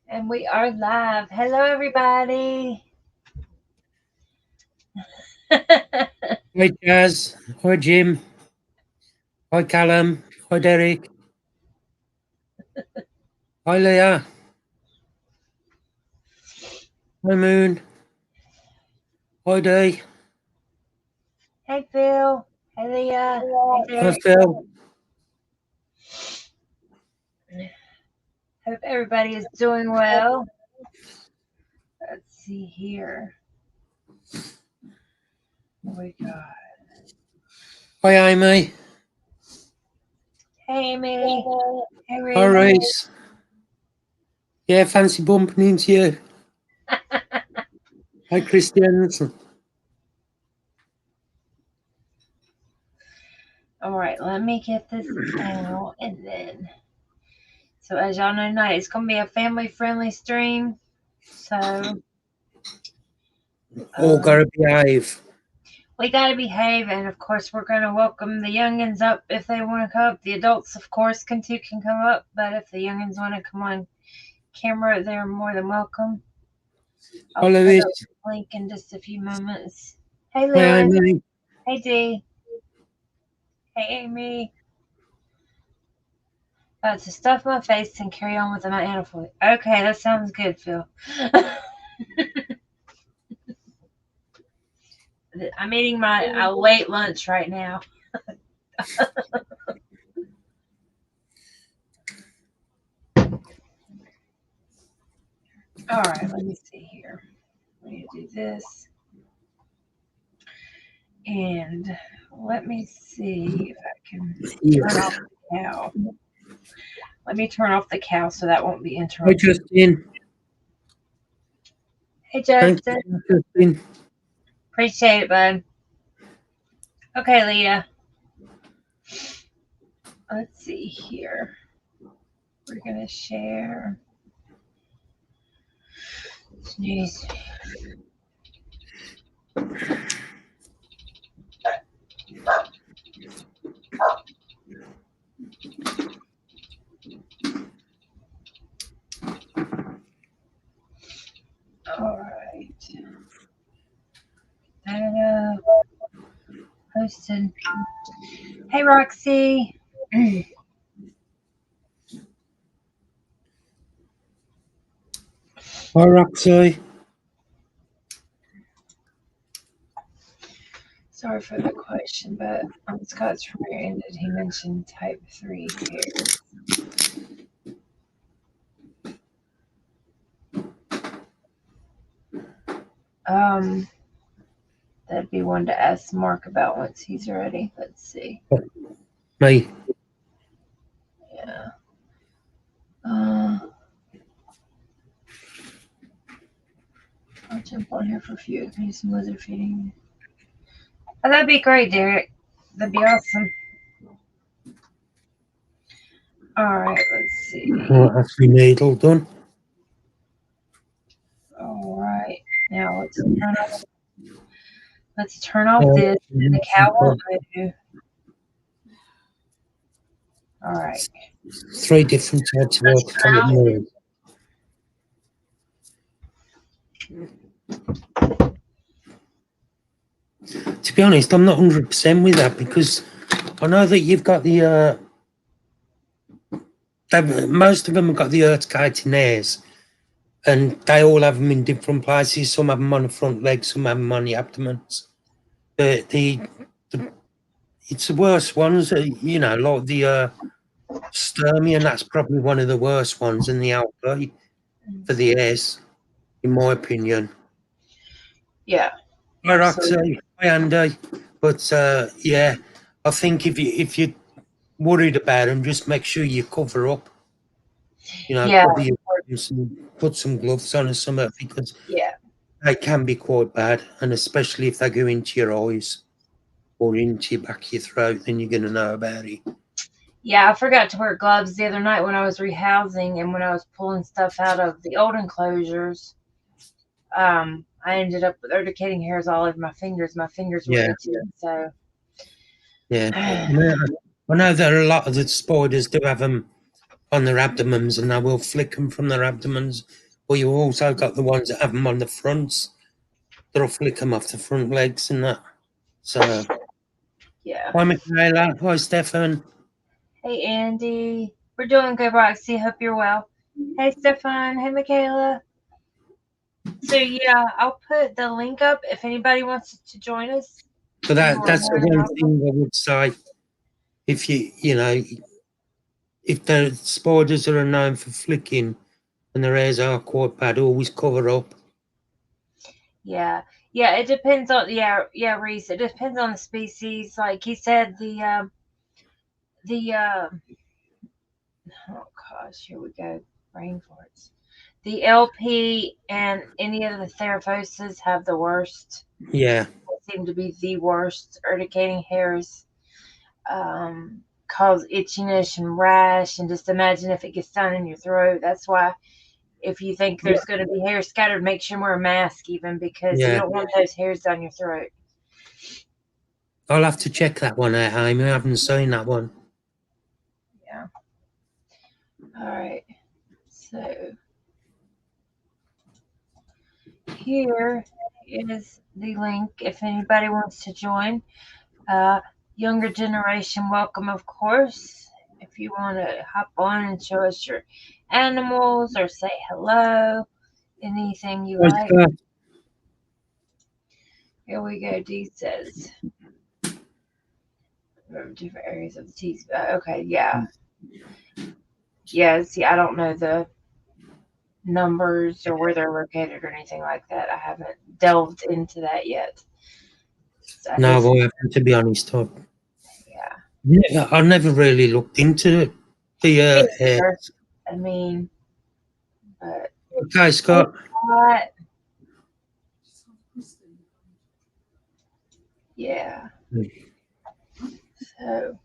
And we are live. Hello, everybody. Hi Jazz, hi Jim, hi Callum, hi Derek, hi Leah, hi Moon, hi Dee, Hey, Phil. Hey, Leah. Hey, hi Derek. Phil. Hope everybody is doing well. Let's see here. What we got? Hi Amy, Hey, Amy. Hey, hi Reese. Reese. Yeah, fancy bumping into you. Hi Christians. All right, let me get this out and then. So, as y'all know tonight, it's going to be a family friendly stream. So, All um, gotta behave. we got to behave. And of course, we're going to welcome the youngins up if they want to come up. The adults, of course, can come up. But if the youngins want to come on camera, they're more than welcome. Hi I'll put Lewis, up the link in just a few moments. Hey, hi Lewis. Amy. Hey, Dee. Hey, Amy. About to stuff my face and carry on with my antifoil. Okay, that sounds good, Phil. I'm eating my late lunch right now. All right, let me see here. Let me do this. And let me see if I can turn off Yes. the cow. Let me turn off the cow so that won't be Hi interrupted. Justin. Hey, Thank Justin. you, Justin. Appreciate it, bud. Okay, Leah. Let's see here. We're going to share. Sneeze. All right. Posted. Hey, Roxy. Hi Roxy. Sorry for the question, but on Scott's premiere ended, he mentioned type 3 hair. Um, that'd be one to ask Mark about once he's ready. Let's see. Me. Yeah. Uh, I'll jump on here for a few. Maybe some lizard feeding. Oh, that'd be great, Derek. That'd be awesome. All right, let's see. Right, that's my needle done. All right, now let's turn off Oh, this. The cow won't move. All right, three different types of let's water turn to off this. move. To be honest, I'm not 100% with that because I know that you've got the most of them have got the urticating hairs, and they all have them in different places. Some have them on the front legs, some have them on the abdomens. The it's the worst ones, like the Sturmy, and that's probably one of the worst ones, and the Alpha for the hairs, in my opinion. Yeah, Hi absolutely. Roxy, hi Andy, but yeah, I think if you're worried about them, just make sure you cover up. Yeah, Cover your arms and put some gloves on or something because yeah, they can be quite bad, and especially if they go into your eyes or into your back of your throat, then you're going to know about it. yeah. I forgot to wear gloves the other night when I was rehousing and when I was pulling stuff out of the old enclosures. I ended up with urticating hairs all over my fingers. My fingers were Yeah, itchy, so yeah. I know that a lot of the spiders do have them on their abdomens, and they will flick them from their abdomens. Or you also got the ones that have them on the fronts. They'll flick them off the front legs and that. So, Yeah. hi, Michaela. Hi, Stefan. Hey, Andy. We're doing good, Roxy. Hope you're well. Hey, Stefan. Hey, Michaela. So, yeah, I'll put the link up if anybody wants to join us. So that's the one thing I would say. If you know, if the spiders are known for flicking and their hairs are quite bad, always cover up. Yeah, it depends on Reese. It depends on the species. Like he said, the oh gosh, here we go, brain farts. The LP and any of the Theraphoses have the worst. Yeah, They seem to be the worst. Urticating hairs cause itchiness and rash, and just imagine if it gets down in your throat. That's why if you think there's going to be hair scattered, make sure you wear a mask, even because you don't want those hairs down your throat. I'll have to check that one out, Amy. I haven't seen that one. Yeah. All right. So here is the link if anybody wants to join. Younger generation, welcome, of course. If you want to hop on and show us your animals or say hello, anything you like. Here we go. D says different areas of the teeth. Okay, yeah. Yeah, see, I don't know the numbers or where they're located or anything like that. I haven't delved into that yet. No, I haven't, to be honest. Yeah. I never really looked into the hairs. I mean, but okay, Scott. Yeah. So.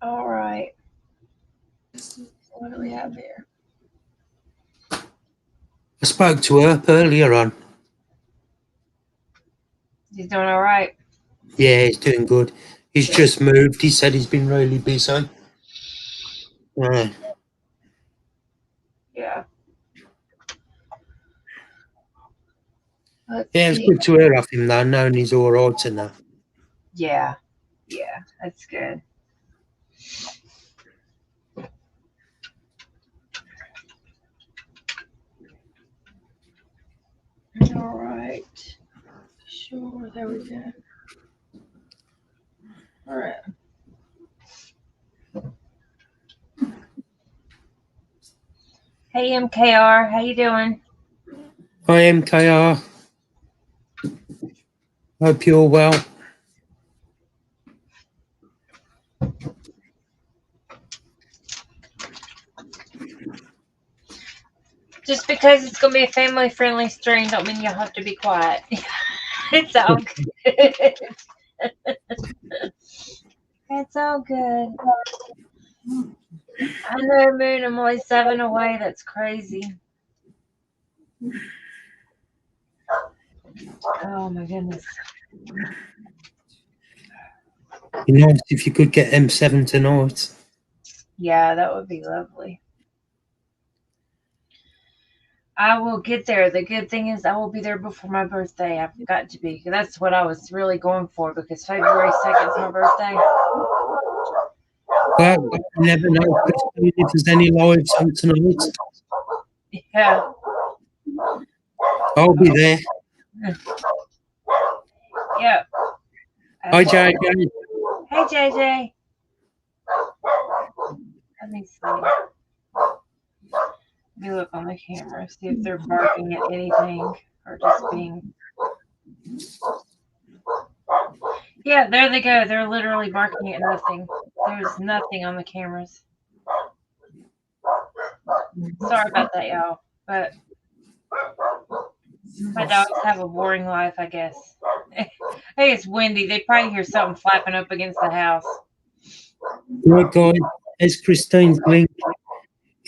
All right. What do we have here? I spoke to her earlier on. He's doing all right. Yeah, he's doing good. He's just moved. He said he's been really busy. Yeah. It's good to hear off him though, knowing he's all right and that. Yeah, that's good. All right. Sure, there we go. All right. Hey MKR, how you doing? Hi MKR. Hope you're well. Just because it's going to be a family-friendly stream don't mean you'll have to be quiet. It's all good. It's all good. I know, Moon, I'm only 7 away. That's crazy. Oh, my goodness. It'd be nice if you could get M7 tonight. Yeah, that would be lovely. I will get there. The good thing is I will be there before my birthday. I've got to be. That's what I was really going for because February 2nd is my birthday. Well, you never know if there's any lives on tonight. Yeah. I'll be there. Yeah. Hi, JJ. Hey, JJ. Let me see. Let me look on the camera, see if they're barking at anything or just being. Yeah, there they go. They're literally barking at nothing. There's nothing on the cameras. Sorry about that, y'all. But my dogs have a boring life, I guess. Hey, it's windy. They probably hear something flapping up against the house. Right, guys. There's Christine's link.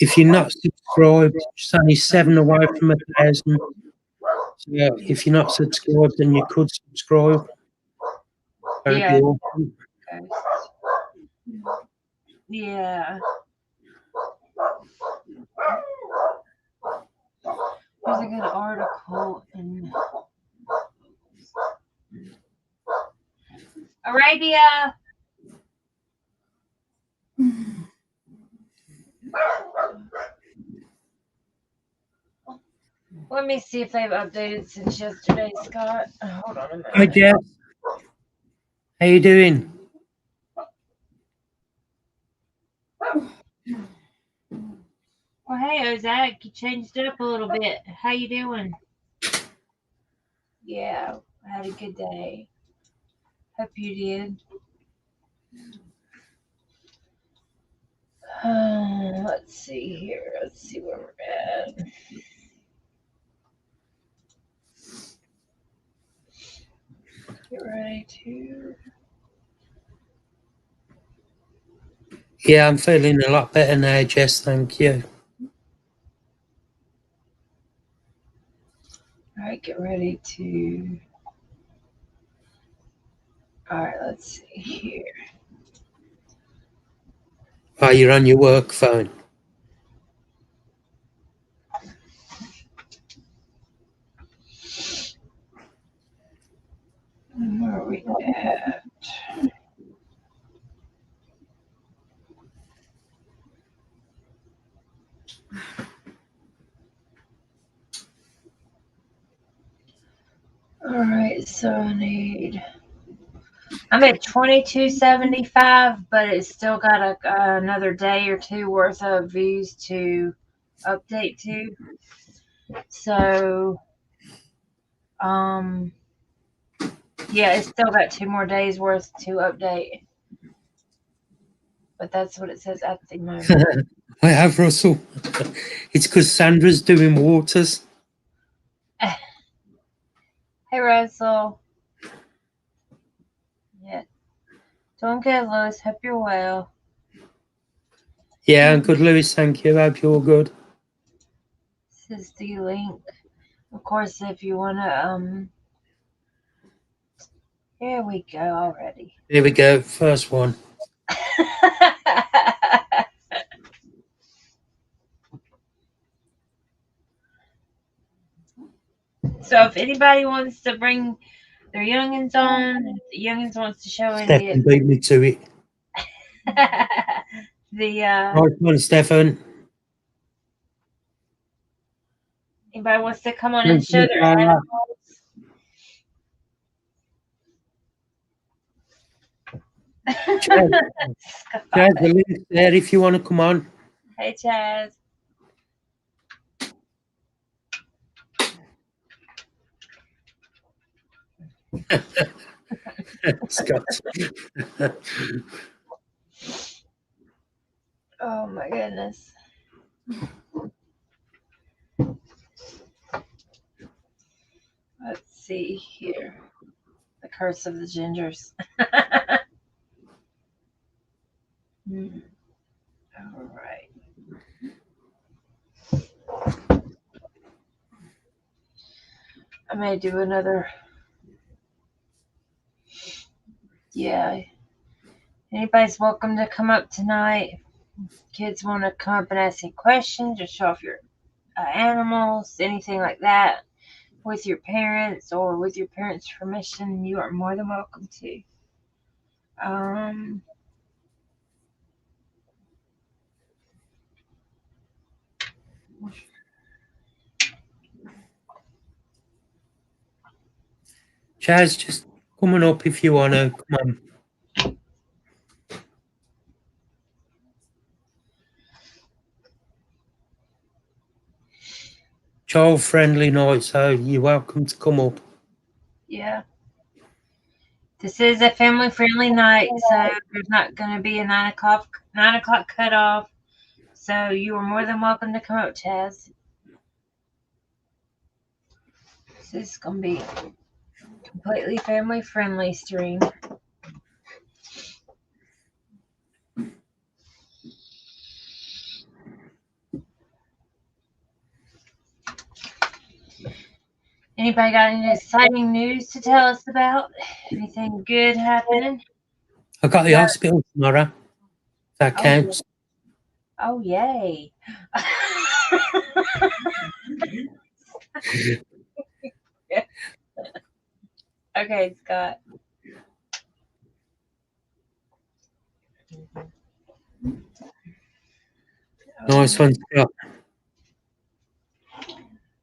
If you're not subscribed, it's only 7 away from 1,000. So if you're not subscribed, then you could subscribe. That'd be Yeah. awesome. Yeah. There's a good article in Arabia. Let me see if they've updated since yesterday, Scott. Hold on a minute. Hi, Jeff. How you doing? Well, hey, Ozak, you changed it up a little bit. How you doing? Yeah, I had a good day. Hope you did. Let's see here. Let's see where we're at. Get ready to. Yeah, I'm feeling a lot better now, Jess. Thank you. All right, get ready to. All right, let's see here. Oh, you're on your work phone. Where are we at? All right, so I'm at 2275, but it's still got another day or two worth of views to update to. So, yeah, it's still got 2 more days worth to update. But that's what it says at the moment. I have, Russell. It's because Sandra's doing waters. Hey, Russell. Yeah. Doing good, Lois. Hope you're well. Yeah, I'm good, Lewis. Thank you. Hope you're good. This is the link. Of course, if you want to, here we go already. Here we go. First one. So if anybody wants to bring their youngins on, if the youngins wants to show Stefan beat me to it. the Right one, Stefan. anybody wants to come on and show their Chaz, animals. the link's there if you want to come on. Hey, Chaz. Scott. Oh my goodness. Let's see here. The curse of the gingers. All right. I may do another. Yeah. Anybody's welcome to come up tonight. Kids want to come up and ask any questions or show off your animals, anything like that, with your parents or with your parents' permission, you are more than welcome to. Chaz, just coming up if you want to. Come on. Child friendly night, so you're welcome to come up. Yeah. This is a family friendly night, so there's not going to be a 9 o'clock cutoff. So you are more than welcome to come up, Chaz. This is going to be completely family friendly stream. Anybody got any exciting news to tell us about? Anything good happening? I got the Yeah. hospital tomorrow. That Oh, counts. Oh, yay. Okay, Scott. Nice one, Scott.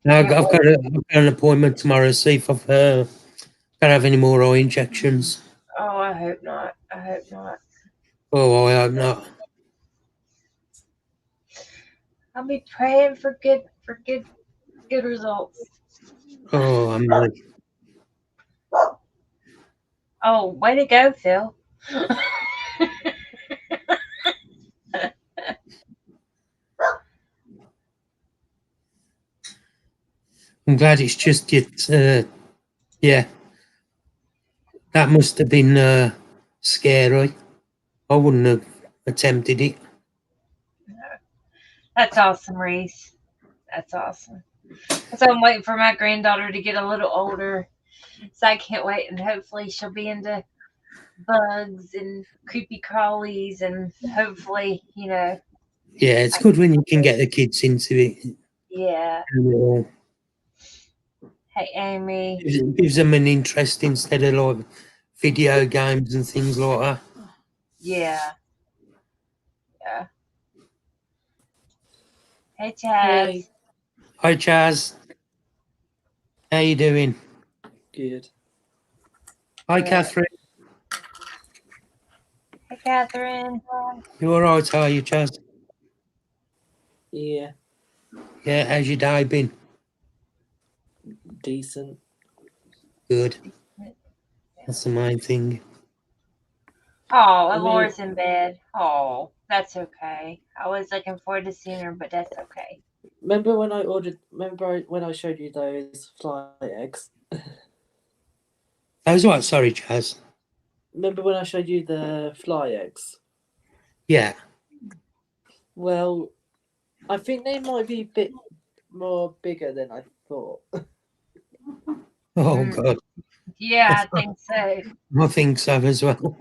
Now I've got an appointment tomorrow to see if I've got to have any more eye injections. Oh, I hope not. I hope not. Oh, I hope not. I'll be praying for good results. Oh, I'm like, Oh, way to go, Phil. I'm glad it's just it. Yeah, that must have been scary. I wouldn't have attempted it. That's awesome, Reese. That's awesome. So I'm waiting for my granddaughter to get a little older. So I can't wait, and hopefully she'll be into bugs and creepy crawlies, and hopefully, Yeah, it's good when you can get the kids into it. yeah. It Hey, Amy. gives them an interest instead of like video games and things like that. Yeah. Yeah. Hey, Chaz. Hey. Hi, Chaz. How you doing? Good. Hi, Good. Catherine. Hey, Catherine. You all right, are you, Chaz? Yeah. Yeah, how's your day been? Decent. Good. That's the main thing. Oh, I and mean- Laura's in bed. Oh, that's okay. I was looking forward to seeing her, but that's okay. Remember when I showed you those fly eggs? Those what? Sorry, Chaz. Remember when I showed you the fly eggs? Yeah. Well, I think they might be a bit more bigger than I thought. Oh, Mm. God. Yeah, I think so. I think so as well.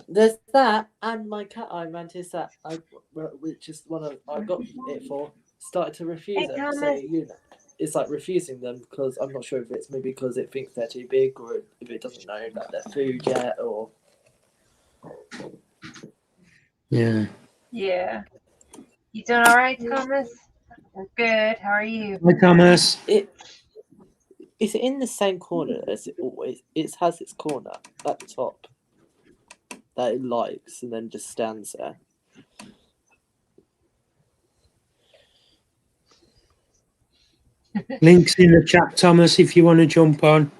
There's that, and my cat eye mantis that which is one I got it for, started to refuse Hey, it. Thomas. So it's like refusing them because I'm not sure if it's maybe because it thinks they're too big or if it doesn't know that they're food yet or. Yeah. Yeah. You doing all right, Thomas? We're good. How are you? Hi, Thomas. It's in the same corner as it always. It has its corner at the top that it likes, and then just stands there. Links in the chat, Thomas, if you want to jump on.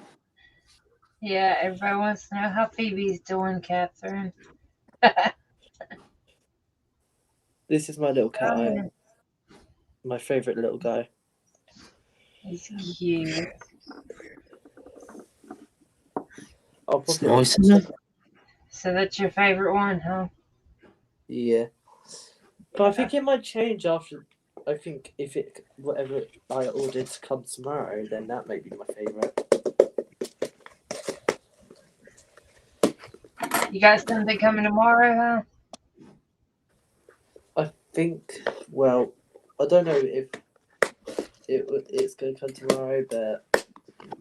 Yeah, everybody wants to know how Phoebe's doing, Catherine. This is my little cat. My favorite little guy. He's cute. I'll It's pop it nice, on. isn't it? So that's your favorite one, huh? Yeah, but I think it might change after. I think if whatever I ordered to come tomorrow, then that may be my favorite. You got something coming tomorrow, huh? I think. Well, I don't know if it's going to come tomorrow, but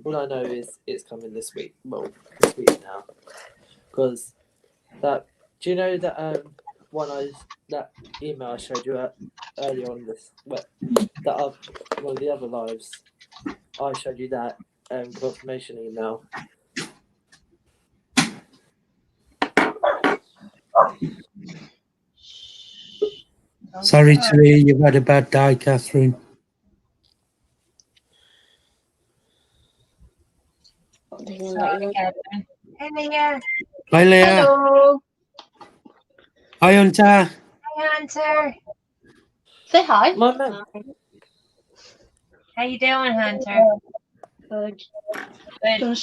all I know is it's coming this week. Well, this week now, because that. Do you know that that email I showed you earlier on this one of the other lives? I showed you that confirmation email. Sorry to hear you've had a bad day, Catherine. Sorry, Catherine. Hey, Leah. Hi, Leah. Hello. Hi, Hunter. Hi, Hunter. Say hi. My man. How you doing, Hunter? Good. Good.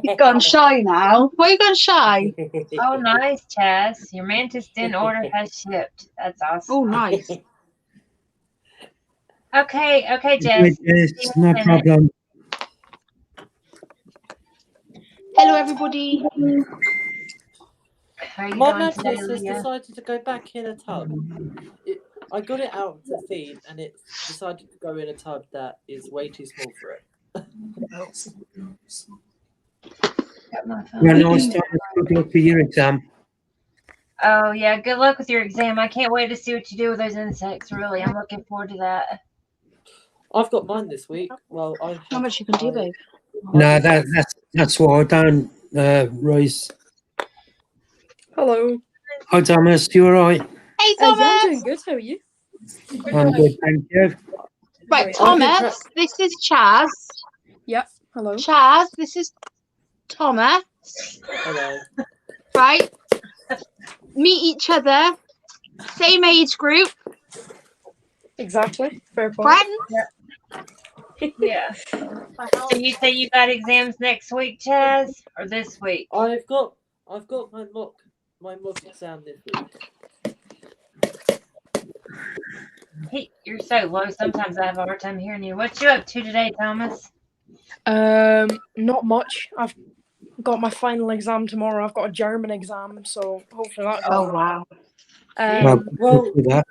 You've gone shy now. Why are you gone shy? Oh, nice, Chaz. Your Mantis Den order has shipped. That's awesome. Oh, nice. Okay, Jess. Yes, no problem. everybody. How are you My doing today, mantis has Leah? decided to go back in a tub. I got it out to feed, and it decided to go in a tub that is way too small for it. Got my Yeah, phone. nice time. Good luck for your exam. Oh yeah, good luck with your exam. I can't wait to see what you do with those insects. Really, I'm looking forward to that. I've got mine this week. Well, How much you can do, babe? No, that's what I done, Royce. Hello. Hi, Thomas. You all right? Hey, Yeah, Thomas. I'm doing good. How are you? I'm good, thank you. Right, Thomas. This is Chaz. Yep. Hello. Chaz. This is Thomas. Hello. Right. Meet each other. Same age group. Exactly. Fair point. Friends. Yeah. So you say you got exams next week, Chaz, or this week? I've got my mock exam this week. Hey, you're so low. Sometimes I have a hard time hearing you. What you up to today, Thomas? Not much. I've got my final exam tomorrow. I've got a German exam, so hopefully that goes. Oh wow. Well, Well, good for that.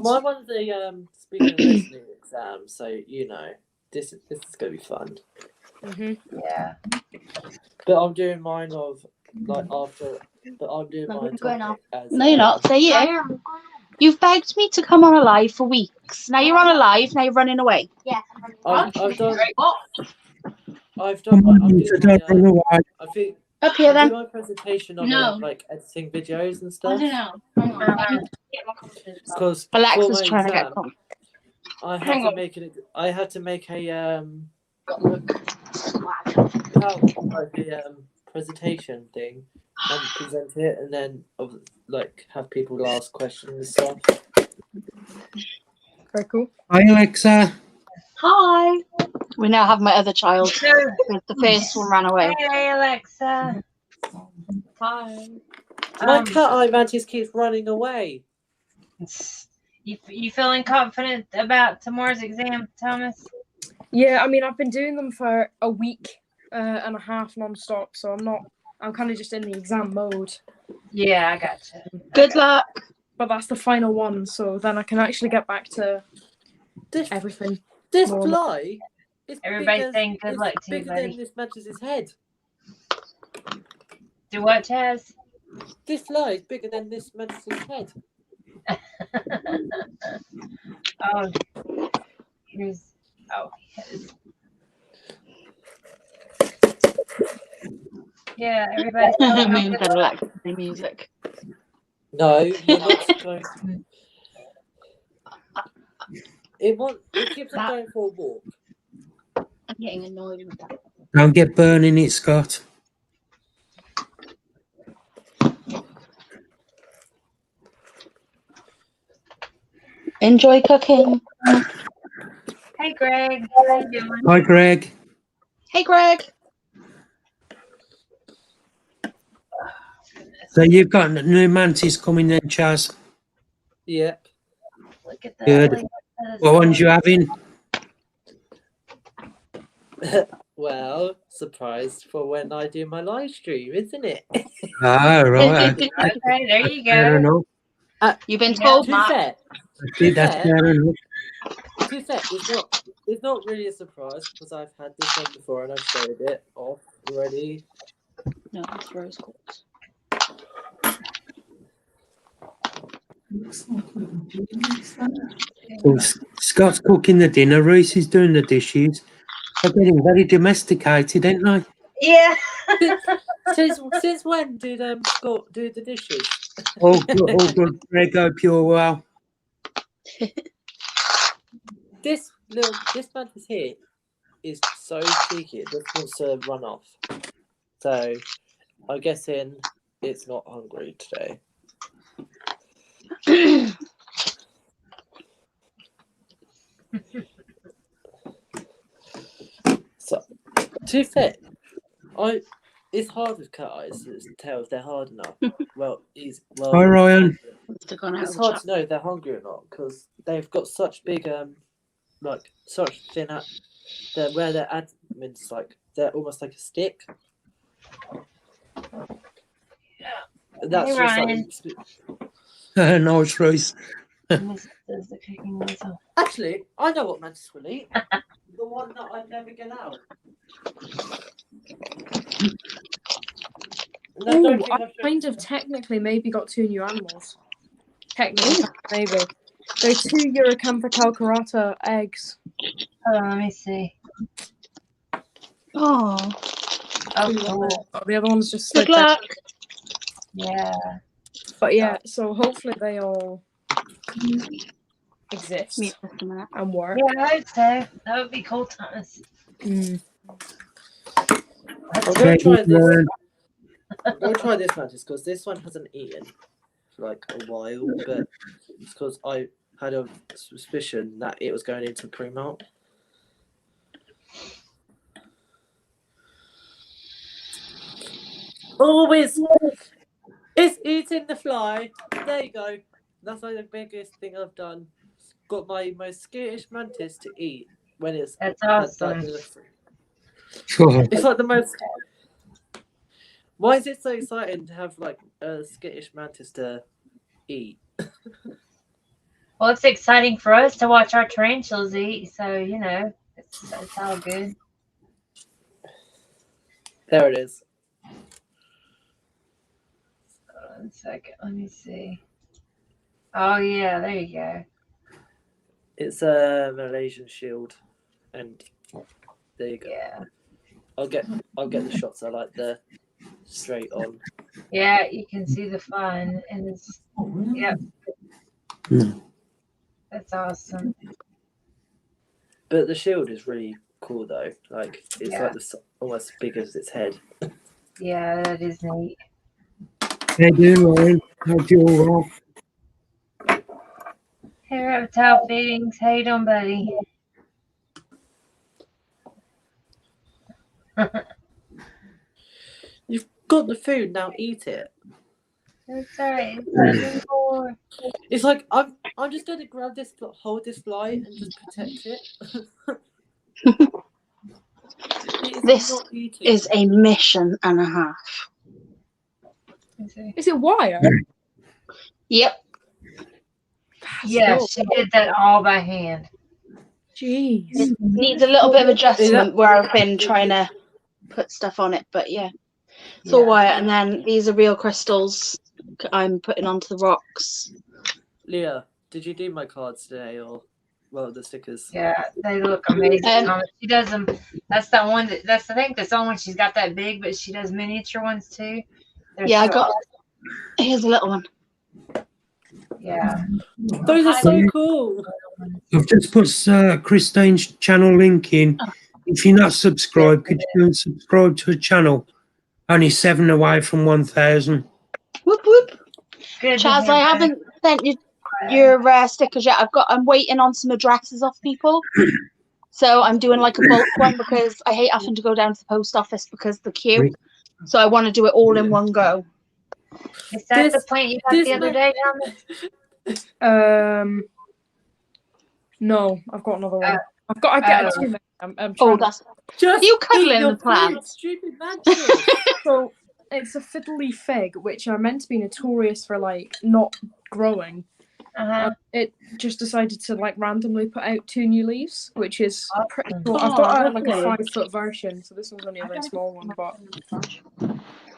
my one's a speaking and listening exam, so you know this is gonna be fun. Yeah. But I'm doing mine of like after. But I'm doing mine topic as. No, you're not. Stay here. You've begged me to come on a live for weeks. Now you're on a live. Now you're running away. Yeah. I've done. Come on, I'm so doing don't run my. away. I think Up here I'm then. doing my presentation on No. like editing videos and stuff. Uh-huh. Because for Alexa's my trying to get exam, come. I Hang had on. to make a presentation thing and present it, and then like have people ask questions and stuff. Very cool. Hi, Alexa. Hi. We now have my other child. Because the first one ran away. Hey, Alexa. Hi. My cat eye mantis keeps running away. You feeling confident about tomorrow's exam, Thomas? Yeah, I mean, I've been doing them for a week and a half non-stop, so I'm kind of just in the exam mode. Yeah, I gotcha. Good luck. But that's the final one, so then I can actually get back to This everything. this normal. fly is Everybody's bigger, saying good luck to you, bigger buddy. than this mantis's head. Do what, Chaz? This fly is bigger than this mantis's head. Oh, here's his. Yeah, everybody's Means that Alexa play music. No, you're not going. It keeps on going for a walk. I'm getting annoyed with that. Don't get burning it, Scott. Enjoy cooking. Hey, Greg. How you doing? Hi, Greg. Hey, Greg. So you've got new mantis coming then, Chaz? Yep. Look at that. Good. Look at that. What ones you having? Well, surprised for when I do my live stream, isn't it? Ah, right. Okay, there you Fair go. enough. You've been Yeah. told, To be Matt. fair, That's fair enough. to be fair, it's not really a surprise because I've had this one before and I've showed it off already. No, it's rose quartz. So Scott's cooking the dinner, Reese is doing the dishes. They're getting very domesticated, aren't they? Yeah. Since when did Scott do the dishes? All good, Greg, hope you're well. This mantis here is so cheeky. It just wants to run off. So I'm guessing it's not hungry today. So, to be fair, it's hard with cat eyes to tell if they're hard enough. Hi, Ryan. It's hard to know if they're hungry or not because they've got such big such thin where their abdomen's like they're almost like a stick. That's Hey, just Ryan. like. Nice, Reese. Miss does the cooking myself. Actually, I know what Mantis will eat. The one that I never get out. And I Ooh, don't think I I've shown kind of technically maybe got 2 new animals. Technically, maybe. They're 2 Eurocamper calcarata eggs. Hold on, let me see. Oh, Oh, cool. Oh, the other one's just good slid down. luck. Yeah. But yeah, so hopefully they all exist Me just a minute. and work. Yeah, I hope so. That would be cool, Thomas. Mm. I'm going to try this. I'm going to try this Mantis because this one hasn't eaten for like a while, but it's because I had a suspicion that it was going into pre-malt. Oh, it's eating the fly. There you go. That's like the biggest thing I've done. Got my most skittish mantis to eat when it's That's had awesome. that in the fridge. Sure. It's like the most. Why is it so exciting to have like a skittish mantis to eat? Well, it's exciting for us to watch our tarantulas eat, so, you know, it's all good. There it is. Hold on a second. Let me see. Oh, yeah, there you go. It's a Malaysian shield, and there you go. Yeah. I'll get the shots I like the straight on. Yeah, you can see the fun, and it's, yep. Mm. That's awesome. But the shield is really cool though. Like it's Yeah. like almost as big as its head. Yeah, that is neat. How you doing, Ryan? Hope you're all well. Hey, reptile feedings. How you doing, buddy? You've got the food now. Eat it. It's alright. It's more. It's like I'm just going to grab this, hold this fly, and just protect it. It's This not eating. is a mission and a half. Is it wire? Yep. Yeah, Dope. she did that all by hand. Jeez. It needs a little bit of adjustment where I've been trying to put stuff on it, but yeah. It's all wire. And then these are real crystals I'm putting onto the rocks. Leah, did you do my cards today, or the stickers? Yeah, they look amazing. She does them. That's the one that's the thing. That's the only one she's got that big, but she does miniature ones too. They're Yeah, I so got. Here's a little one. Yeah. Those are so cool. I've just put Christine's channel link in. If you're not subscribed, could you go and subscribe to her channel? Only 7 away from 1,000. Whoop whoop. Good. Chaz, I haven't sent you your stickers yet. I'm waiting on some addresses off people. So I'm doing like a bulk one because I hate having to go down to the post office because of the queue. So I want to do it all in one go. Is that the plant you got the other day, Thomas? No, I've got another one. I get two. I'm trying that's Just you cuddling eat your the plant. Stupid mantis. So it's a fiddly fig, which are meant to be notorious for like not growing. It just decided to like randomly put out 2 new leaves, which is pretty cool. I've got like a 5-foot version, so this one's only a very small one, but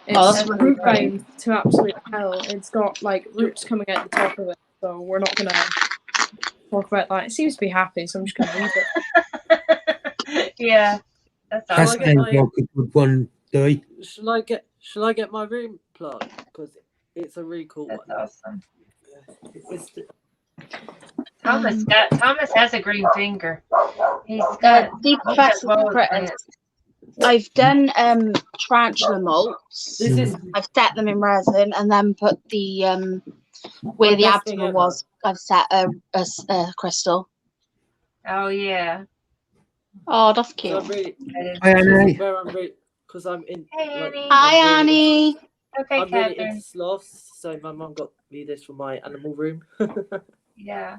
it's root bound to absolute hell. It's got like roots coming out the top of it, so we're not gonna talk about that. It seems to be happy, so I'm just gonna leave it. Yeah, that's all. That's a good one, Dee. Shall I get my room plant because it's a really cool one. That's awesome. Thomas has a green finger. He's got deep facets. I've done tarantula molts. I've set them in resin and then put the where the abdomen was. I've set a crystal. Oh yeah. Oh, that's cute. Hi Annie. Because I'm in. Hey Annie. Hi Annie. Okay, I'm Catherine. really into sloths, so my mum got me this for my animal room. Yeah.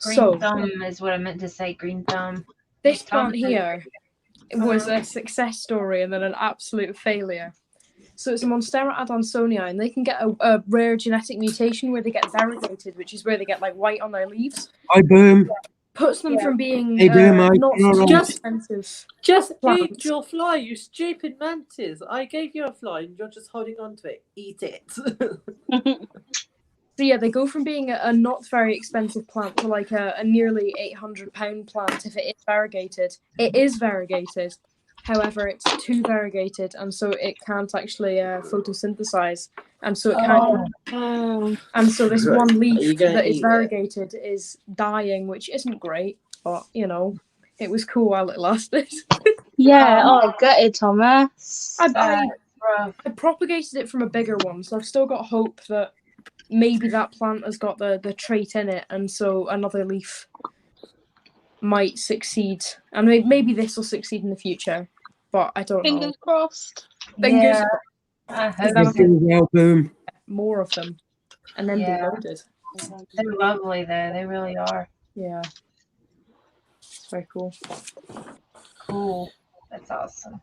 Green thumb is what I meant to say. Green thumb. This plant here was a success story and then an absolute failure. So it's a Monstera adansonii, and they can get a rare genetic mutation where they get variegated, which is where they get like white on their leaves. Hi, Boom. Puts them from being Hey, Boom, not you're too right. expensive. Just Plants. eat your fly, you stupid mantis. I gave you a fly and you're just holding on to it. Eat it. So yeah, they go from being a not very expensive plant to like a nearly £800 plant if it is variegated. It is variegated. However, it's too variegated, and so it can't actually photosynthesize, and so it can't. And so this one leaf that is variegated is dying, which isn't great, but you know, it was cool while it lasted. Yeah. Oh, gutted, Thomas. I propagated it from a bigger one, so I've still got hope that maybe that plant has got the trait in it, and so another leaf might succeed, and maybe this will succeed in the future, but I don't know. Fingers crossed. Fingers Yeah, crossed. I hope Then so. Well, Boom. more of them, and then be loaded. They're lovely though. They really are. Yeah, it's very cool. Cool. That's awesome.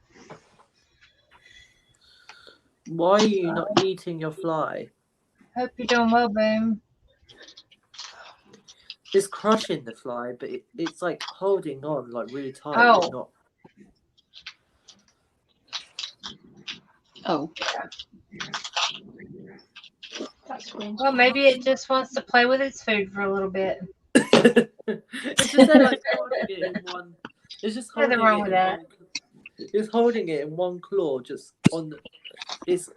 Why are you not eating your fly? Hope you're doing well, Boom. It's crushing the fly, but it's like holding on like really tight. Oh. Not... Oh. That's cool. Well, maybe it just wants to play with its food for a little bit. It's just like holding it in one. It's just holding Nothing wrong it with in that. It's holding it in one claw, just on. It's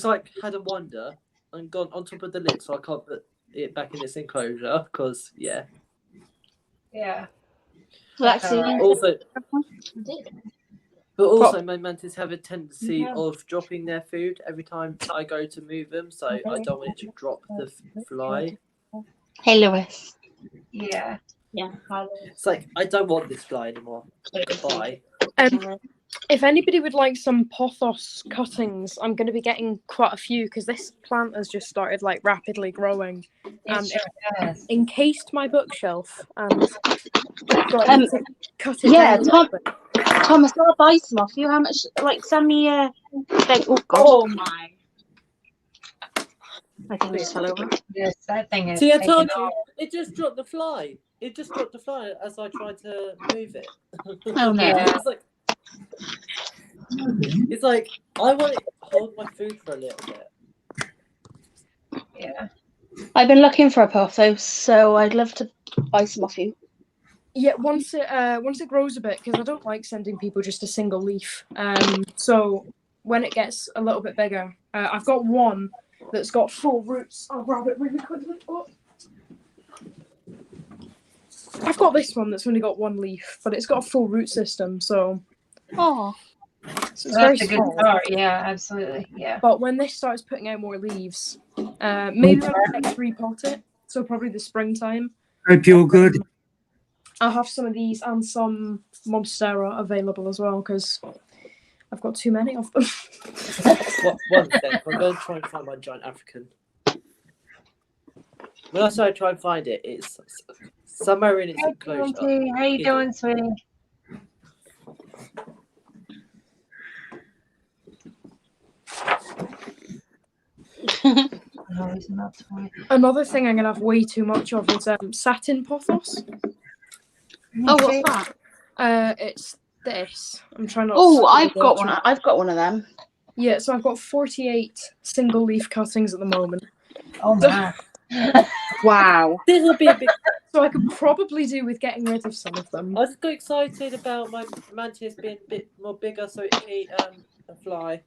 like had a wander and gone on top of the lid, so I can't put it back in its enclosure because Yeah. Lexi. Also, but also my mantis have a tendency of dropping their food every time I go to move them, so I don't want it to drop the fly. Hey, Lewis. Yeah. Yeah. It's like I don't want this fly anymore. Goodbye. If anybody would like some pothos cuttings, I'm going to be getting quite a few because this plant has just started like rapidly growing, and It sure does. it encased my bookshelf and got to cut it Yeah, down. Thomas, I'll buy some off you. How much? Like, send me a. Like, oh god. Oh my! I think I just fell over. Yes, that thing is. See, I taking told you, off. it just dropped the fly. It just dropped the fly as I tried to move it. Oh, no. Yeah. It's like I want to hold my food for a little bit. Yeah. I've been looking for a pothos, so I'd love to buy some off you. Yeah, once it grows a bit, because I don't like sending people just a single leaf. So when it gets a little bit bigger, I've got one that's got full roots. I'll grab it really quickly. Oh. I've got this one that's only got one leaf, but it's got a full root system, so. Oh. So it's That's very a good small. start. Yeah, absolutely. Yeah. But when this starts putting out more leaves, maybe I'll next repot it. So probably the springtime. Hope you're good. I'll have some of these and some Monstera available as well because I've got too many of them. One sec, I'm going to try and find my giant African. When I say I try and find it, it's somewhere in its enclosure. How you doing, sweetie? No, he's not toy. Another thing I'm gonna have way too much of is satin pothos. Oh, what's that? It's this. I'm trying not. Oh, to I've got one. I've got one of them. Yeah, so I've got 48 single leaf cuttings at the moment. Oh my. Wow. This will be a big. So I could probably do with getting rid of some of them. I just got excited about my mantis being a bit more bigger so it can eat a fly.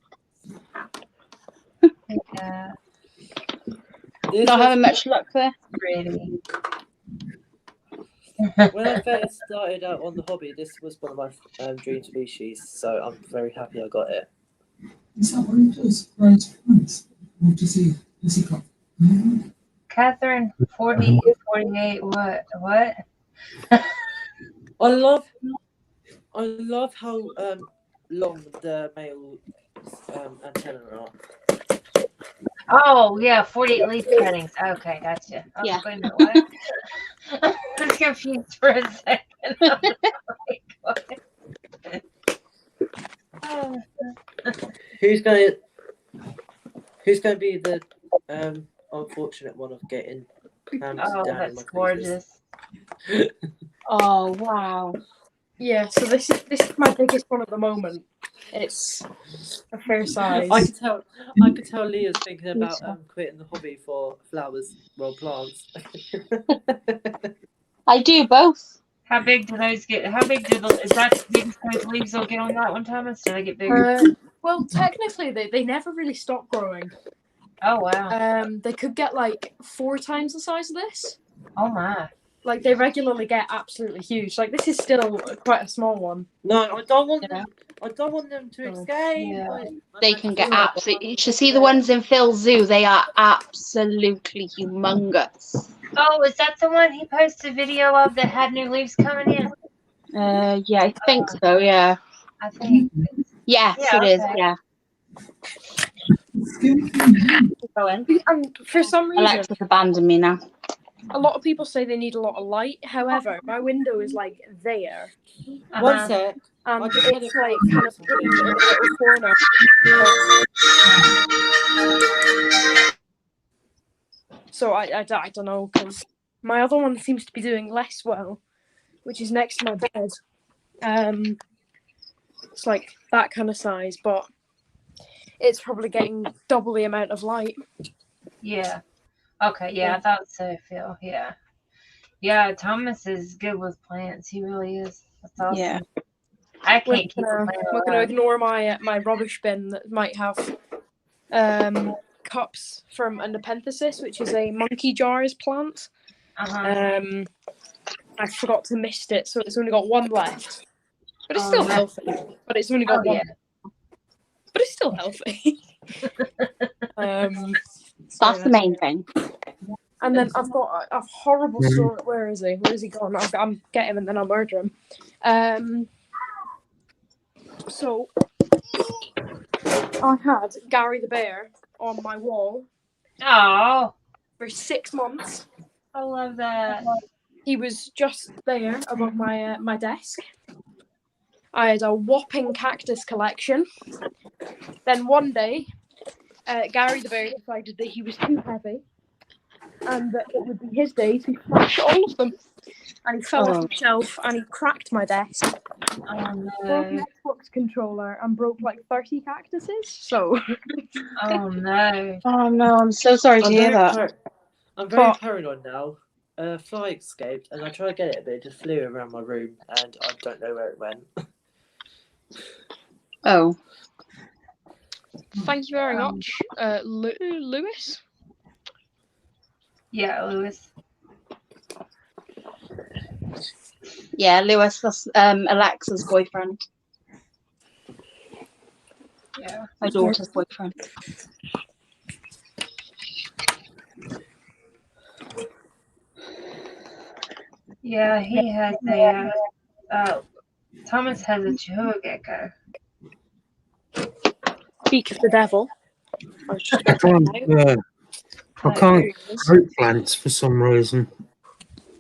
Yeah. Not having much luck there. Pretty. When I first started out on the hobby, this was one of my dream species, so I'm very happy I got it. Is that what it does? Right, nice. What does he got? Catherine, 40, 48, what? I love how long the male antenna are. Oh, yeah, 48 leaf cuttings. Okay, gotcha. I was Yeah. going, what? I was confused for a second. I was like, what? Who's going to be the unfortunate one of getting crammed Oh, down in that's my freezers? gorgeous. Oh wow. Yeah, so this is my biggest one at the moment. It's a fair size. I could tell Leah's thinking about quitting the hobby for flowers, well, plants. I do both. How big do those get? How big do is that the biggest those leaves will get on that one, Thomas? Do they get bigger? Well, technically, they never really stop growing. Oh wow. They could get like 4 times the size of this. Oh my. Like they regularly get absolutely huge. Like this is still quite a small one. No, I don't want Yeah. them. I don't want them to Oh, escape. yeah. They can get absolutely. You should see the ones in Phil's zoo. They are absolutely humongous. Oh, is that the one he posted a video of that had new leaves coming in? Yeah, I think so. Yeah. I think. Yes, Yeah, it is. okay. Yeah. And for some reason, Alexa's abandoned me now. a lot of people say they need a lot of light. However, my window is like there, One sec. and I just had it's a like phone kind of call. in a little corner. So I don't know, because my other one seems to be doing less well, which is next to my bed. It's like that kind of size, but it's probably getting double the amount of light. Yeah. Okay. Yeah, I thought so, Phil. Yeah. Yeah, Thomas is good with plants. He really is. That's awesome. Yeah. I can't keep a plant We're gonna alive. ignore my rubbish bin that might have cups from a nepenthes, which is a monkey jars plant. Uh-huh. I forgot to mist it, so it's only got one left. But it's Oh, still no. healthy. But it's only got Oh, one. yeah. But it's still healthy. That's the main thing. And then I've got a horrible story. Where is he? Where is he gone? I'm get him and then I'll murder him. So I had Gary the bear on my wall Oh, for 6 months. I love that. He was just there above my desk. I had a whopping cactus collection. Then one day, Gary the bear decided that he was too heavy and that it would be his day to smash all of them. And he fell off the shelf and he cracked my desk. Oh, Broke an no. Xbox controller and broke like 30 cactuses. So Oh, no. Oh no, I'm so sorry to hear that. I'm very paranoid now. Fly escaped and I tried to get it, but it just flew around my room and I don't know where it went. Oh. thank you very much, Lewis. Yeah, Lewis. Yeah, Lewis, that's Alexa's boyfriend. Yeah. My daughter's boyfriend. Yeah, he has Thomas has a Chihuahua gecko. Speak of the devil. I was just I can't grow plants for some reason.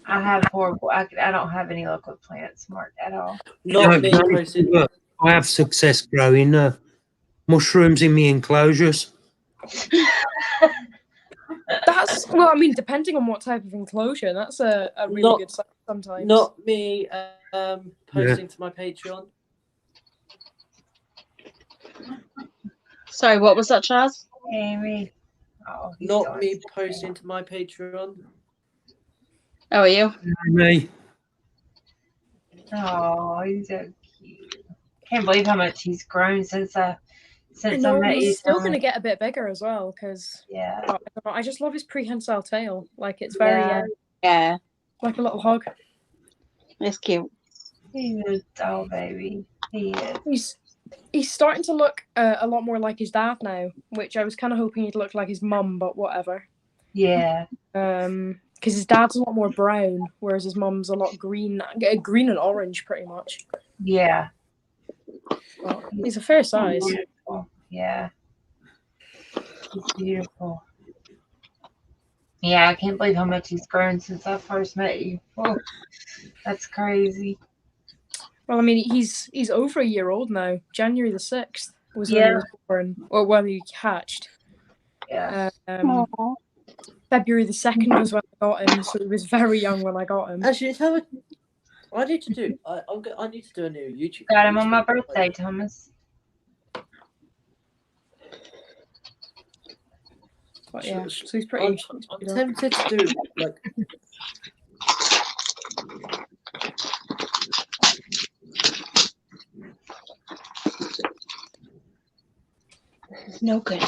I have horrible. I don't have any luck with plants, Mark, at all. Not me, person. Look, I have success growing mushrooms in my enclosures. That's well, I mean, depending on what type of enclosure, that's a really good sign sometimes. Not me posting to my Patreon. Sorry, what was that, Chaz? Amy. Oh, Not me posting to my Patreon. Oh, are you? Me. Oh, he's so cute. Can't believe how much he's grown since I No, met you. he's still going to get a bit bigger as well because Yeah. I just love his prehensile tail. Like it's very Yeah. like a little hug. It's cute. He's a doll baby. He is. He's starting to look a lot more like his dad now, which I was kind of hoping he'd look like his mum, but whatever. Yeah. Because his dad's a lot more brown, whereas his mum's a lot green and orange, pretty much. Yeah. Well, he's a fair size. Beautiful. Yeah. He's beautiful. Yeah, I can't believe how much he's grown since I first met you. Oh, that's crazy. Well, I mean, he's over a year old now. January the 6th was when he was born, or when he hatched. Yeah. Aw. February the 2nd was when I got him, so he was very young when I got him. Actually, I need to do. I need to do a new YouTube. Got him on my birthday, Thomas. But yeah, so he's pretty. I'm tempted to do like. No good.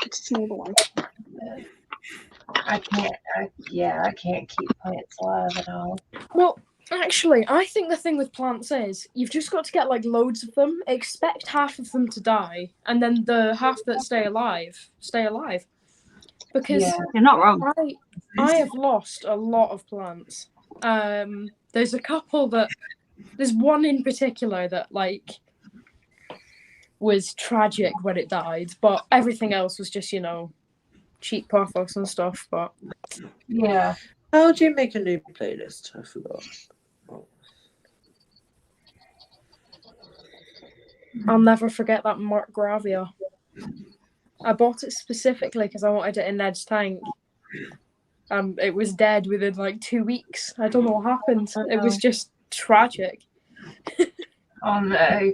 It's a smaller one. I can't keep plants alive at all. Well, actually, I think the thing with plants is you've just got to get like loads of them, expect half of them to die, and then the half that stay alive. Because You're not wrong. I have lost a lot of plants. There's a couple there's one in particular that like was tragic when it died, but everything else was just, cheap pothos and stuff. But yeah. How do you make a new playlist? I forgot. I'll never forget that Mark Gravia. I bought it specifically because I wanted it in Ned's tank. And it was dead within like 2 weeks. I don't know what happened. It was just tragic. Oh no.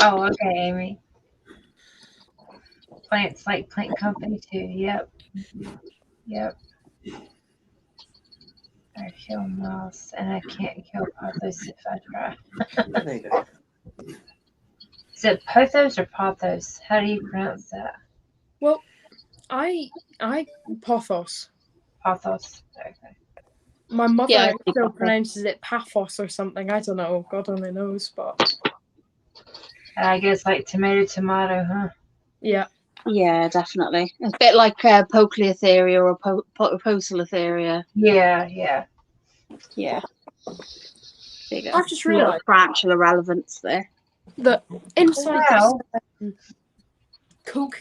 Oh, okay, Amy. Plants like Plant Company too. Yep. I kill moths and I can't kill pothos if I try. There you go. Is it pothos or pothos? How do you pronounce that? Well, I pothos. Pothos. Okay. My mother Yeah, still pronounces it paphos or something. I don't know. God only knows, but I guess like tomato, huh? yeah. Yeah, definitely. A bit like Pocoleotheria or Poecilotheria. Yeah. Yeah. There you go. I've just realised branch of relevance there. that inside Wow. this Coke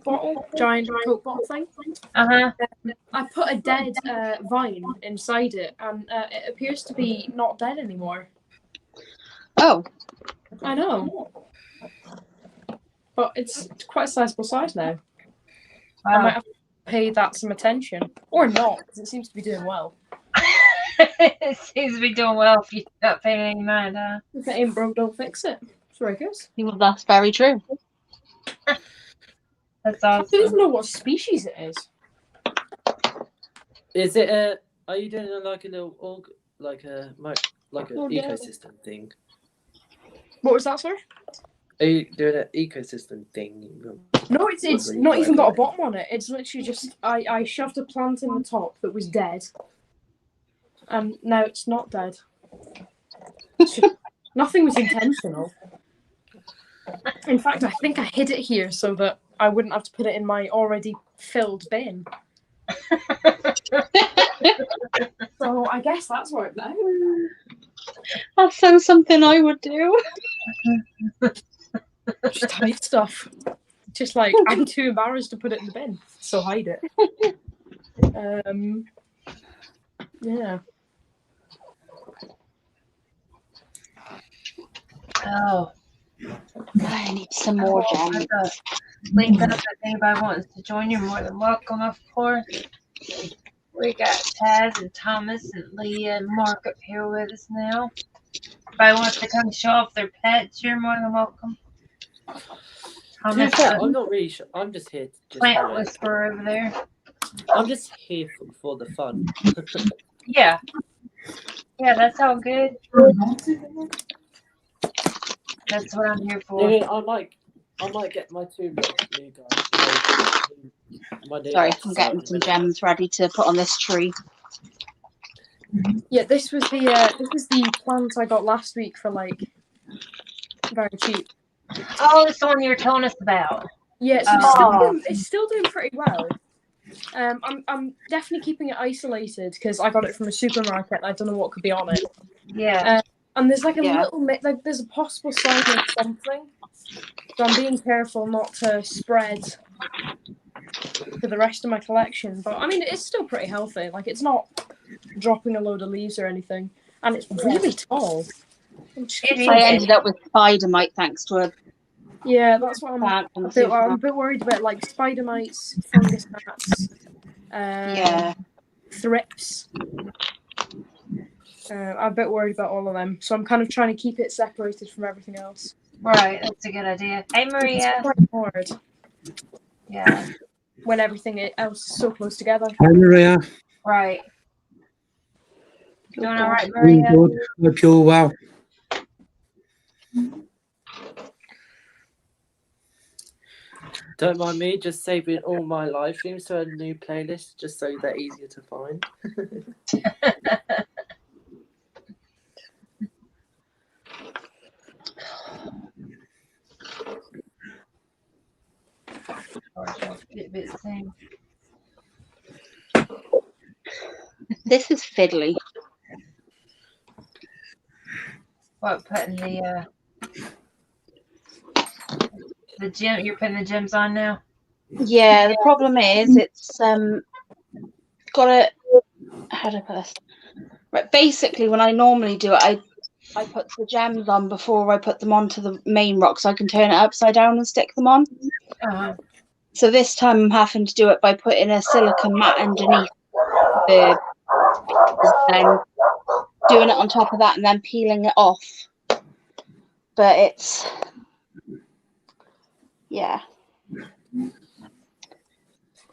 bottle, giant Coke bottle thing, Uh-huh. I put a dead vine inside it, and it appears to be not dead anymore. Oh. I know. But it's quite a sizable size now. I might have to pay that some attention. Or not, because it seems to be doing well. It seems to be doing well if you're not paying any mind, huh? If it ain't broke, don't fix it. That's where it goes. Well, that's very true. That's I awesome. don't even know what species it is. Is it are you doing like a little ecosystem thing? What was that, sir? Are you doing an ecosystem thing? No, it's not even got a bottom on it. It's literally just I shoved a plant in the top that was dead, and now it's not dead. Nothing was intentional. In fact, I think I hid it here so that I wouldn't have to put it in my already filled bin. So I guess that's worked out. That sounds something I would do. Just hide stuff. Just like I'm too embarrassed to put it in the bin, so hide it. Yeah. Oh. I need some more gems. Link up if anybody wants to join. You're more than welcome, of course. We got Taz and Thomas and Leah and Mark up here with us now. If anybody wants to come show off their pets, you're more than welcome. Thomas, I'm not really sure. I'm just here to Plant Whisperer over there. I'm just here for the fun. Yeah, that's all good. That's what I'm here for. Yeah, I might get my two new guys. Sorry, I'm getting some gems ready to put on this tree. Yeah, this was the plant I got last week for like very cheap. Oh, it's the one you were telling us about. Yeah, so it's still doing pretty well. I'm definitely keeping it isolated because I got it from a supermarket and I don't know what could be on it. Yeah. And there's like a little there's a possible sign of something. So I'm being careful not to spread to the rest of my collection. But I mean, it's still pretty healthy. Like it's not dropping a load of leaves or anything. and it's really tall. I ended up with spider mite thanks to a Yeah, that's what plant from I'm the a bit worried about, like spider mites, fungus gnats, Yeah. thrips. I'm a bit worried about all of them, so I'm kind of trying to keep it separated from everything else. Right, that's a good idea. Hey, Maria. It's quite hard Yeah. when everything else is so close together. Hi, Maria. Right. Doing all right, Doing Maria? good. Hope you're well. Don't mind me just saving all my live streams to a new playlist just so they're easier to find. This is fiddly. What, putting the gym? You're putting the gyms on now? Yeah, the problem is it's got a, how do I put this? Right, basically when I normally do it, I put the gems on before I put them onto the main rock so I can turn it upside down and stick them on. Uh-huh. So this time I'm having to do it by putting a silicone mat underneath the and doing it on top of that and then peeling it off. But it's, yeah.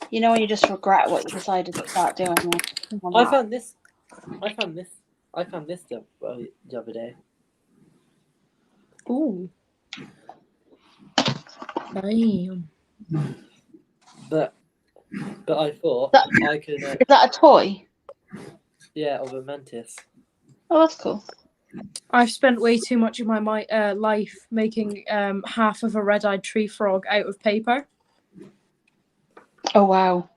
You know when you just regret what you decided to start doing? I found this the other day. Ooh. Damn. But I thought I could. Is that a toy? Yeah, of a mantis. Oh, that's cool. I've spent way too much of my life making half of a red-eyed tree frog out of paper. Oh wow.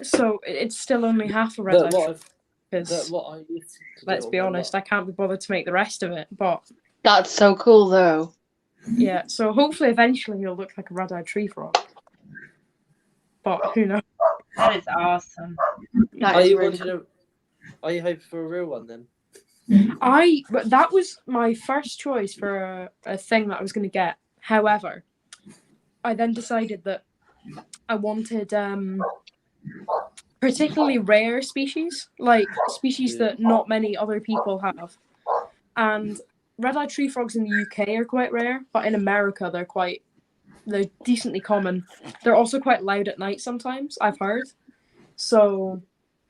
So it's still only half a red-eyed frog. Because what I used to let's be honest, I can't be bothered to make the rest of it. But that's so cool though. Yeah, so hopefully eventually he'll look like a red-eyed tree frog. But who knows? That is awesome. That is really cool. Are you hoping for a real one then? But that was my first choice for a thing that I was going to get. However, I then decided that I wanted particularly rare species, like species that not many other people have. And red-eyed tree frogs in the UK are quite rare, but in America they're decently common. They're also quite loud at night sometimes, I've heard. So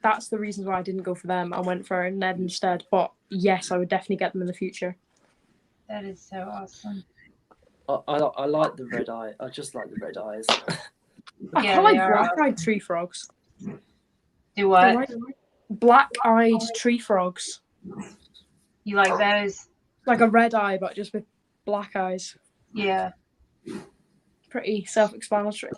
that's the reason why I didn't go for them. I went for Ned instead. But yes, I would definitely get them in the future. That is so awesome. I like the red eye. I just like the red eyes. I Yeah, quite like they are black-eyed tree frogs. Do what? Black-eyed tree frogs. You like those? Like a red eye, but just with black eyes. Yeah. Pretty self-explanatory.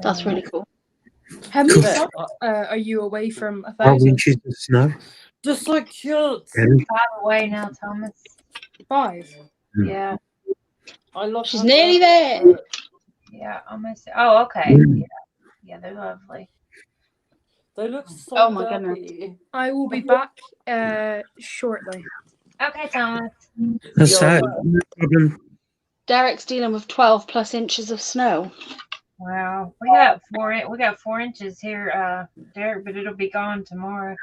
That's really cool. How many months are you away from 1,000? Inches of snow. Just so cute. 5 away now, Thomas. 5? Yeah. I love. She's nearly there. Yeah, almost. Oh, okay. Yeah, they're lovely. They look so. Oh my goodness. I will be back shortly. Okay, Thomas. That's that. No problem. Derek's dealing with 12 plus inches of snow. Wow, we got 4 inches here, Derek, but it'll be gone tomorrow.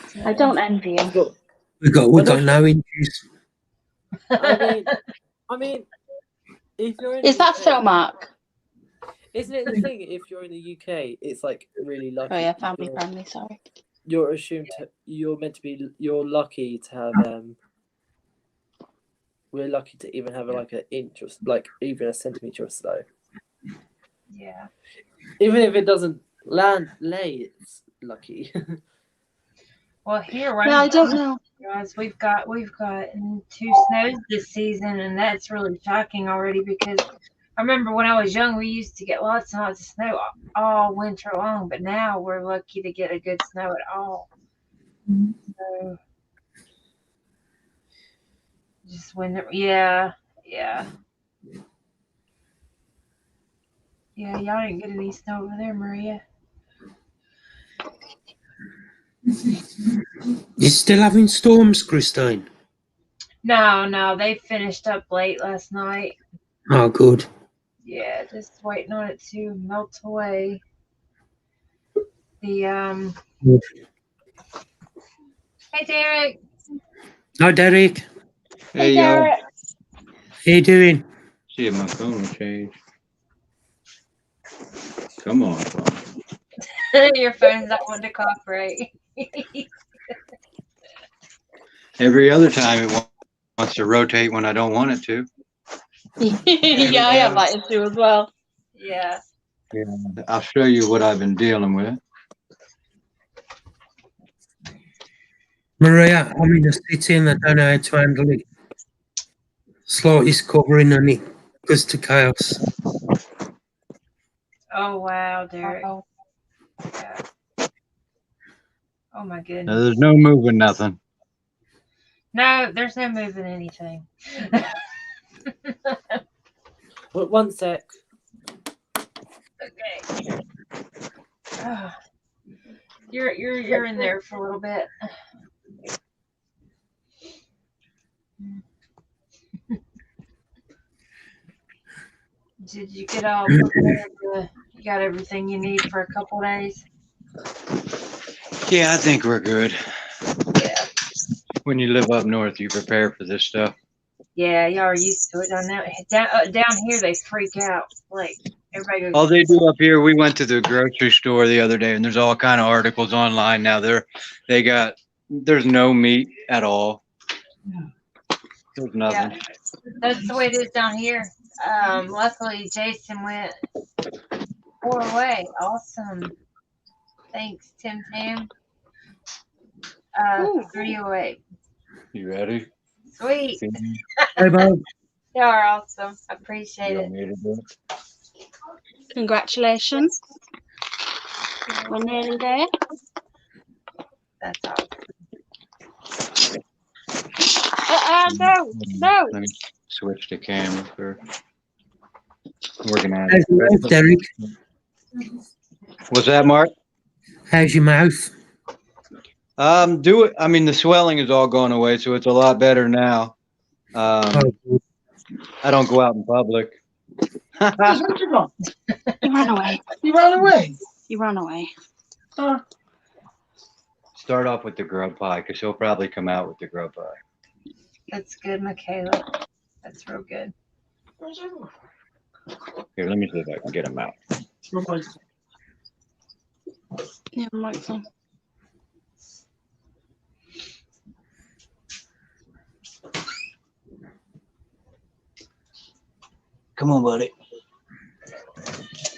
So, I don't envy you. We got no inches. I mean, if you're in Is the that UK, so, Mark? Isn't it the thing? If you're in the UK, it's like really lucky. Oh yeah, family friendly. Sorry. You're assumed to. You're meant to be. You're lucky to have. We're lucky to even have like an inch or like even a centimeter or so. yeah. Even if it doesn't lay, it's lucky. Well, here right Yeah, I don't know. guys, we've got 2 snows this season, and that's really shocking already because I remember when I was young, we used to get lots and lots of snow all winter long, but now we're lucky to get a good snow at all. So, just when, yeah. Yeah, y'all didn't get any snow over there, Maria. You still having storms, Christine? No, they finished up late last night. Oh, good. Yeah, just waiting on it to melt away. The Good. Hey, Derek. Hi, Derek. Hey, y'all. Derek. How you doing? See if my phone will change. Come on, phone. Your phone's not wanting to cooperate. Every other time it wants to rotate when I don't want it to. Yeah, I have that issue as well. Yeah. Yeah, I'll show you what I've been dealing with. Maria, I'm in a city and I don't know how to handle it. Slightest covering and it goes to chaos. Oh wow, Derek. Yeah. Oh my Now, goodness. there's no moving nothing. No, there's no moving anything. But 1 sec. Okay. You're in there for a little bit. Did you get all prepared? You got everything you need for a couple days? Yeah, I think we're good. Yeah. When you live up north, you prepare for this stuff. Yeah, y'all are used to it. Down here, they freak out. Like everybody goes. All they do up here, we went to the grocery store the other day, and there's all kind of articles online now. There's no meat at all. There's nothing. Yeah, that's the way it is down here. Luckily, Jason went 4 away. Awesome. Thanks, Tim Tam. 3 away. You ready? Sweet. Hey, Bob. Y'all are awesome. I appreciate You it. want me to do it? Congratulations. We're nearly there. That's awesome. No. Let me switch the camera for organizing. How's your mouth, Derek? What's that, Mark? How's your mouth? I mean, the swelling is all going away, so it's a lot better now. Oh, good. I don't go out in public. Where'd you go? You ran away. You ran away. You ran away. Start off with the grub pie, because he'll probably come out with the grub pie. That's good, Michaela. That's real good. Here, let me see if I can get him out. Yeah, microphone. Come on, buddy.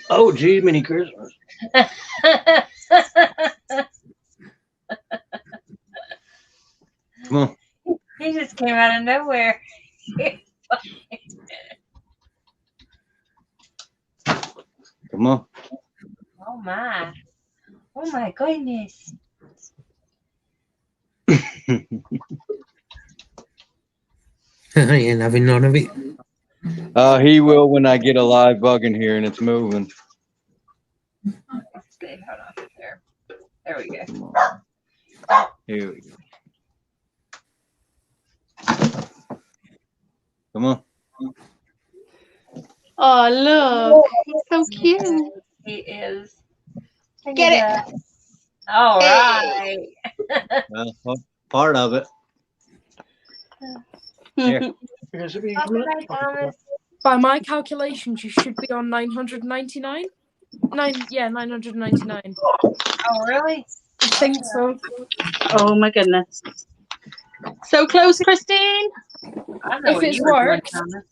Oh, gee, mini Christmas. Come on. He just came out of nowhere. Come on. Oh my. Oh my goodness. I ain't having none of it. He will when I get a live bug in here and it's moving. Let's see. Hold on. There we go. Come on. Here we go. Come on. Oh, look. He's so cute. He is. Get it. All right. Well, part of it. Here. By my calculations, you should be on 999. 999. Oh, really? I think so. Oh my goodness. So close, Christine. I know If what it's you were doing, worked. Thomas.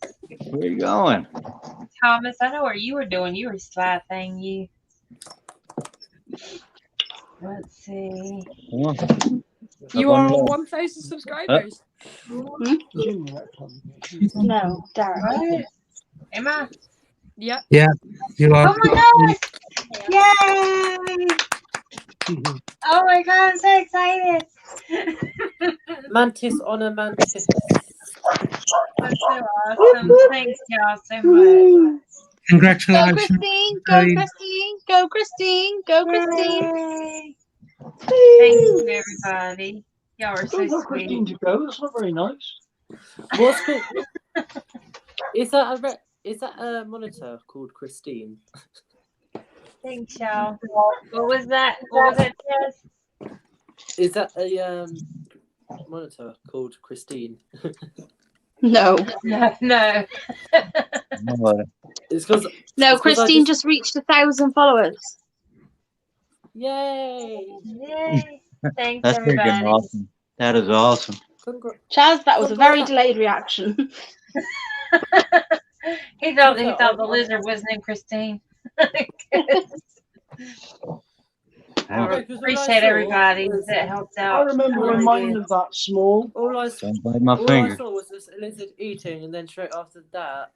Where are you going? Thomas, I know what you were doing. You were sly thing. You. Let's see. Come on. You Up are on on low. 1,000 subscribers. No, Derek. What? Am I? Yep. Yeah, you are. Oh my gosh! Yay! Oh my god, I'm so excited! Mantis on a mantis. That's so awesome. Thanks y'all so much. Congratulations. Christine! Go, Christine! Go, Christine! Go, Christine! Yay. Thank you, everybody. Y'all are so Don't tell sweet. Christine to go. That's not very nice. What's is that a monitor called Christine? Thanks, y'all. What was that? What was that, Tess? Is that a monitor called Christine? No. No. It's because No, Christine just reached 1,000 followers. Yay! Yay. Thanks, That's freaking everybody. awesome. That is awesome. Chaz, that was a very delayed reaction. He thought the lizard was named Christine. I appreciate everybody that helped out. I remember when really mine do. was that small. All I Don't bite my All I finger. saw was this lizard eating, and then straight after that,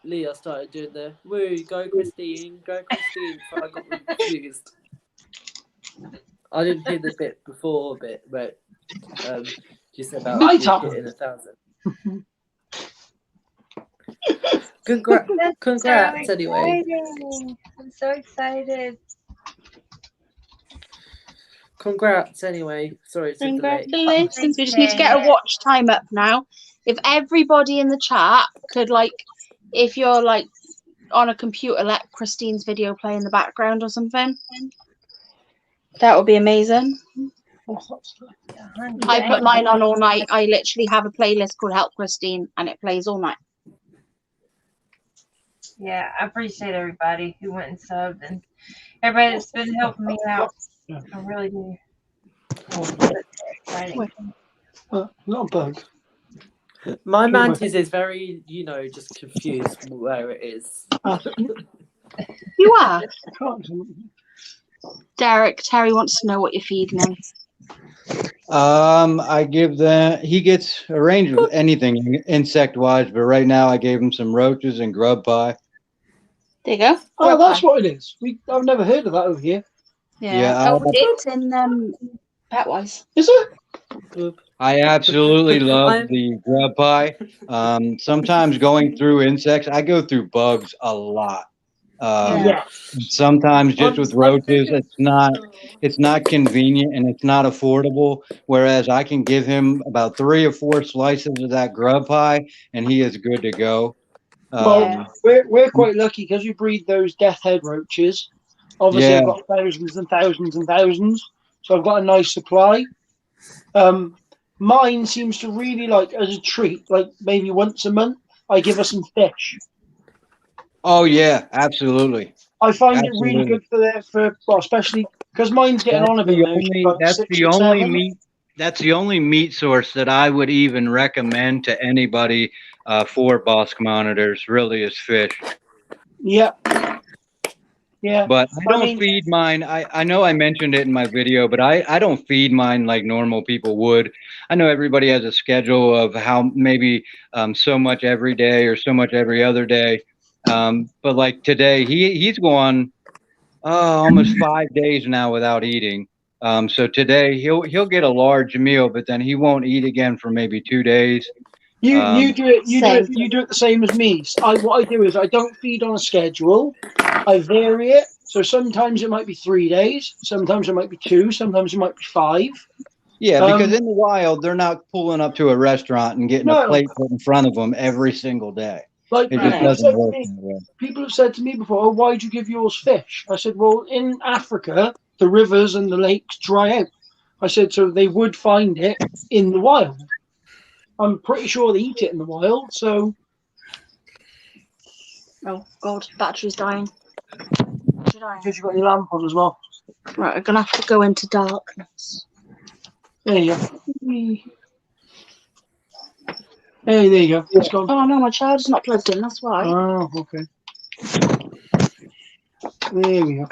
Leah started doing the "Woo, go Christine, go Christine." So I got confused. I didn't hear the bit before, but she said about getting 1,000. Congrats, so anyway. I'm so excited. Congrats, anyway. Sorry to delay. Congratulations. We just need to get a watch time up now. If everybody in the chat could, like, if you're, like, on a computer, let Christine's video play in the background or something. That would be amazing. I put mine on all night. I literally have a playlist called Help Christine, and it plays all night. Yeah, I appreciate everybody who went and subbed and everybody that's been helping me out. I really do. Exciting. Not a bug. My mantis is very, just confused where it is. You are? Derek, Terry wants to know what you're feeding him. I give them. He gets a range of anything insect wise, but right now I gave him some roaches and grub pie. There you go. Oh, that's what it is. I've never heard of that over here. Yeah, it's in Petwise. Is it? I absolutely love the grub pie. Sometimes going through insects, I go through bugs a lot. Sometimes just with roaches, it's not convenient and it's not affordable. Whereas I can give him about 3 or 4 slices of that grub pie, and he is good to go. Well, we're quite lucky because we breed those death head roaches. Obviously, I've got thousands and thousands and thousands, so I've got a nice supply. Mine seems to really like, as a treat, like maybe once a month, I give her some fish. Oh yeah, absolutely. I find it really good well, especially because mine's getting on a bit. That's the only meat source that I would even recommend to anybody for Bossk monitors. Really, is fish. Yeah. Yeah. But I don't feed mine. I know I mentioned it in my video, but I don't feed mine like normal people would. I know everybody has a schedule of how maybe so much every day or so much every other day. But like today, he's gone almost 5 days now without eating. So today he'll get a large meal, but then he won't eat again for maybe 2 days. You do it the same as me. What I do is I don't feed on a schedule. I vary it. So sometimes it might be 3 days, sometimes it might be 2, sometimes it might be 5. Yeah, because in the wild they're not pulling up to a restaurant and getting a plate put in front of them every single day. Like it just doesn't work that way. People have said to me before, "Oh, why'd you give yours fish?" I said, "Well, in Africa, the rivers and the lakes dry out." I said, "So they would find it in the wild. I'm pretty sure they eat it in the wild." So, oh God, battery's dying. Because you've got your lamp on as well. Right, I'm gonna have to go into darkness. There you go. Hey, there you go. Let's go. Oh no, my charger's not plugged in. That's why. Oh, okay. There we go.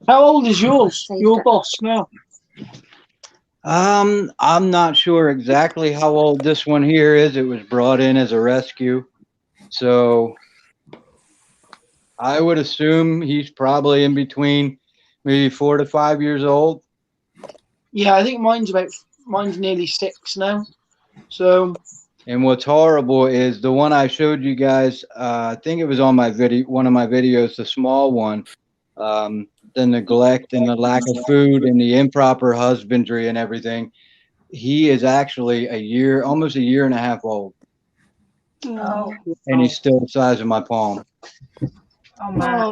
How old is yours? Your boss now? I'm not sure exactly how old this one here is. It was brought in as a rescue, so I would assume he's probably in between maybe 4 to 5 years old. Yeah, I think mine's nearly 6 now. So And what's horrible is the one I showed you guys. I think it was on my video, one of my videos, the small one. The neglect and the lack of food and the improper husbandry and everything. He is actually almost a year and a half old, Oh, and he's still the size of my palm. oh my.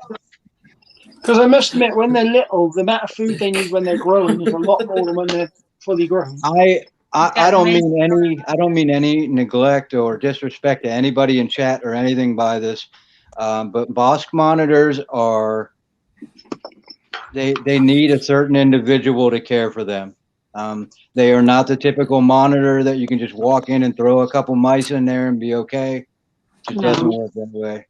Because I must admit, when they're little, the amount of food they need when they're growing is a lot more than when they're fully grown. I don't mean any neglect or disrespect to anybody in chat or anything by this, but Bosk monitors are they need a certain individual to care for them. They are not the typical monitor that you can just walk in and throw a couple mice in there and be okay. It doesn't work that way.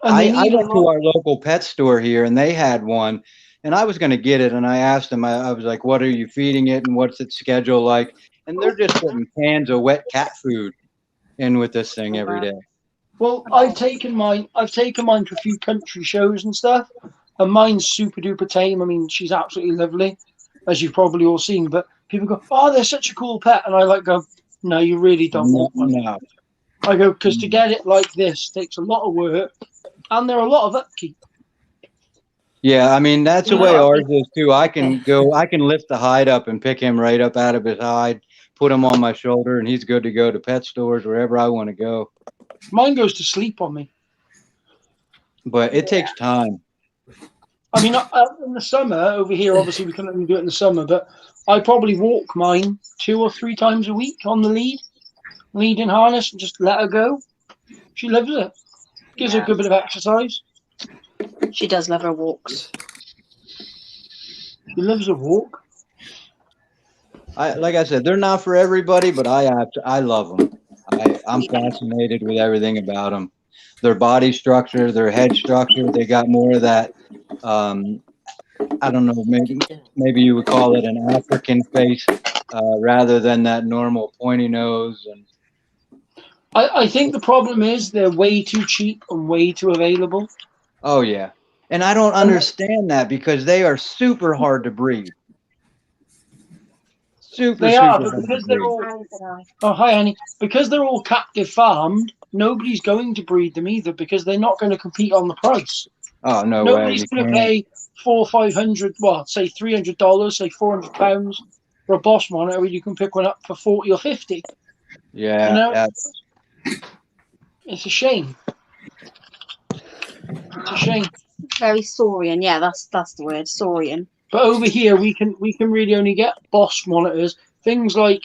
I went to our local pet store here and they had one, and I was going to get it, and I asked them, I was like, what are you feeding it and what's its schedule like? And they're just putting cans of wet cat food in with this thing every day. Well, I've taken mine to a few country shows and stuff, and mine's super duper tame. I mean, she's absolutely lovely, as you've probably all seen. But people go, "Oh, they're such a cool pet," and I go, "No, you really don't want one." No. I go, because to get it like this takes a lot of work, and there are a lot of upkeep. Yeah, I mean, that's the way ours is too. I can lift the hide up and pick him right up out of his hide, put him on my shoulder, and he's good to go to pet stores, wherever I want to go. Mine goes to sleep on me. But it takes time. I mean, in the summer, over here, obviously we can only do it in the summer, but I probably walk mine 2 or 3 times a week on the lead in harness, and just let her go. She loves it. Gives her a good bit of exercise. She does love her walks. She loves a walk. Like I said, they're not for everybody, but I love them. I'm fascinated with everything about them. Their body structure, their head structure, they got more of that, I don't know, maybe you would call it an African face, rather than that normal pointy nose. And I think the problem is they're way too cheap and way too available. Oh, yeah. And I don't understand that, because they are super hard to breed. Super hard to breed. Oh, hi, Annie. Because they're all captive farmed, nobody's going to breed them either, because they're not going to compete on the price. Oh, no way. Nobody's going to pay $400 or $500, well, say $300, say £400 for a Boss monitor where you can pick one up for 40 or 50. Yeah. You know? It's a shame. It's a shame. Very saurian, yeah, that's the word, saurian. But over here, we can really only get Boss monitors. Things like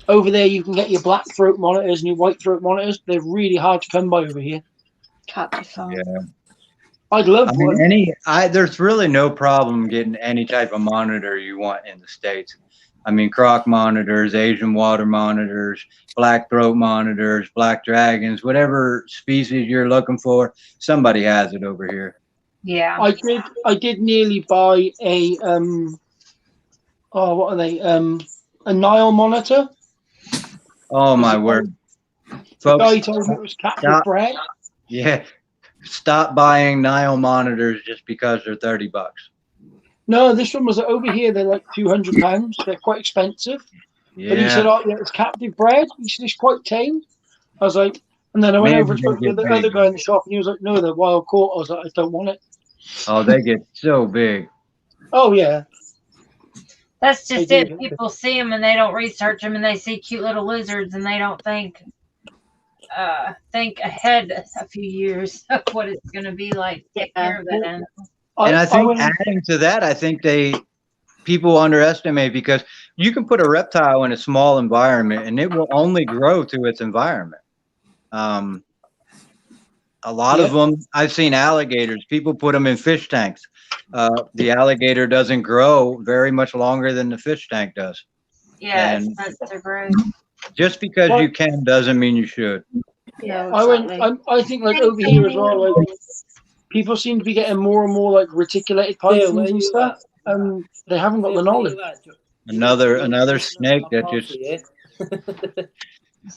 over there, you can get your black throat monitors and your white throat monitors. They're really hard to come by over here. Captive farm. Yeah. I'd love one. There's really no problem getting any type of monitor you want in the States. I mean, croc monitors, Asian water monitors, black throat monitors, black dragons, whatever species you're looking for, somebody has it over here. Yeah. I did nearly buy a what are they? A Nile monitor. Oh my word. The guy told me it was captive bred. Yeah. Stop buying Nile monitors just because they're $30. No, this one was over here. They're like £200. They're quite expensive. Yeah. But he said, "Oh, yeah, it's captive bred." He said it's quite tame. I was like, and then I went over and spoke to the other guy in the shop, and he was like, "No, they're wild caught." I was like, "I don't want it." Oh, they get so big. Oh yeah. That's just it. People see them and they don't research them, and they see cute little lizards and they don't think ahead a few years of what it's going to be like. Take care of it. And I think adding to that, I think people underestimate, because you can put a reptile in a small environment and it will only grow to its environment. A lot of them, I've seen alligators. People put them in fish tanks. The alligator doesn't grow very much longer than the fish tank does. Yeah, they're great. Just because you can doesn't mean you should. Yeah, exactly. I think like over here as well, like people seem to be getting more and more like reticulated pythons and stuff, and they haven't got the knowledge. Another snake that just.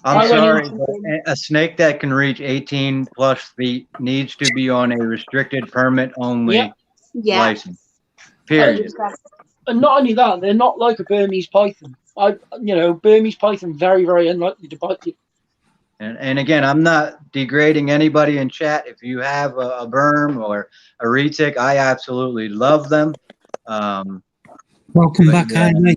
I'm sorry, but a snake that can reach 18 plus feet needs to be on a restricted permit only license. Period. And not only that, they're not like a Burmese python. Burmese python very, very unlikely to bite you. And again, I'm not degrading anybody in chat. If you have a berm or a retic, I absolutely love them. Welcome But back, yeah, Amy.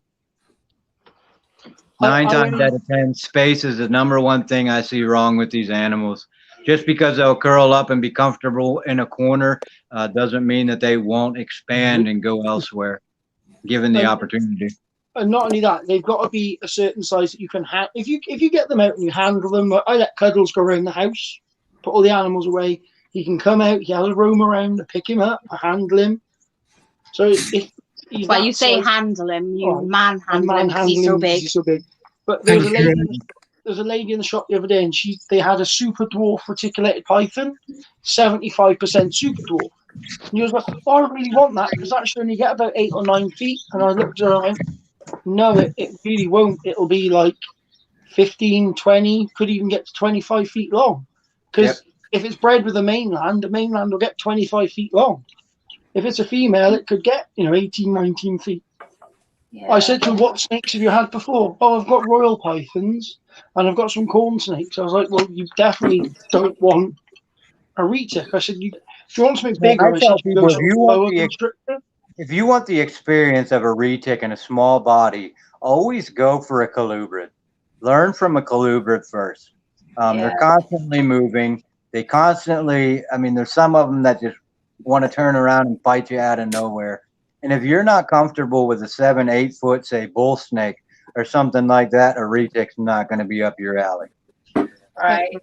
9 I times only- out of 10, space is the number one thing I see wrong with these animals. Just because they'll curl up and be comfortable in a corner doesn't mean that they won't expand and go elsewhere, given the And- opportunity. And not only that, they've got to be a certain size that you can have. If you get them out and you handle them, I let Cuddles go around the house, put all the animals away. He can come out, he'll roam around, I pick him up, I handle him. So if he's Well, that you say size- handle him, you Oh, manhandle him because he's so big. He's so big. But there was a Thank you. lady in the shop the other day, and they had a super dwarf reticulated python, 75% super dwarf. And he was like, oh, I really want that because that should only get about 8 or 9 feet. And I looked at her and I went, no, it really won't. It'll be like 15, 20, could even get to 25 feet long. Because if it's bred with the mainland will get 25 feet long. If it's a female, it could get, 18, 19 feet. Yeah. I said to her, what snakes have you had before? Oh, I've got royal pythons and I've got some corn snakes. I was like, well, you definitely don't want a retic. I said, if you want something bigger, I tell people, sort of boa constrictor. if you want the experience of a retic in a small body, always go for a colubrid. Learn from a colubrid first. They're constantly moving. They constantly, there's some of them that just want to turn around and fight you out of nowhere. And if you're not comfortable with a 7-8 foot, say, bull snake or something like that, a retic's not going to be up your alley. Right.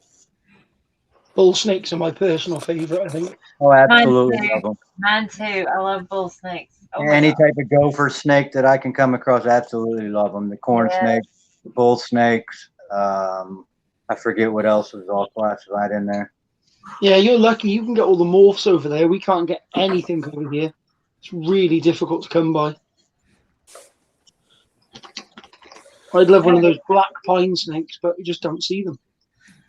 Bull snakes are my personal favorite, I think. Oh, absolutely Mine too. love them. Mine too. I love bull snakes. Oh my Any God. type of gopher snake that I can come across, absolutely love them. The corn snakes, the bull snakes. I forget what else is all classified in there. Yeah, you're lucky. You can get all the morphs over there. We can't get anything over here. It's really difficult to come by. I'd love one of those black pine snakes, but we just don't see them.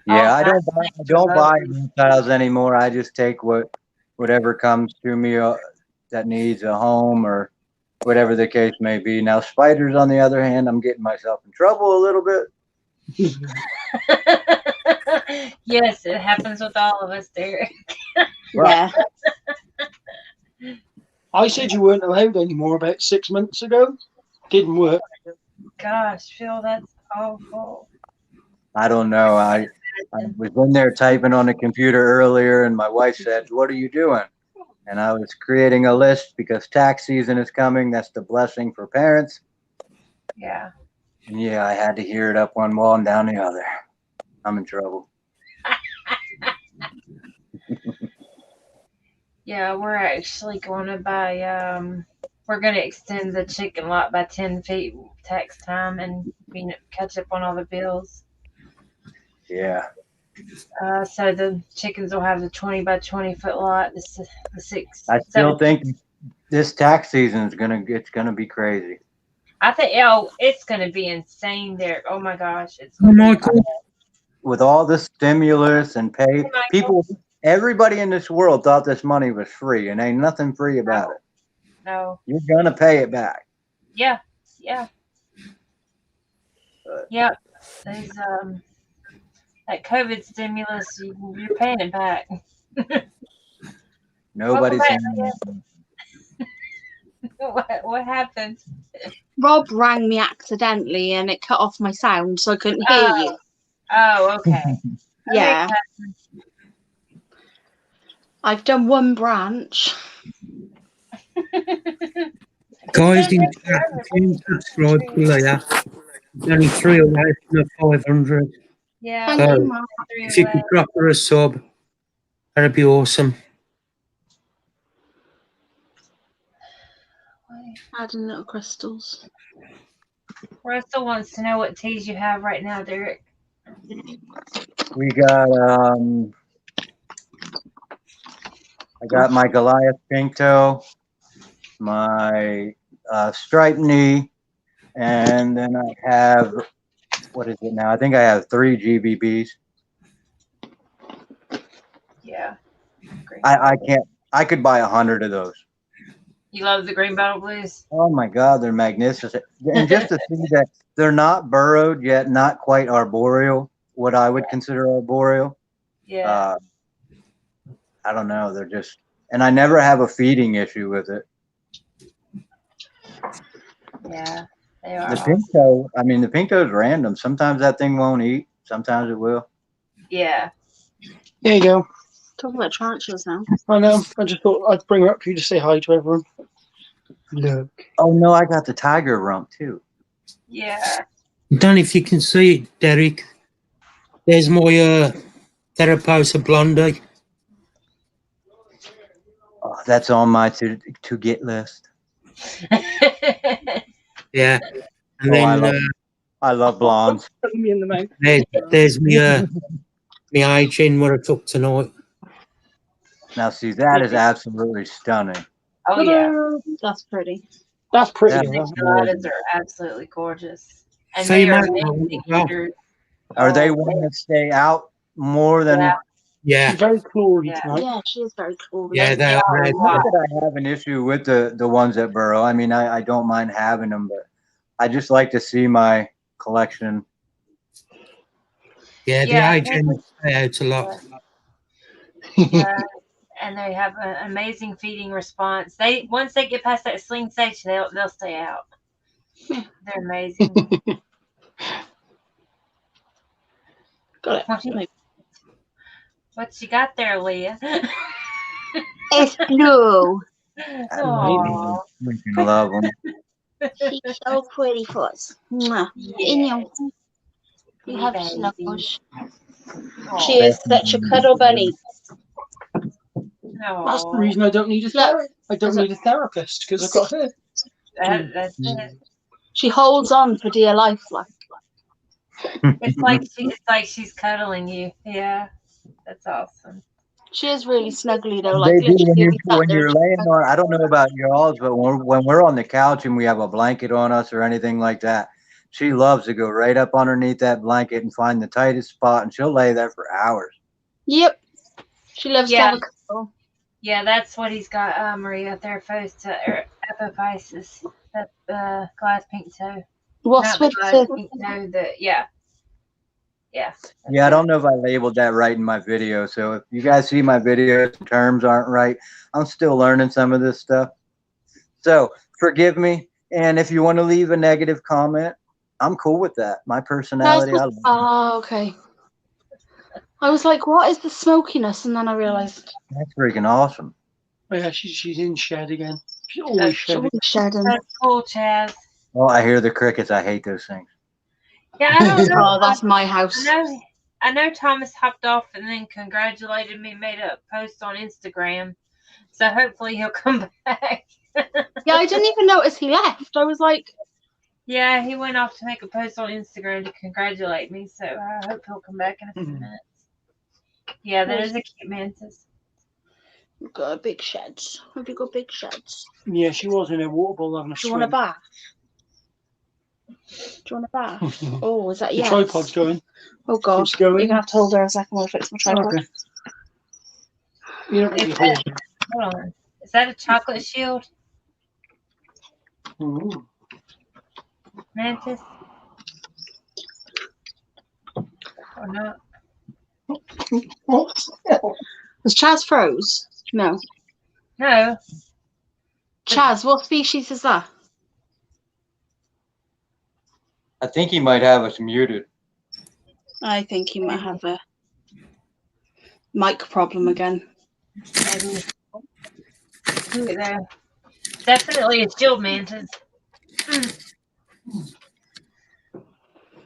Yeah, Oh, I don't buy reptiles anymore. I just take whatever comes to me that needs a home or whatever the case may be. Now, spiders, on the other hand, I'm getting myself in trouble a little bit. Yes, it happens with all of us, Derek. Yeah. I said you weren't allowed anymore about 6 months ago. Didn't work. Gosh, Phil, that's awful. I don't know. I was in there typing on the computer earlier, and my wife said, "What are you doing?" And I was creating a list because tax season is coming. That's the blessing for parents. Yeah. And yeah, I had to hear it up one wall and down the other. I'm in trouble. Yeah, we're actually going to buy, we're going to extend the chicken lot by 10 feet tax time and catch up on all the bills. Yeah. So the chickens will have the 20 by 20 foot lot, the 6. I still think this tax season is it's gonna be crazy. I think, it's going to be insane, Derek. Oh my gosh. It's Oh, Michael. With all the stimulus and pay, everybody in this world thought this money was free, and ain't nothing free about it. No. You're gonna pay it back. Yeah. Yeah. Yeah. There's, that COVID stimulus, you're paying it back. Nobody's What happened? Rob rang me accidentally and it cut off my sound, so I couldn't hear you. Oh, okay. Yeah. I've done one branch. Guys in chat, please subscribe to Leah. Only 3 away from the 500. Yeah. Thank So, you, Mark. if you could drop her a sub, that'd be awesome. Adding little crystals. Russell wants to know what teas you have right now, Derek. We got I got my Goliath pink toe, my striped knee, and then I have, what is it now? I think I have 3 GBBs. Yeah. I could buy 100 of those. You love the green bottle blues? Oh my God, they're magnificent. And just to see that they're not burrowed yet, not quite arboreal. what I would consider arboreal. Yeah. I don't know. They're just, and I never have a feeding issue with it. Yeah. They are The awesome. pinto, I mean, the pinto's random. Sometimes that thing won't eat. Sometimes it will. Yeah. There you go. Talking about tarantulas now. I know. I just thought I'd bring her up for you to say hi to everyone. Look. Oh no, I got the tiger rump too. Yeah. I don't know if you can see it, Derek. There's my Theraposa blondie. Oh, that's on my to get list. Yeah. And Oh, then I love blondes. Put me in the mouth. there's my hygiene what I took tonight. Now see, that is absolutely stunning. Oh yeah. That's pretty. That's pretty. That- enough. Enchiladas are absolutely gorgeous. And they are Female. amazing eaters. Are they Oh, one that stay out more than? Yeah. Yeah. She's very clawy Yeah. tonight. Yeah, she is very cool. Yeah, they are. are a Not lot. that I have an issue with the ones that burrow. I mean, I don't mind having them, but I just like to see my collection. Yeah, the Yeah, hygiene stay out a lot. And they have an amazing feeding response. They once they get past that sling stage, they'll stay out. They're amazing. Got What it. you- What you got there, Leah? It's blue. Aw. Freaking love them. She's so pretty for us. Mwah. Yeah. You have Baby. snuggles. Aw. She is such a cuddle bunny. That's the Aw. reason I don't need a therapist. I don't need a therapist because I've got her. That's it. She holds on for dear life. Like, It's like she's cuddling you. Yeah, that's awesome. she is really snuggly though. Like, They do literally, we sat when there you're and laying on. I don't know about y'all's, but when we're on the couch and we have a blanket on us or anything like that, she loves to go right up underneath that blanket and find the tightest spot, and she'll lay there for hours. Yep. She loves to Yeah. have a cuddle. Yeah, that's what he's got, Maria. Epiphysis. That glass pink toe. What's Not the with glass the pink toe. Yeah. Yeah, I don't know if I labeled that right in my video. So if you guys see my videos and terms aren't right, I'm still learning some of this stuff. So forgive me. And if you want to leave a negative comment, I'm cool with that. My personality, I love it. Oh, okay. I was like, what is the smokiness? And then I realised That's freaking awesome. Oh, yeah, she's in shed again. She's always shedding. shedding. That's cool, Chaz. Oh, I hear the crickets. I hate those things. Yeah, I don't know. Oh, that's my house. I know Thomas hopped off and then congratulated me, made a post on Instagram. So hopefully he'll come back. Yeah, I didn't even notice he left. I was like, Yeah, he went off to make a post on Instagram to congratulate me. So I hope he'll come back in a few minutes. Yeah, that is a cute mantis. we've got a big sheds. Have you got big sheds? Yeah, she was in a water bowl having a Do you want a swim. bath? Do you want a bath? Oh, is that The yes? tripod's going. Oh God, Keeps going. you're gonna have to hold her a second while I fix my tripod. Okay. You don't really hold it. Hold on. Is that a chocolate shield Ooh. mantis? Or not? What? Is Chaz froze? No. No. Chaz, what species is that? I think he might have us muted. I think he might have a mic problem again. Maybe. Look at there. Definitely a shield mantis.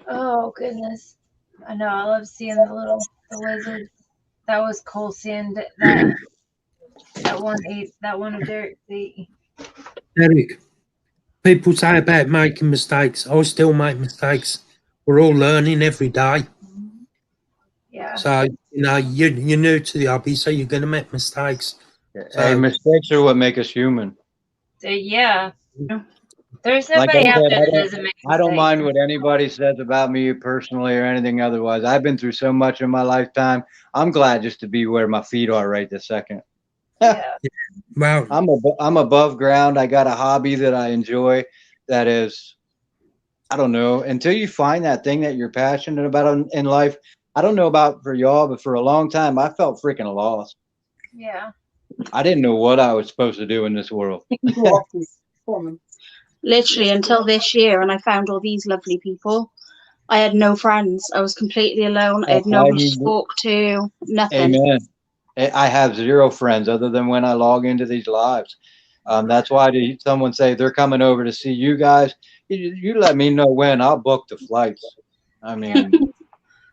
Oh goodness. I know, I love seeing the lizards. That was cool seeing that one of Derek's eat. Derek, people say about making mistakes. I still make mistakes. We're all learning every day. Yeah. So, you're new to the hobby, so you're going to make mistakes. Hey, mistakes are what make us human. So, yeah. There's Like nobody I out said, there that doesn't make I don't mistakes. mind what anybody says about me personally or anything otherwise. I've been through so much in my lifetime. I'm glad just to be where my feet are right this second. Yeah. Well, I'm above ground. I got a hobby that I enjoy that is, I don't know, until you find that thing that you're passionate about in life, I don't know about for y'all, but for a long time, I felt freaking lost. Yeah. I didn't know what I was supposed to do in this world. Literally until this year, and I found all these lovely people. I had no friends. I was completely alone. I had no one to talk to. Nothing. Amen. I have zero friends other than when I log into these lives. That's why someone say they're coming over to see you guys. You let me know when. I'll book the flights. I mean,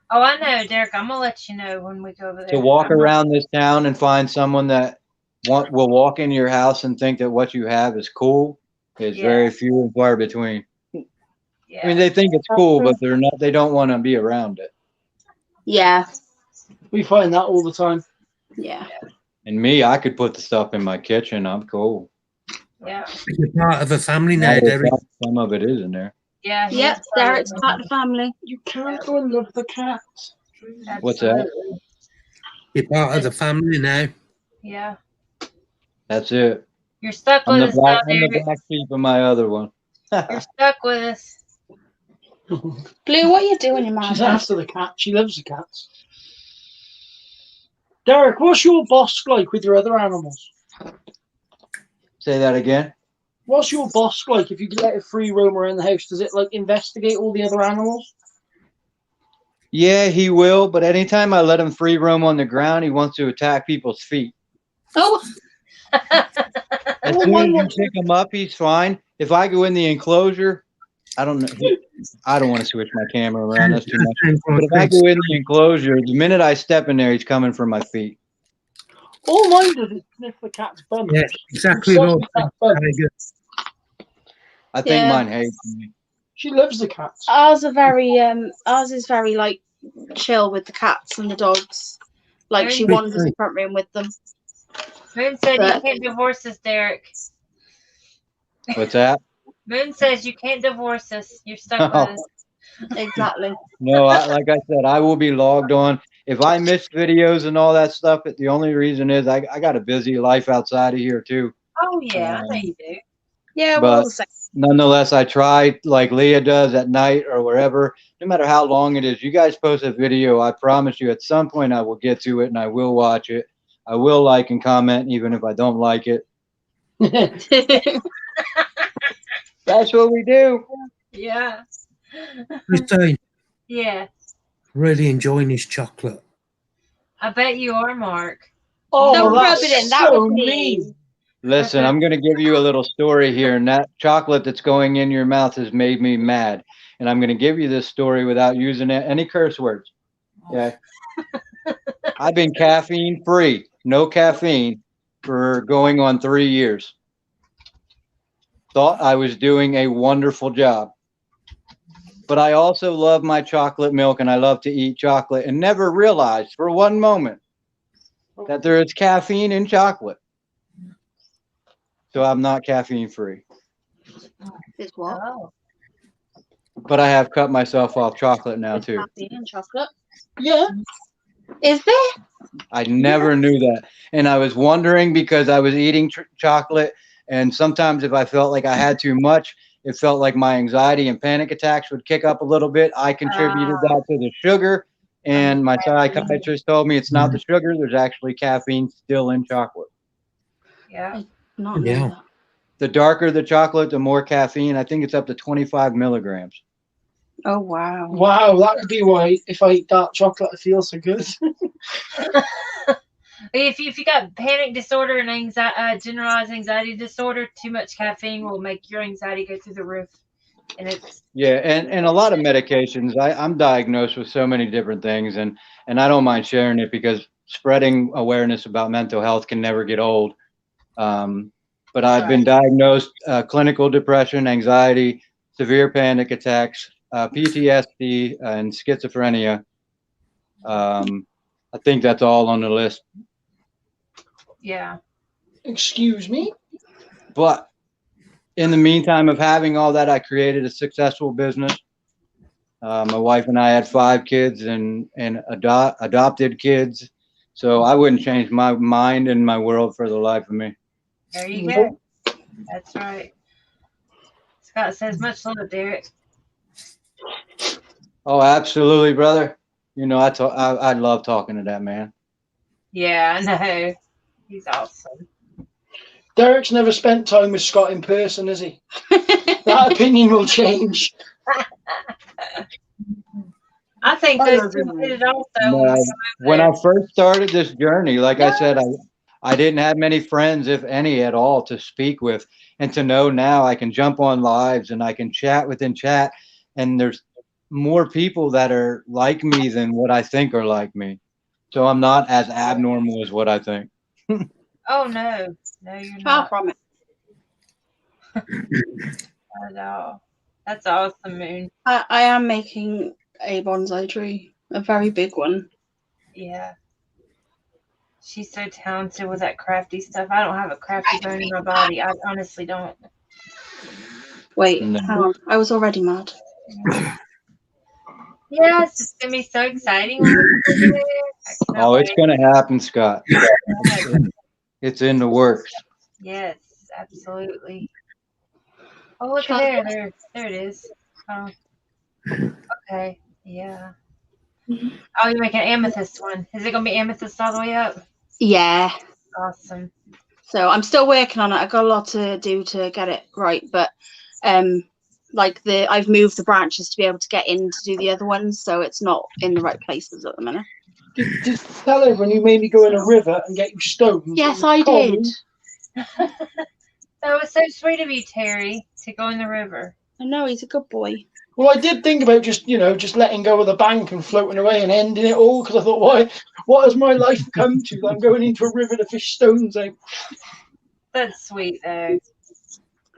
Oh, I know, Derek. I'm gonna let you know when we go over there. to walk around this town and find someone that will walk into your house and think that what you have is cool is very few and far between. Yeah. I mean, they think it's cool, but they're not. They don't want to be around it. Yeah. We find that all the time. Yeah. And me, I could put the stuff in my kitchen. I'm cool. Yeah. You're part of a family now, Derek. Some of it is in there. Yeah. Yep. Derek's part of the family. You can't go and love the cats. What's that? You're part of the family now. Yeah. That's it. You're stuck I'm with us now, the Derek. black sheep of my other one. You're stuck with us. Blue, what are you doing, man? She's after the cat. She loves the cats. Derek, what's your boss like with your other animals? Say that again. What's your boss like if you let it free roam around the house? Does it like investigate all the other animals? Yeah, he will, but anytime I let him free roam on the ground, he wants to attack people's feet. Oh. As soon as you pick him up, he's fine. If I go in the enclosure, I don't know. I don't want to switch my camera around. That's too much. But if I go in the enclosure, the minute I step in there, he's coming for my feet. All mine does is sniff the cat's bum. Yeah, exactly. I think mine hates me. She loves the cats. Ours is very like chill with the cats and the dogs. Like she wanders in the front room with them. Moon said you can't divorce us, Derek. What's that? Moon says you can't divorce us. You're stuck with us. Exactly. No, like I said, I will be logged on. If I miss videos and all that stuff, the only reason is I got a busy life outside of here too. Oh yeah, I know you do. Yeah, but well, nonetheless, I try like Leah does at night or wherever. No matter how long it is, you guys post a video. I promise you, at some point I will get to it and I will watch it. I will like and comment even if I don't like it. That's what we do. Yeah. Christine. Yeah. Really enjoying his chocolate. I bet you are, Mark. Oh, don't that's rub it in. That so was mean. Listen, I'm going to give you a little story here, and that chocolate that's going in your mouth has made me mad. And I'm going to give you this story without using any curse words. Okay. I've been caffeine free, no caffeine, for going on 3 years. Thought I was doing a wonderful job. But I also love my chocolate milk and I love to eat chocolate and never realized for one moment that there is caffeine in chocolate. So I'm not caffeine free. Is what? Oh. But I have cut myself off chocolate now too. Caffeine in chocolate. Yeah. Is there? I never knew that. And I was wondering because I was eating chocolate, and sometimes if I felt like I had too much, it felt like my anxiety and panic attacks would kick up a little bit. I contributed that to the sugar, and my psychiatrist told me it's not the sugar. There's actually caffeine still in chocolate. Yeah. Not know that. The darker the chocolate, the more caffeine. I think it's up to 25 milligrams. Oh, wow. Wow, that would be why if I eat dark chocolate, I feel so good. If you got panic disorder and generalized anxiety disorder, too much caffeine will make your anxiety go through the roof. And it's and a lot of medications. I'm diagnosed with so many different things, and I don't mind sharing it because spreading awareness about mental health can never get old. But I've been diagnosed clinical depression, anxiety, severe panic attacks, PTSD, and schizophrenia. I think that's all on the list. Yeah. Excuse me? But in the meantime of having all that, I created a successful business. My wife and I had 5 kids and adopted kids. So I wouldn't change my mind and my world for the life of me. There you go. That's right. Scott says much love, Derek. Oh, absolutely, brother. You know, I love talking to that man. Yeah, I know. He's awesome. Derek's never spent time with Scott in person, has he? That opinion will change. I think I those love two him, did it man. also. When I first started this journey, like I said, I didn't have many friends, if any at all, to speak with. And to know now I can jump on lives and I can chat within chat. And there's more people that are like me than what I think are like me. So I'm not as abnormal as what I think. Oh no, no, you're Far not from it. at all. That's awesome, Moon. I am making a bonsai tree, a very big one. Yeah. She's so talented with that crafty stuff. I don't have a crafty bone in my body. I honestly don't. Wait, No. hang on. I was already mad. Yes, it's gonna be so exciting when we get there. I cannot Oh, it's wait. going to happen, Scott. It's in the works. Yes, absolutely. Oh, look at there. There it is. Oh, okay. Yeah. Oh, you're making an amethyst one. Is it gonna be amethyst all the way up? Yeah. Awesome. So I'm still working on it. I've got a lot to do to get it right, but like I've moved the branches to be able to get in to do the other ones, so it's not in the right places at the minute. Did tell everyone you made me go in a river and get you stones? Yes, I did. That was so sweet of you, Terry, to go in the river. I know, he's a good boy. Well, I did think about just letting go of the bank and floating away and ending it all, because I thought, what has my life come to that I'm going into a river to fish stones out? That's sweet, though.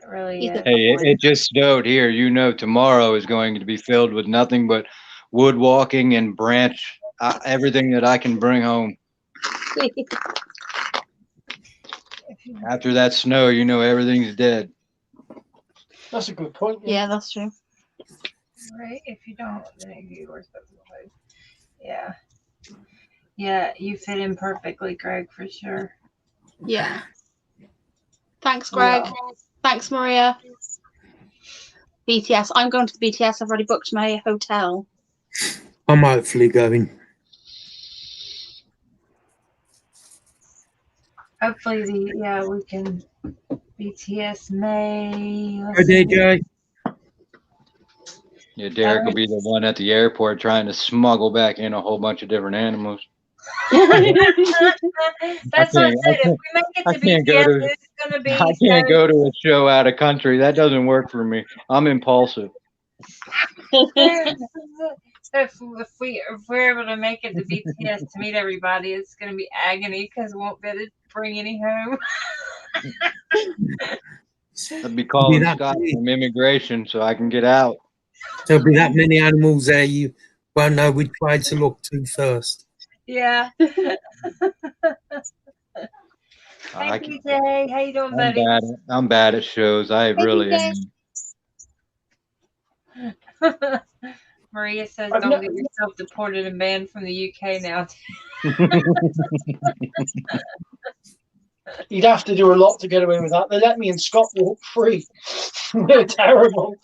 It really is. Hey, it just snowed here. You know, tomorrow is going to be filled with nothing but woodwalking and branch, everything that I can bring home. After that snow, you know, everything's dead. That's a good point. Yeah, that's true. Right? If you don't, then you're supposed to. Yeah. Yeah, you fit in perfectly, Greg, for sure. Yeah. Thanks, Greg. Yeah. Thanks, Maria. BTS. I'm going to the BTS. I've already booked my hotel. I'm hopefully going. Hopefully, we can BTS May. Go, DJ. Yeah, Derek will be the one at the airport trying to smuggle back in a whole bunch of different animals. That's what I said. If we make it to BTS, it's going to be. I can't go to a show out of country. That doesn't work for me. I'm impulsive. If we're able to make it to BTS to meet everybody, it's going to be agony because we won't be able to bring any home. I'd be calling Scott from immigration so I can get out. There'll be that many animals there you won't know which way to look to first. Yeah. Hi, DJ. How you doing, buddy? I'm bad at shows. I really am. Maria says, "Don't get yourself deported and banned from the UK now." You'd have to do a lot to get away with that. They let me and Scott walk free. They're terrible.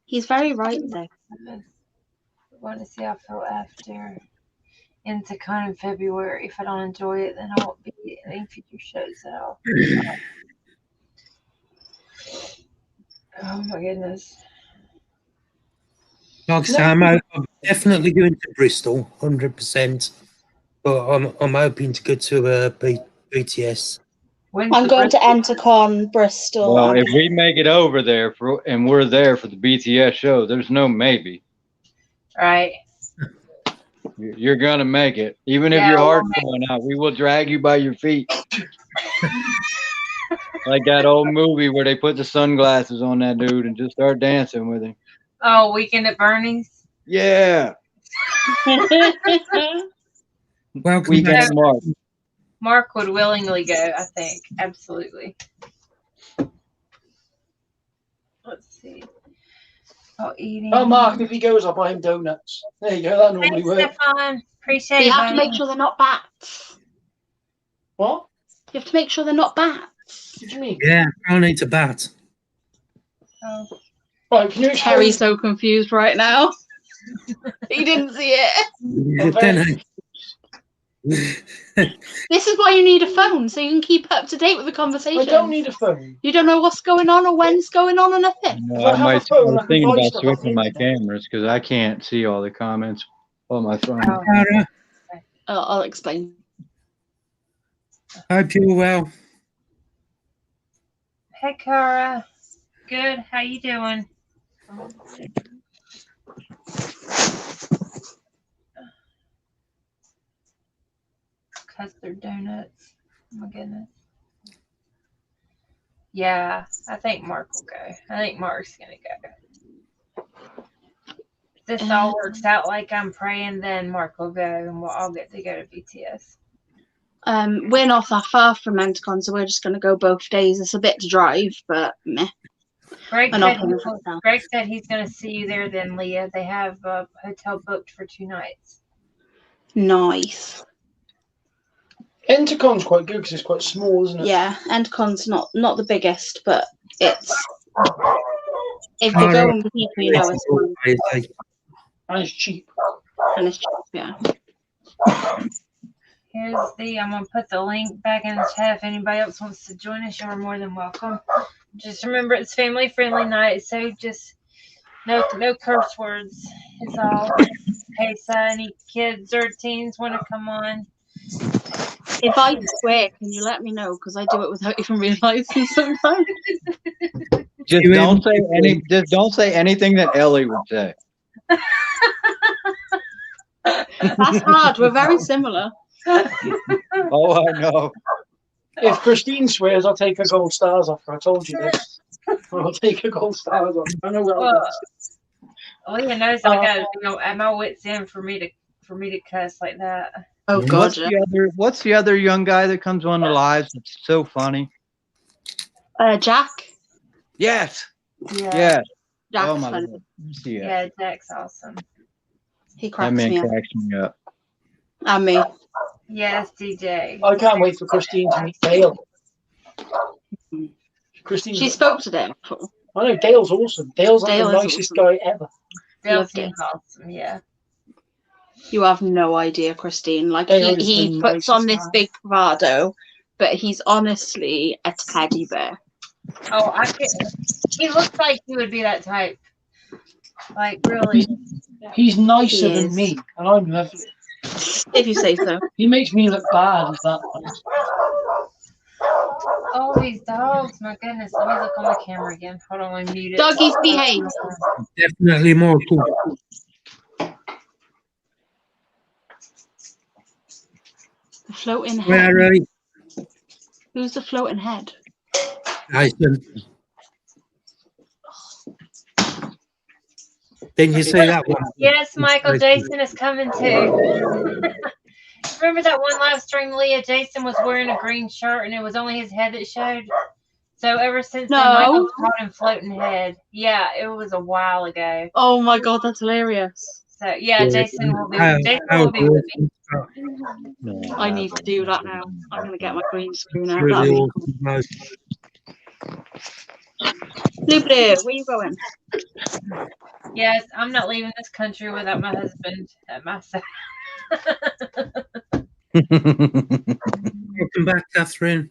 He's very right, though. I want to see how I feel after InterCon in February. If I don't enjoy it, then I won't be in any future shows at all. Oh my goodness. Like I say, I'm definitely going to Bristol, 100%. But I'm hoping to go to BTS. I'm going to InterCon Bristol. Well, if we make it over there and we're there for the BTS show, there's no maybe. Right. You're gonna make it, even if your heart's going out. We will drag you by your feet, like that old movie where they put the sunglasses on that dude and just start dancing with him. Oh, Weekend at Bernie's. Yeah. Welcome back. Mark. Mark would willingly go, I think. Absolutely. Let's see. Oh, eating. Oh, Mark, if he goes, I'll buy him donuts. There you go. That normally works. Stefan. Appreciate it. You have to make sure they're not bats. What? You have to make sure they're not bats. What do you mean? Yeah, I need a bat. Oh. Right, can you explain? Harry's so confused right now. He didn't see it. Then This is why you need a phone, so you can keep up to date with the conversation. I don't need a phone. You don't know what's going on or when it's going on or nothing. No, If I I have a might phone, I can think buy about stuff off the switching my internet. cameras because I can't see all the comments on my phone. Cara, I'll explain. hope you're well. Hey, Cara. Good. How you doing? Custard donuts. Oh my goodness. Yeah, I think Mark will go. I think Mark's gonna go. If this all works out like I'm praying, then Mark will go, and we'll all get to go to BTS. We're not that far from Mentacon, so we're just going to go both days. It's a bit to drive, but meh. Greg I'm said, not paying for hotel. Greg said he's going to see you there then, Leah. They have a hotel booked for 2 nights. Nice. Intercon's quite good because it's quite small, isn't it? Yeah, Endcon's not the biggest, but it's if you're going with people, you know it's fun. And it's cheap. And it's cheap, yeah. Here's I'm going to put the link back in the chat. If anybody else wants to join us, you're more than welcome. Just remember, it's family-friendly night, so just no curse words is all. In case any kids or teens want to come on. If I swear, can you let me know? Because I do it without even realizing sometimes. Just don't say anything that Ellie would say. That's hard. We're very similar. Oh, I know. If Christine swears, I'll take her gold stars off her. I told you this. I'll take her gold stars off. I know where I'll Leah knows I got to be at my wits' end for me to cuss like that. Oh God! What's the other young guy that comes on the lives? It's so funny. Jack. Yes. Yeah. Yes. Jack's Oh my funny. God. Yeah, Jack's awesome. He cracks me up. And me. Yes, DJ. I can't wait for Christine to meet Dale. Christine. She spoke to Dale before. I know Dale's awesome. Dale's like the nicest guy ever. Dale seems awesome. Yeah. You have no idea, Christine. Like he puts on this big bravado, but he's honestly a teddy bear. Oh, he looks like he would be that type. Like really. He's nicer than me, and I'm lovely. If you say so. He makes me look bad as that. Oh, these dogs! My goodness, let me look on the camera again. Hold on, let me mute it. Doggies behave. Definitely more cool. The floating head. Where are you? Who's the floating head? Jason. Didn't you say that one? Yes, Michael. Jason is coming too. Remember that one live stream, Leah? Jason was wearing a green shirt and it was only his head that showed. So ever since then, Michael's called him floating head. Yeah, it was a while ago. Oh my God, that's hilarious. So yeah, Jason will be with me. No, I need to do that now. I'm gonna get my green screen out. Really Cool. Blue, where are you going? Yes, I'm not leaving this country without my husband at my side. Welcome back, Catherine.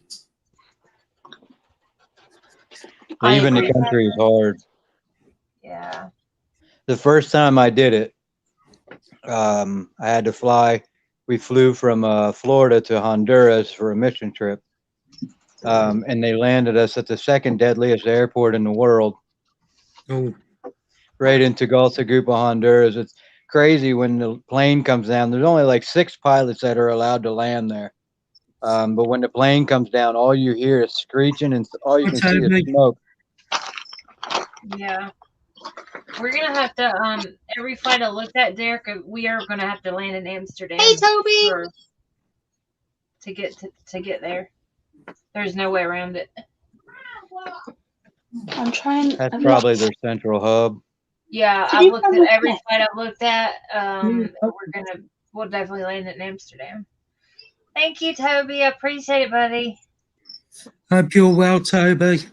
Leaving the country is hard. Yeah. The first time I did it, I had to fly. We flew from Florida to Honduras for a mission trip. And they landed us at the second deadliest airport in the world. Oh. Right in Tegucigalpa, Honduras. It's crazy when the plane comes down. There's only like 6 pilots that are allowed to land there. But when the plane comes down, all you hear is screeching and all you can see is smoke. Yeah. We're going to have to, every flight I looked at, Derek, we are going to have to land in Amsterdam. Hey, Toby! To get there. There's no way around it. I'm trying. That's probably their central hub. Yeah, I've looked at every flight I've looked at. We'll definitely land in Amsterdam. Thank you, Toby. I appreciate it, buddy. Hope you're well, Toby.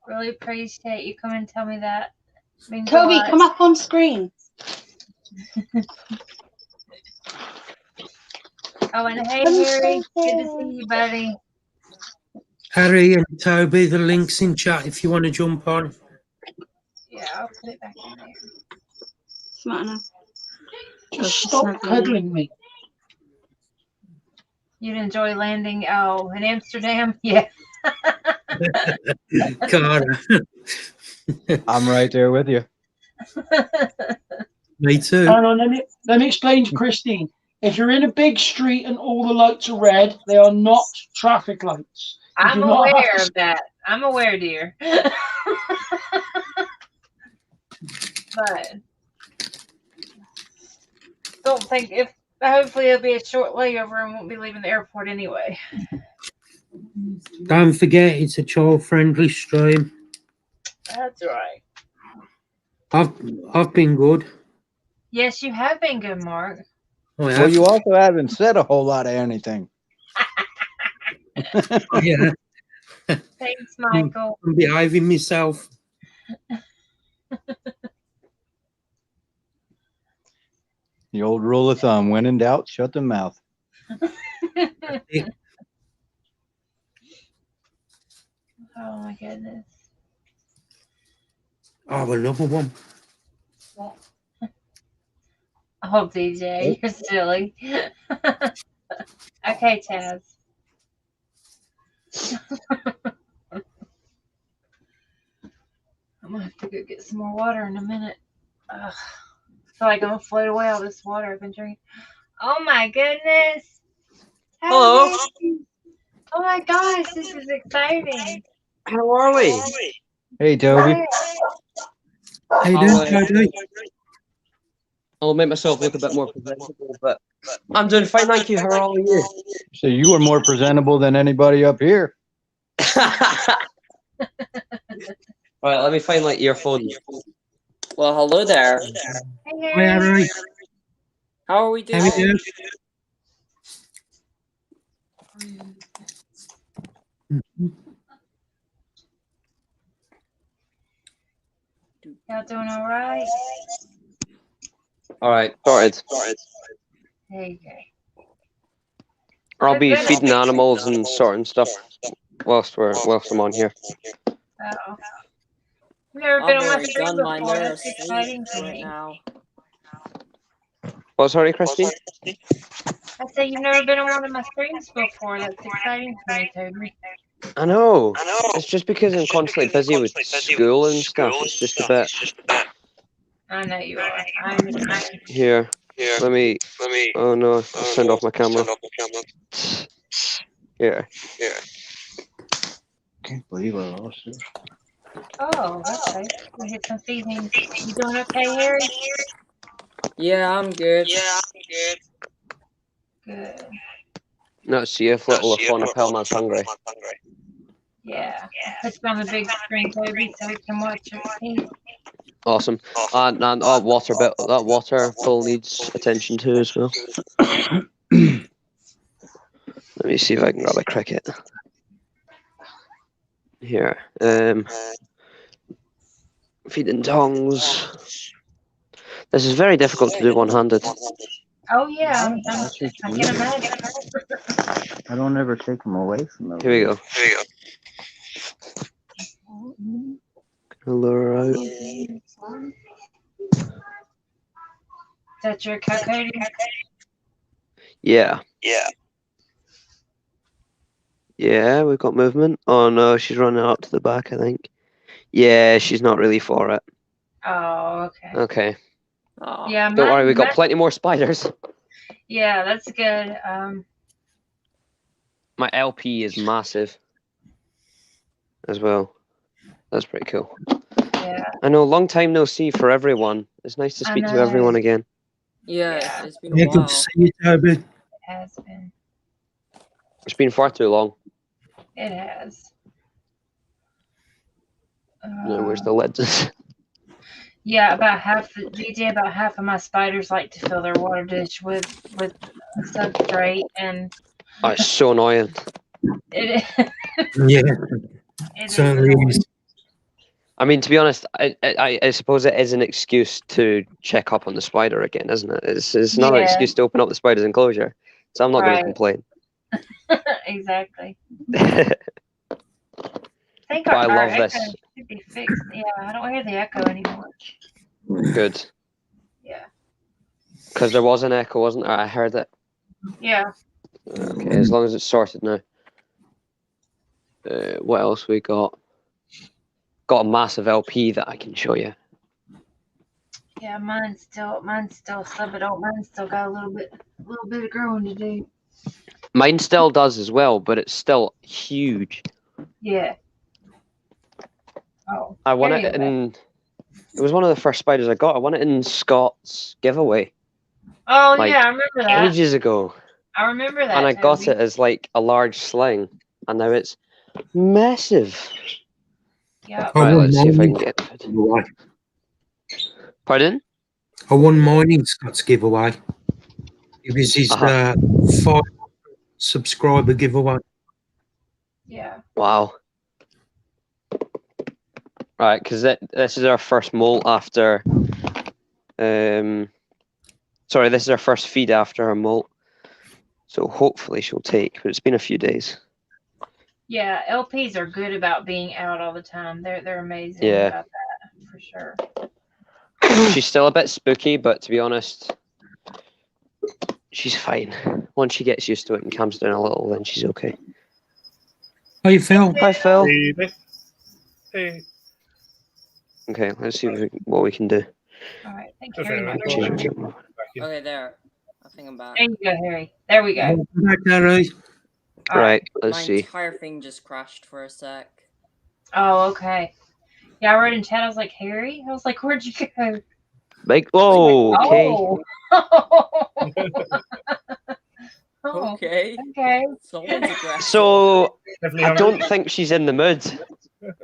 Really appreciate you coming and tell me that. Toby, come up on screen. Oh, and hey, Harry. Good to see you, buddy. Harry and Toby, the link's in chat if you want to jump on. Yeah, I'll put it back in there. Smart enough. Just stop cuddling me. You'd enjoy landing, in Amsterdam? Yeah. God, I'm right there with you. me too. Hang on, let me explain to Christine. If you're in a big street and all the lights are red, they are not traffic lights. You I'm do not have aware to- of that. I'm aware, dear. But don't think if hopefully it'll be a short layover and won't be leaving the airport anyway. Don't forget, it's a child-friendly stream. That's right. I've been good. Yes, you have been good, Mark. Well, you also haven't said a whole lot of anything. Yeah, Thanks, Michael. I'm behaving myself. The old rule of thumb: when in doubt, shut the mouth. Oh my goodness. Oh, another one. Oh, DJ, you're silly. Okay, Taz. I'm gonna have to go get some more water in a minute. Ugh. I feel like I'm gonna float away all this water I've been drinking. Oh my goodness. Hello. Oh my gosh, this is exciting. How are we? Hey, Toby. How you doing, Toby? I'll make myself look a bit more presentable, but I'm doing fine, thank you. How are all of you? So you are more presentable than anybody up here. All right, let me find like earphones. Well, hello there. Hey, Hi, Harry. How are we doing? How you doing? Y'all doing all right? All right, started. There you go. I'll be feeding animals and sorting stuff whilst I'm on here. Uh-oh. I've never been on my stream before. That's exciting to right me. now. What, sorry, Christine? I said you've never been on one of my streams before. That's exciting to me, Toby. I know. It's just because I'm constantly busy with school and stuff. It's just a bit. I know you are. I understand. Here. Let me. Oh no! I'll send off my camera. Here. Can't believe I lost it. Oh, okay. We hit some feeding. You doing okay, Harry? Yeah, I'm good. Good. Let's see if little Afona Pelma's hungry. Yeah. Put you on the big screen, Toby, so we can watch your feed. Awesome. And that water bill needs attention too as well. Let me see if I can grab a cricket. Here. Feeding tongs. This is very difficult to do one-handed. Oh, yeah. I can imagine. I don't ever take them away from them. Here we go. Lure her out. Is that your coyote? Yeah, we've got movement. Oh no, she's running out to the back, I think. Yeah, she's not really for it. Oh, okay. Okay. Oh. Yeah, Don't worry, we got plenty more spiders. Yeah, that's good. My LP is massive as well. That's pretty cool. Yeah. I know, long time no see for everyone. It's nice to speak to everyone again. Yeah, it's been a Yeah, while. good to see you, Toby. It has been. It's been far too long. It has. No, where's the lids? Yeah, about half of my spiders like to fill their water dish with substrate, and Oh, it's so annoying. it Yeah, it certainly is. I mean, to be honest, I suppose it is an excuse to check up on the spider again, isn't it? It's another Yeah. excuse to open up the spider's enclosure. So I'm not going Right. to complain. Exactly. But I think I our love echo this. should be fixed. Yeah, I don't hear the echo anymore. Good. Yeah. Because there was an echo, wasn't there? I heard it. Yeah. Okay, as long as it's sorted now. What else we got? Got a massive LP that I can show you. Yeah, mine's still subadult. Mine's still got a little bit of growing to do. Mine still does as well, but it's still huge. Yeah. Oh. I won there it you go. in. It was one of the first spiders I got. I won it in Scott's giveaway Oh like, yeah, I remember that. ages ago, I remember that. and I got Toby. it as like a large sling, and now it's massive. Yeah. I Right, won let's see if I can mine. get. Giveaway. Pardon? I won mine in Scott's giveaway. It was his 5 subscriber giveaway. Yeah. Wow. Right, because this is our first molt after. Sorry, this is our first feed after her molt. So hopefully she'll take, but it's been a few days. Yeah, LPs are good about being out all the time. They're amazing Yeah. about that for sure. She's still a bit spooky, but to be honest, she's fine. Once she gets used to it and calms down a little, then she's okay. How you feel? Hi, Phil. Hey. Okay, let's see what we can do. All right, thank That's you. right, Change it. Okay, there. I think I'm back. There you go, Harry. There we go. Welcome back, Harry. All Right, let's My see. entire thing just crashed for a sec. Oh, okay. Yeah, I wrote in chat. I was like, Harry. I was like, where'd you go? Like, whoa, okay. Oh. Oh, Okay. okay. Someone's aggressive. So, Definitely I haven't- don't think she's in the mood.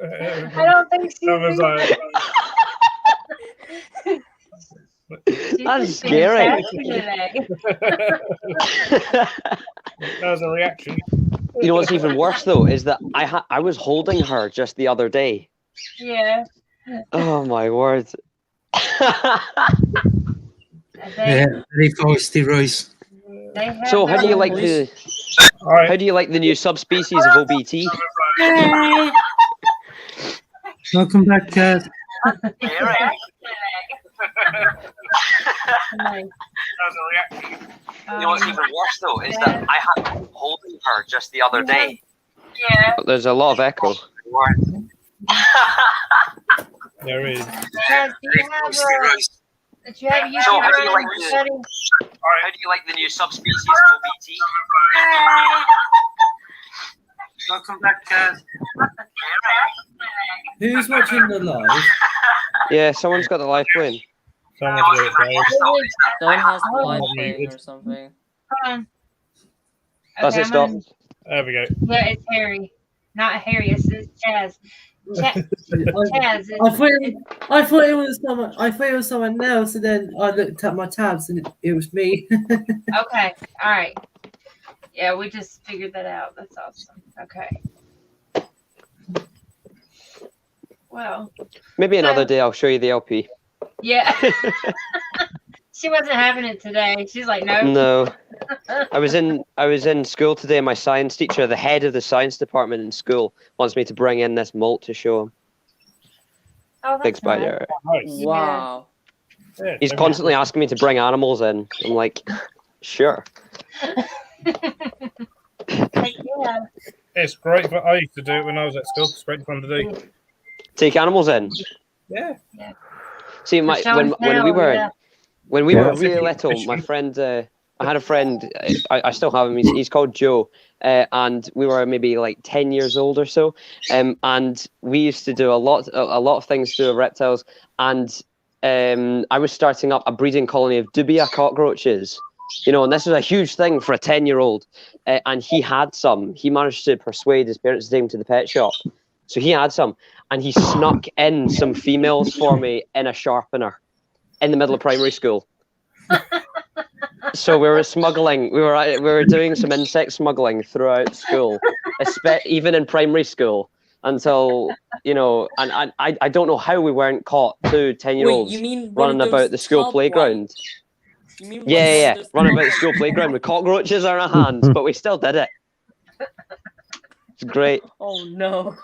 I don't think she's That was like, That's scary. today. that was a reaction. You know what's even worse though is that I was holding her just the other day. Yeah. Oh my word! Yeah, very feisty, Royce. They have So how do you their- like the All right. how do you like the new subspecies of OBT? Welcome back, Kat. Nice. That was a reaction. You know what's even worse though is that I had holding her just the other day. Yeah. But there's a lot of echo. There is. Chad, do you have YouTube So how do you running, like the- buddy? How do you like the new subspecies of OBT? Welcome back, Kat. Who's watching the live? Yeah, someone's got the live playing. Someone's got it played. Someone has the Oh. live playing or something. Hold on. That's Okay, it. Stop. There we go. Yeah, it's Harry. Not Harry, it's Chaz. Chaz, I thought it was someone. I thought it was someone else, and then I looked at my tabs, and it was me. okay, all right. Yeah, we just figured that out. That's awesome. Okay. Well, Maybe another day I'll show you the LP. yeah. She wasn't having it today. She's like, no. No. I was in school today. My science teacher, the head of the science department in school, wants me to bring in this molt to show him. Oh, that's Big spider. Nice. Wow. Yeah, He's so- constantly asking me to bring animals in. I'm like, sure. Like, yeah. It's great. But I used to do it when I was at school. It's great fun to do. Take animals in. Yeah. See, For show when and we tell, were yeah. when we Yeah. were really little, my friend, I had a friend. I still have him. He's called Joe, and we were maybe like 10 years old or so. And we used to do a lot of things to do with reptiles. And I was starting up a breeding colony of dubia cockroaches. You know, and this was a huge thing for a 10-year-old. And he had some. He managed to persuade his parents to take him to the pet shop. So he had some, and he snuck in some females for me in a sharpener in the middle of primary school. So we were smuggling. We were doing some insect smuggling throughout school, even in primary school. until, you know, and I don't know how we weren't caught, 2 10-year-olds Wait, you mean one running of those about the school tub playground. You mean Yeah, running about the school playground with cockroaches in our hands, but we still did it. It's great. Oh no.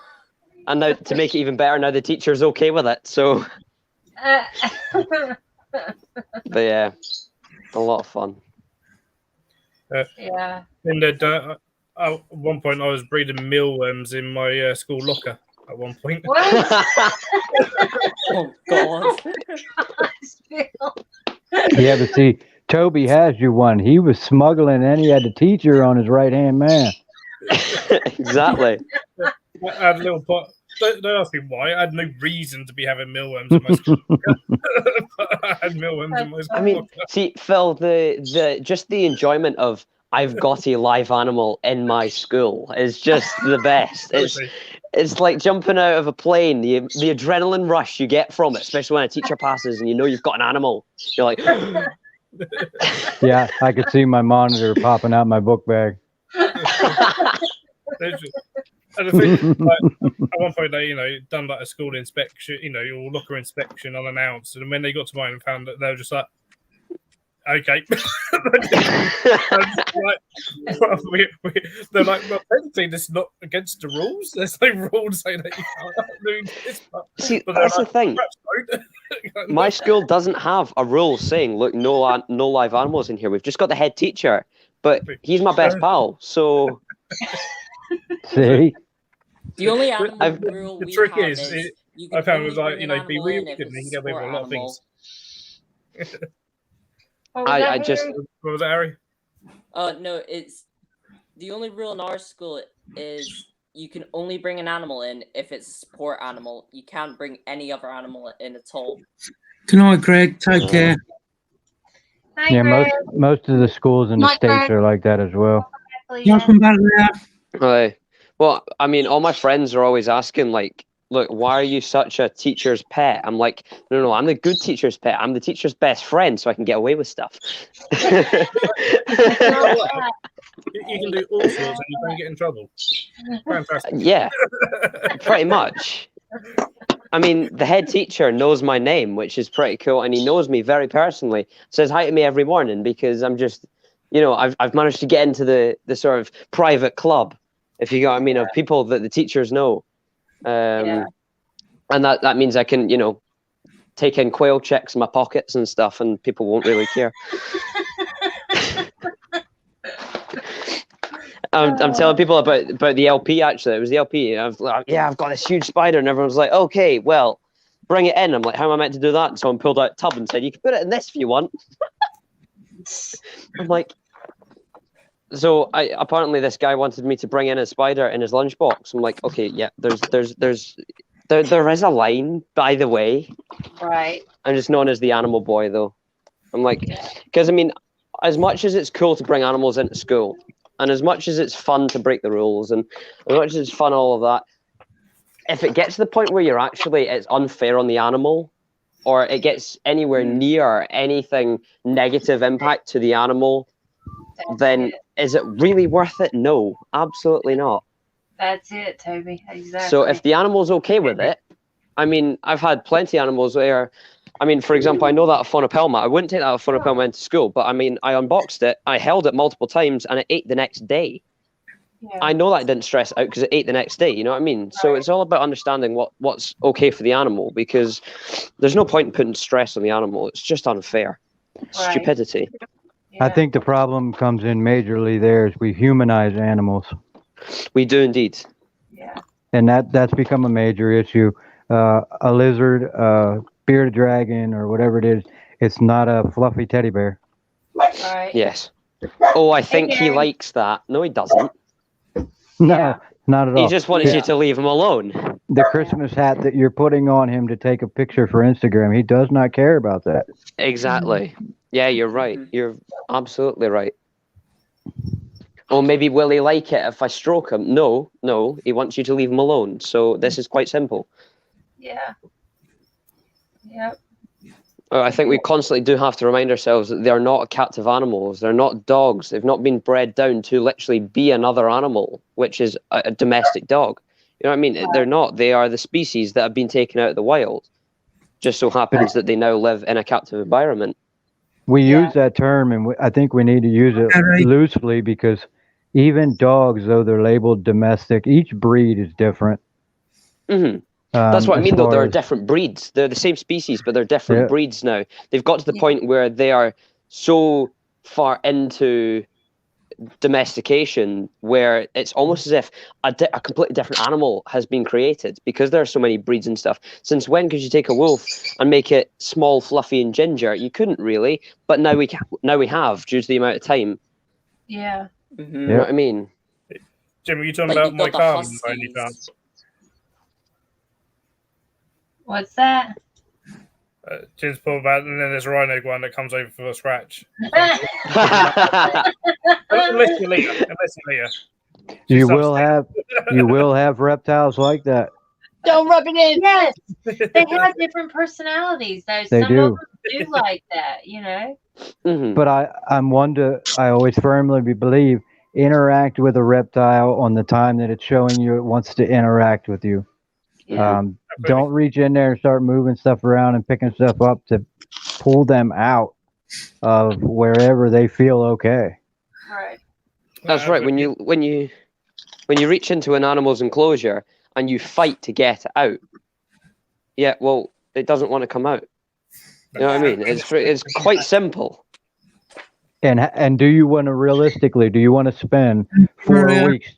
And now, to make it even better, now the teacher's okay with it. So, but yeah, a lot of fun. Yeah. And at one point, I was breeding mealworms in my school locker. At one point. What? Oh God. Yeah, but see, Toby has you one. He was smuggling, and he had the teacher on his right-hand man. Exactly. I had a little pot. Don't ask me why. I had no reason to be having mealworms in my school locker. But I had mealworms in my school I mean, locker. see, Phil, just the enjoyment of I've got a live animal in my school is just the best. It's like jumping out of a plane. The adrenaline rush you get from it, especially when a teacher passes and you know you've got an animal. You're like, Yeah, I could see my monitor popping out my book bag. And the thing, like, at one point, they, done like a school inspection, your locker inspection unannounced, and when they got to mine and found that, they were just like, okay. They're like, well, technically, this is not against the rules. There's no rules saying that you can't do this. See, that's the thing. My school doesn't have a rule saying, look, no live animals in here. We've just got the head teacher, but he's my best pal, so. See? The only animal rule we trick have is you I can found only was like, bring an be animal real in if kid and you it's can get away with a lot of sport things. I just. What was that, Harry? No, it's the only rule in our school is you can only bring an animal in if it's a sport animal. You can't bring any other animal in at all. Good night, Greg. Take care. Hi, Yeah, Greg. most of the schools in the Night, States Greg. are like that as well. Welcome back there. Right. Well, I mean, all my friends are always asking, like, look, why are you such a teacher's pet? I'm like, no, I'm the good teacher's pet. I'm the teacher's best friend, so I can get away with stuff. You can do all sorts and you don't get in trouble. Fantastic. Yeah, pretty much. I mean, the head teacher knows my name, which is pretty cool, and he knows me very personally. Says hi to me every morning because I'm just, I've managed to get into the sort of private club, if you know what I mean, of people that the teachers know. And that means I can, take in quail checks in my pockets and stuff, and people won't really care. I'm telling people about the LP, actually. It was the LP. I was like, yeah, I've got this huge spider. And everyone's like, okay, well, bring it in. I'm like, how am I meant to do that? And someone pulled out a tub and said, you can put it in this if you want. I'm like, so apparently this guy wanted me to bring in a spider in his lunchbox. I'm like, okay, yeah, there is a line, by the way. Right. I'm just known as the animal boy, though. I'm like, because I mean, as much as it's cool to bring animals into school, and as much as it's fun to break the rules, and as much as it's fun, all of that, if it gets to the point where it's unfair on the animal, or it gets anywhere near anything negative impact to the animal, then is it really worth it? No, absolutely not. That's it, Toby. Exactly. So if the animal's okay with it, I mean, I've had plenty of animals where, I mean, for example, I know that Aphonopelma. I wouldn't take that Aphonopelma into school, but I mean, I unboxed it, I held it multiple times, and it ate the next day. Yeah. I know that didn't stress it out because it ate the next day, you know what I mean? Right. So it's all about understanding what's okay for the animal, because there's no point in putting stress on the animal. It's just unfair. Right. Stupidity. Yeah. I think the problem comes in majorly there is we humanize animals. We do indeed. Yeah. And that's become a major issue. A lizard, bearded dragon, or whatever it is, it's not a fluffy teddy bear. Right. Yes. Oh, I think he likes that. No, he doesn't. No, not at all. He just wanted you to leave him alone. The Christmas hat that you're putting on him to take a picture for Instagram, he does not care about that. Exactly. Yeah, you're right. You're absolutely right. Or maybe will he like it if I stroke him? No, he wants you to leave him alone. So this is quite simple. Yeah. Yep. I think we constantly do have to remind ourselves that they're not captive animals. They're not dogs. They've not been bred down to literally be another animal, which is a domestic dog. You know what I mean? They're not. They are the species that have been taken out of the wild. Just so happens that they now live in a captive environment. We use that term, and I think we need to use it loosely because even dogs, though they're labeled domestic, each breed is different. Mm-hmm. That's what I mean, though. There are different breeds. They're the same species, but they're different breeds now. They've got to the point where they are so far into domestication where it's almost as if a completely different animal has been created because there are so many breeds and stuff. Since when could you take a wolf and make it small, fluffy, and ginger? You couldn't really, but now we have due to the amount of time. Yeah. Mm-hmm. You know what I mean? Jim, are you talking about Mike Harmon by any chance? What's that? Jim's pulled about, and then there's a rhino one that comes over for a scratch. Unless you're Leah. You will have reptiles like that. Don't rub it in. Yes, they have different personalities, though. They Some do. of them do like that, you know. Mm-hmm. But I always firmly believe interact with a reptile on the time that it's showing you it wants to interact with you. Yeah. Don't reach in there and start moving stuff around and picking stuff up to pull them out of wherever they feel okay. Right. That's right. When you reach into an animal's enclosure and you fight to get it out, yeah, well, it doesn't want to come out. You know what I mean? It's quite simple. And do you want to spend 4 weeks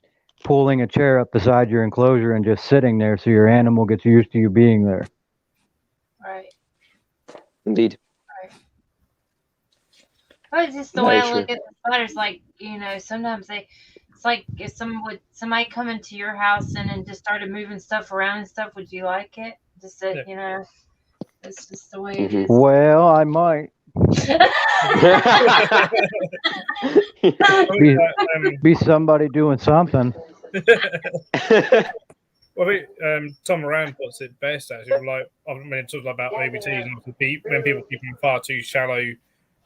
pulling a chair up beside your enclosure and just sitting there so your animal gets used to you being there? Right. Indeed. Right. Well, it's just the way I look at the spiders. Like, you know, sometimes it's like if somebody come into your house and then just started moving stuff around and stuff, would you like it? Just that, you know, it's just the way it is. Well, I might. be somebody doing something. Well, I think Tom Moran puts it best, actually. Like, when it talks about OBTs and when people keep them far too shallow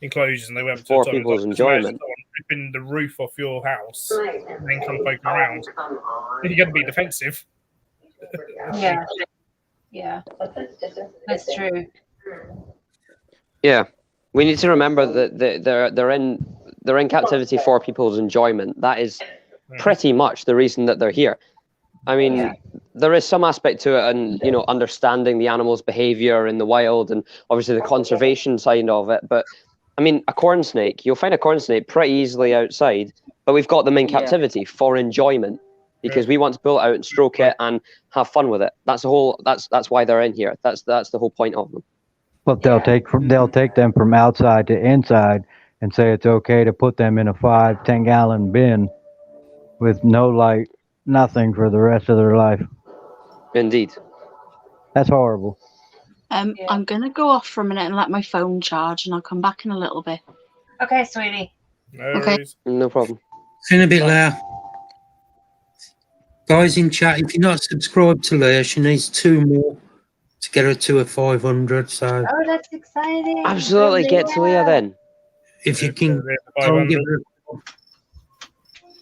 enclosures and they went for people's enjoyment. Ripping the roof off your house and then come poking around. You're going to be defensive. Yeah. Yeah. That's true. Yeah. We need to remember that they're in captivity for people's enjoyment. That is pretty much the reason that they're here. I mean, there is some aspect to it, and you know, understanding the animal's behavior in the wild, and obviously the conservation side of it. But I mean, a corn snake, you'll find a corn snake pretty easily outside, but we've got them in captivity for enjoyment because we want to pull it out and stroke it and have fun with it. That's the whole. That's why they're in here. That's the whole point of them. But they'll take them from outside to inside and say it's okay to put them in a 5-10 gallon bin with no light, nothing for the rest of their life. Indeed. That's horrible. I'm gonna go off for a minute and let my phone charge, and I'll come back in a little bit. Okay, sweetie. Okay. No problem. In a bit later. Guys in chat, if you're not subscribed to Leah, she needs 2 more to get her to a 500. So Oh, that's exciting. Absolutely, get to Leah then. if you can go and give her.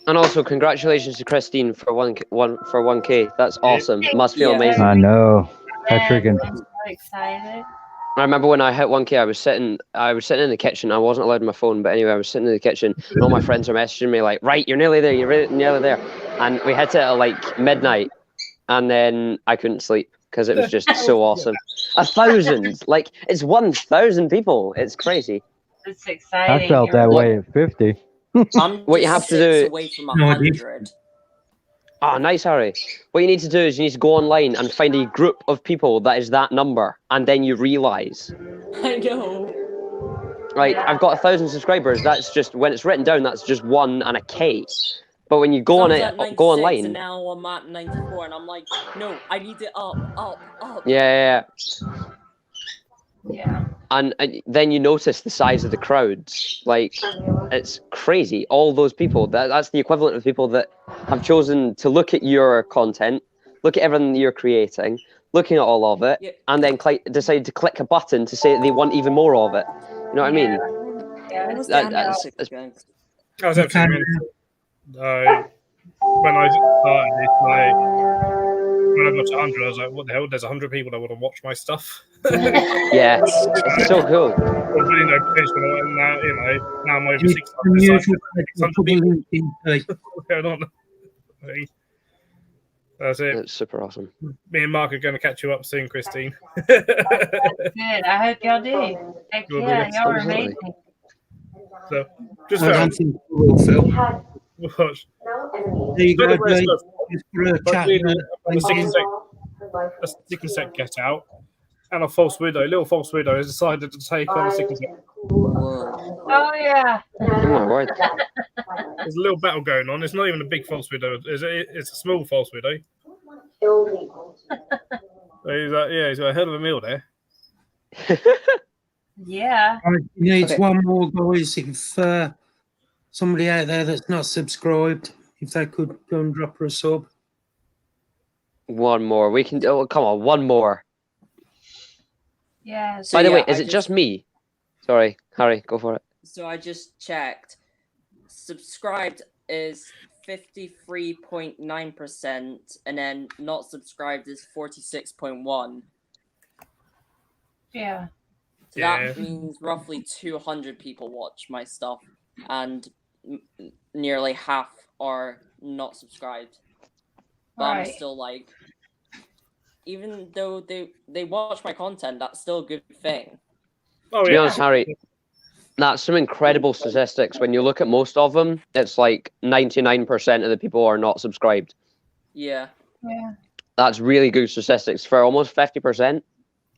And also, congratulations to Christine for 1K. That's awesome. Must feel amazing. I know. That's freaking. I'm so excited. I remember when I hit 1K, I was sitting in the kitchen. I wasn't allowed my phone, but anyway, I was sitting in the kitchen, and all my friends are messaging me like, "Right, you're nearly there. You're nearly there." And we hit it at like midnight, and then I couldn't sleep because it was just so awesome. 1,000, like it's 1,000 people. It's crazy. It's exciting. I felt that way at 50. I'm What you have to do away from 100. Oh, nice, Harry. What you need to do is you need to go online and find a group of people that is that number, and then you realise. I know. Right, I've got 1,000 subscribers. That's just when it's written down. That's just 1 and a K. But when you go on it, go online. And now I'm at 94, and I'm like, no, I need it up. Yeah. Yeah. And then you notice the size of the crowds. Like, it's crazy. All those people. That's the equivalent of people that have chosen to look at your content, look at everything that you're creating, looking at all of it, and then decide to click a button to say that they want even more of it. You know what I mean? Yeah. I was actually when I started this, like, when I got to 100, I was like, what the hell? There's 100 people that want to watch my stuff. Yeah, it's so cool. Well, you know, potentially now, you know, now I'm over It's 600. unusual It's to like put a 600 link in, people. What's going on? That's it. It's super awesome. Me and Mark are going to catch you up soon, Christine. Good. I hope y'all do. Heck You'll do yeah, it. y'all are Absolutely. amazing. So, just I don't think we will, Phil. watch. There you go, By the way, Jake. stuff, Just for a like chat. really, a second set get out, and a false widow, little false widow, has decided to take on a second set. Whoa. Oh yeah. Oh my word. There's a little battle going on. It's not even a big false widow. It's a small false widow. So he's like, yeah, he's got a hell of a meal there. Yeah. He needs Okay. one more, guys. If somebody out there that's not subscribed, if they could go and drop her a sub. One more. We can. Oh, come on, one more. Yeah. So, By the yeah, way, is it just me? Sorry, Harry, go for it. So I just checked. Subscribed is 53.9%, and then not subscribed is 46.1%. Yeah. So that means roughly 200 people watch my stuff, and nearly half are not subscribed. But I'm Right. still like, even though they watch my content, that's still a good thing. Oh, To be honest, Harry, that's some incredible statistics. When you look at most of them, it's like 99% of the people are not subscribed. Yeah. Yeah. That's really good statistics for almost 50%.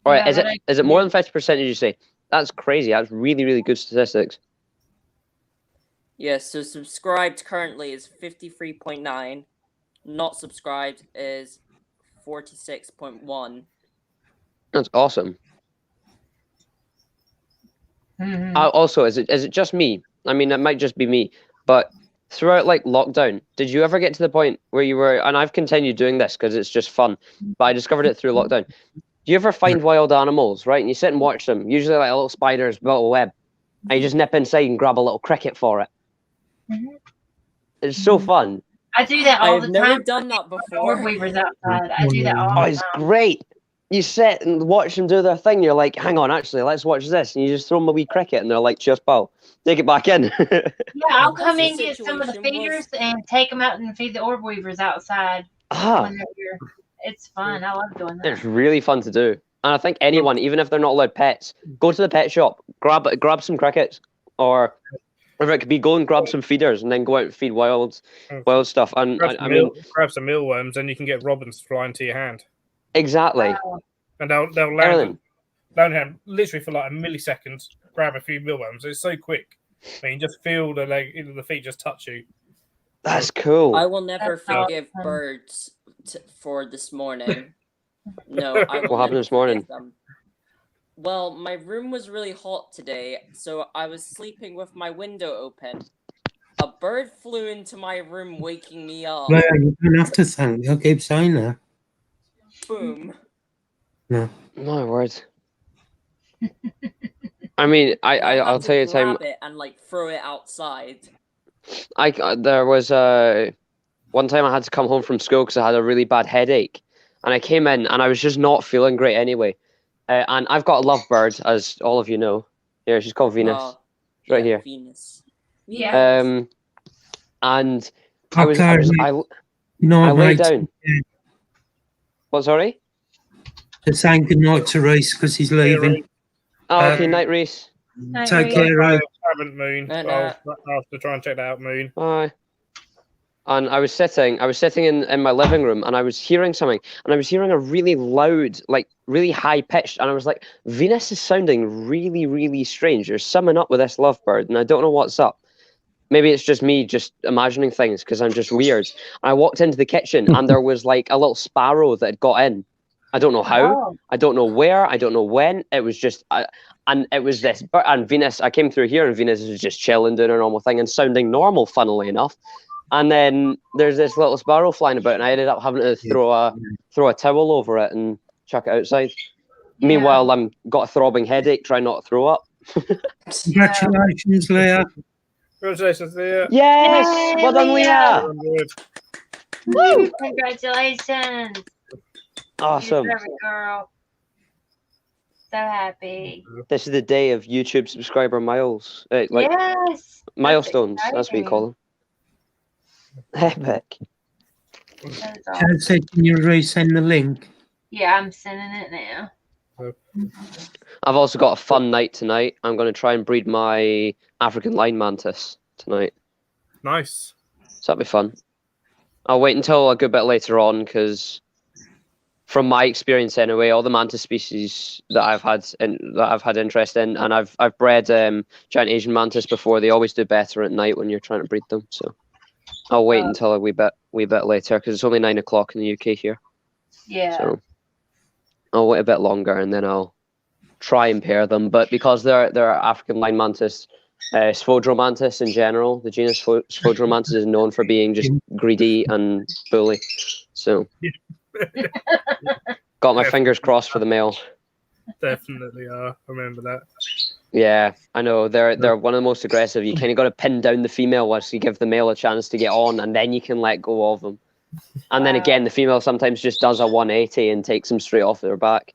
Or Yeah, is it more than 50%? Did you say? That's crazy. That's really, really good statistics. Yeah, so subscribed currently is 53.9. Not subscribed is 46.1. That's awesome. Mm-hmm. Also, is it just me? I mean, it might just be me, but throughout like lockdown, did you ever get to the point where you were? And I've continued doing this because it's just fun, but I discovered it through lockdown. Do you ever find wild animals, right? And you sit and watch them, usually like little spiders built a web, and you just nip inside and grab a little cricket for it. Mm-hmm. It's so fun. I do that all I've the never time. done that Orb before. weavers outside. I do that all Oh, the it's time. great. You sit and watch them do their thing. You're like, hang on, actually, let's watch this. And you just throw them a wee cricket, and they're like, cheers, pal. Take it back in. Yeah, I'll What come was in, the get some of the situation? feeders, and take them out and feed the orb weavers outside Ah, when they're here. It's fun. I love doing that. it's really fun to do. And I think anyone, even if they're not allowed pets, go to the pet shop, grab some crickets, or if it could be go and grab some feeders and then go out and feed wild stuff. And I mean, grab some mealworms, and you can get robins flying to your hand. exactly. And they'll land literally for like a millisecond. Grab a few mealworms. It's so quick. I mean, you just feel the feet just touch you. That's cool. I will never That's forgive awesome. birds for this morning. No, I will What happened never this morning? forgive them. Well, my room was really hot today, so I was sleeping with my window open. A bird flew into my room, waking me up. Well, you don't have to thank me. I'll keep saying that. Boom. No. My word. I mean, I'll had to tell you a time. grab it and like throw it outside. There was one time I had to come home from school because I had a really bad headache, and I came in and I was just not feeling great anyway. And I've got a lovebird, as all of you know. Here, she's called Venus. Oh, She's right yeah, here. Venus. Yeah. And I lay down. What, sorry? Just saying good night to Reese because he's leaving. Oh, okay, night, Reese. Take care, Reese. Haven't Moon. I'll have to try and check that out, Moon. Bye. And I was sitting in my living room, and I was hearing something, and I was hearing a really loud, like really high pitched, and I was like, Venus is sounding really, really strange. There's something up with this lovebird, and I don't know what's up. Maybe it's just me just imagining things because I'm just weird. And I walked into the kitchen, and there was like a little sparrow that had got in. I don't know how, I don't know where, I don't know when. It was just, and it was this, and Venus, I came through here, and Venus was just chilling, doing her normal thing, and sounding normal, funnily enough. And then there's this little sparrow flying about, and I ended up having to throw a towel over it and chuck it outside. Yeah. Meanwhile, I'm got a throbbing headache, trying not to throw up. Congratulations, Leah. Congratulations, Leah. Yes! Well done, Leah! Woo! Congratulations. Awesome. You deserve it, girl. So happy. This is the day of YouTube subscriber miles. Yes. Milestones. That's what you call them. Epic. Chad said, can you resend the link? Yeah, I'm sending it now. I've also got a fun night tonight. I'm going to try and breed my African line mantis tonight. Nice. So that'll be fun. I'll wait until a good bit later on because, from my experience anyway, all the mantis species that I've had interest in, and I've bred giant Asian mantis before. They always do better at night when you're trying to breed them. So I'll wait until a wee bit later because it's only 9 o'clock in the UK here. Yeah. So I'll wait a bit longer and then I'll try and pair them. But because they're African line mantis, Sphodromantis in general, the genus Sphodromantis is known for being just greedy and bully. So got my fingers crossed for the male. Definitely are. Remember that. Yeah, I know. They're one of the most aggressive. You kind of got to pin down the female once you give the male a chance to get on, and then you can let go of them. And then again, the female sometimes just does a 180 and takes them straight off their back.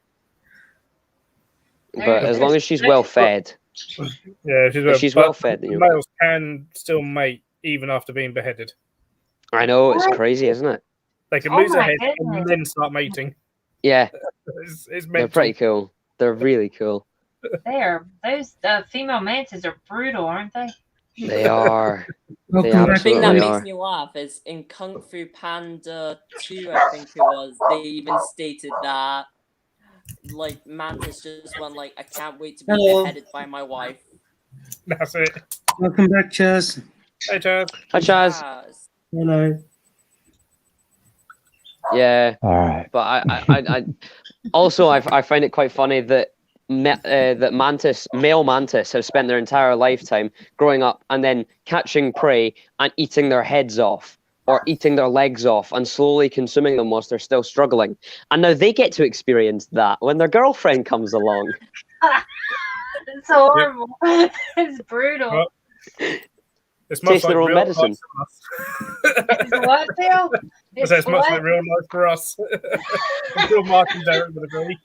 But as long as she's well fed. Yeah, if she's well fed. Then males can still mate even after being beheaded. I know, it's crazy, isn't it? They can lose their head and then start mating. Yeah. It's They're pretty cool. They're really cool. Those female mantis are brutal, aren't they? They are. They The thing that absolutely makes are. me laugh is in Kung Fu Panda 2, I think it was, they even stated that like Mantis just went like, I can't wait to be beheaded by my wife. That's it. Welcome back, Chaz. Hey, Chaz. Hi, Chaz. Hello. Yeah. All right. But I also I find it quite funny that that male mantis have spent their entire lifetime growing up and then catching prey and eating their heads off or eating their legs off and slowly consuming them whilst they're still struggling. And now they get to experience that when their girlfriend comes along. It's horrible. It's brutal. It's much Taste like their own real medicine. It's what, Phil? It's much like real life for us. I'm sure Mark and Derek would agree.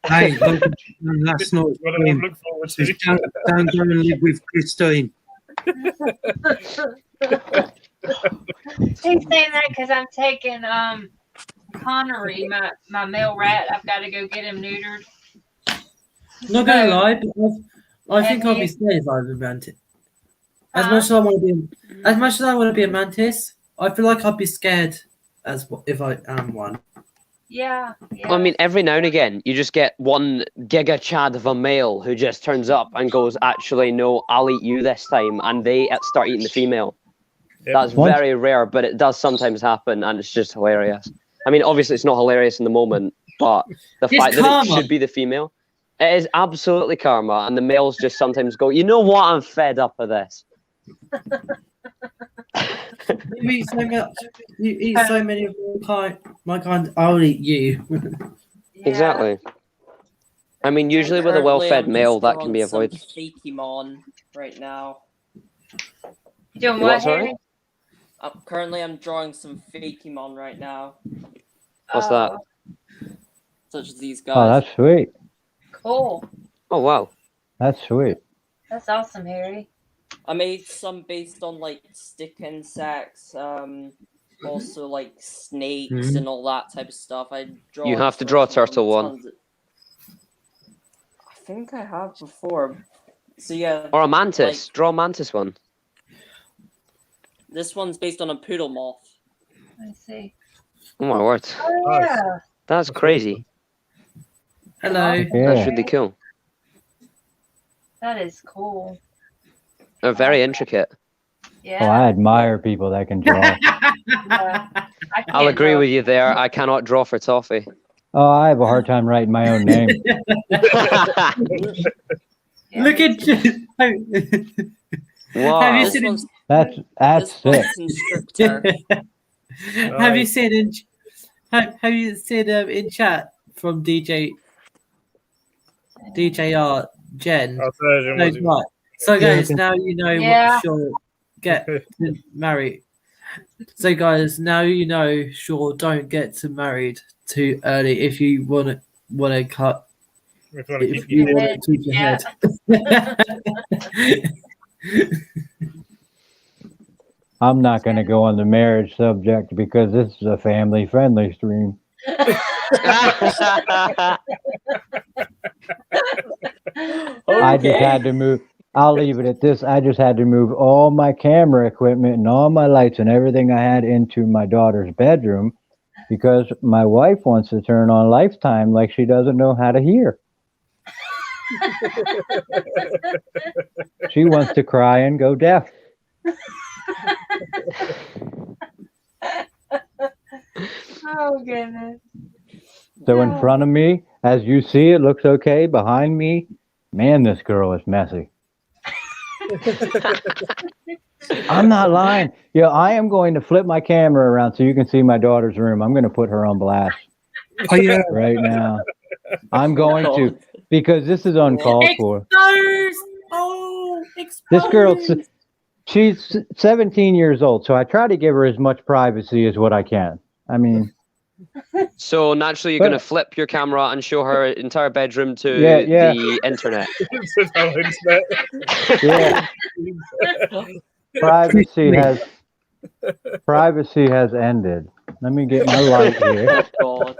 Hey, last night. Look forward to. Don't go and live with Christine. He's saying that because I'm taking Connery, my male rat. I've got to go get him neutered. Not gonna lie, I think I'll be scared if I was a mantis. As much as I want to be a mantis, I feel like I'd be scared if I am one. Yeah. I mean, every now and again, you just get one giga chad of a male who just turns up and goes, actually, no, I'll eat you this time. And they start eating the female. Yep. That's very rare, but it does sometimes happen. And it's just hilarious. I mean, obviously, it's not hilarious in the moment, but the fact that it should be the female, it is absolutely karma. And the males just sometimes go, you know what? I'm fed up of this. You eat so much. You eat so many of my kind. I'll eat you. Exactly. I mean, usually with a well-fed male, that can be avoided. Fakemon right now. You doing what, sorry? Currently, I'm drawing some Fakemon right now. What's that? Such as these guys. Oh, that's sweet. Cool. Oh, wow. That's sweet. That's awesome, Harry. I made some based on like stick insects, also like snakes and all that type of stuff. You have to draw a turtle one. I think I have before. So yeah. Or a mantis. Draw a mantis one. This one's based on a poodle moth. I see. Oh my word. Oh yeah. That's crazy. Hello. Yeah. That's really cool. That is cool. They're very intricate. Yeah. Well, I admire people that can draw. I'll agree with you there. I cannot draw for toffee. Oh, I have a hard time writing my own name. Look at you. Wow. Have you seen That's sick. Have you seen in chat from DJR Jen? So guys, now you know what she'll get married. So, guys, now you know. Sure, don't get married too early if you want to cut. If you want to If keep you your want head. to keep your Yeah. head. I'm not going to go on the marriage subject because this is a family-friendly stream. I just had to move. I'll leave it at this. I just had to move all my camera equipment and all my lights and everything I had into my daughter's bedroom because my wife wants to turn on Lifetime like she doesn't know how to hear. She wants to cry and go deaf. Oh goodness. So in front of me, as you see, it looks okay. Behind me, man, this girl is messy. I'm not lying. Yeah, I am going to flip my camera around so you can see my daughter's room. I'm going to put her on blast right now. I'm going to, because this is uncalled for. Exposed! Oh, exposed! This girl's, she's 17 years old, so I try to give her as much privacy as what I can. I mean, So naturally, you're going to flip your camera and show her entire bedroom to Yeah. the internet. Yeah. Privacy has ended. Let me get my light here. God.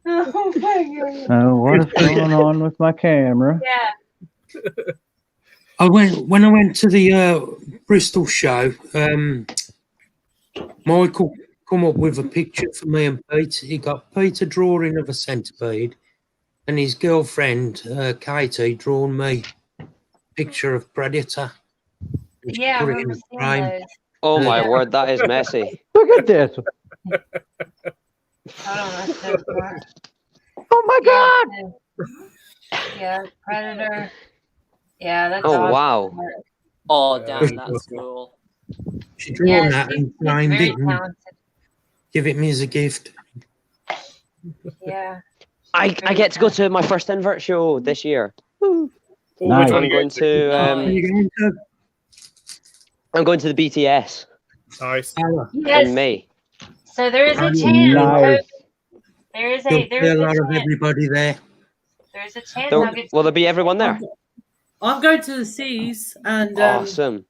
Oh my god. What is going on with my camera? Yeah. When I went to the Bristol show, Michael come up with a picture for me and Pete. He got Pete a drawing of a centipede, and his girlfriend Katie drawn me a picture of Predator. And she Yeah, I put it in remember the seeing frame. those. Oh my word, that is messy. Look at this. Hold on, that's so smart. Oh my God. Yeah, Predator. Yeah, that's Oh, awesome. wow. Oh, damn, that's cool. She drawn Yeah, that she's and framed very it and talented. give it me as a gift. Yeah. I get to go to my first invert show this year. Nice. I'm going to I'm going to the BTS Nice. Yes. in May. So there is a chance. Nice. There is There'll a be a lot of everybody there. There's a chance I'll get Will there be everyone there? I'm going to the Seas and Awesome.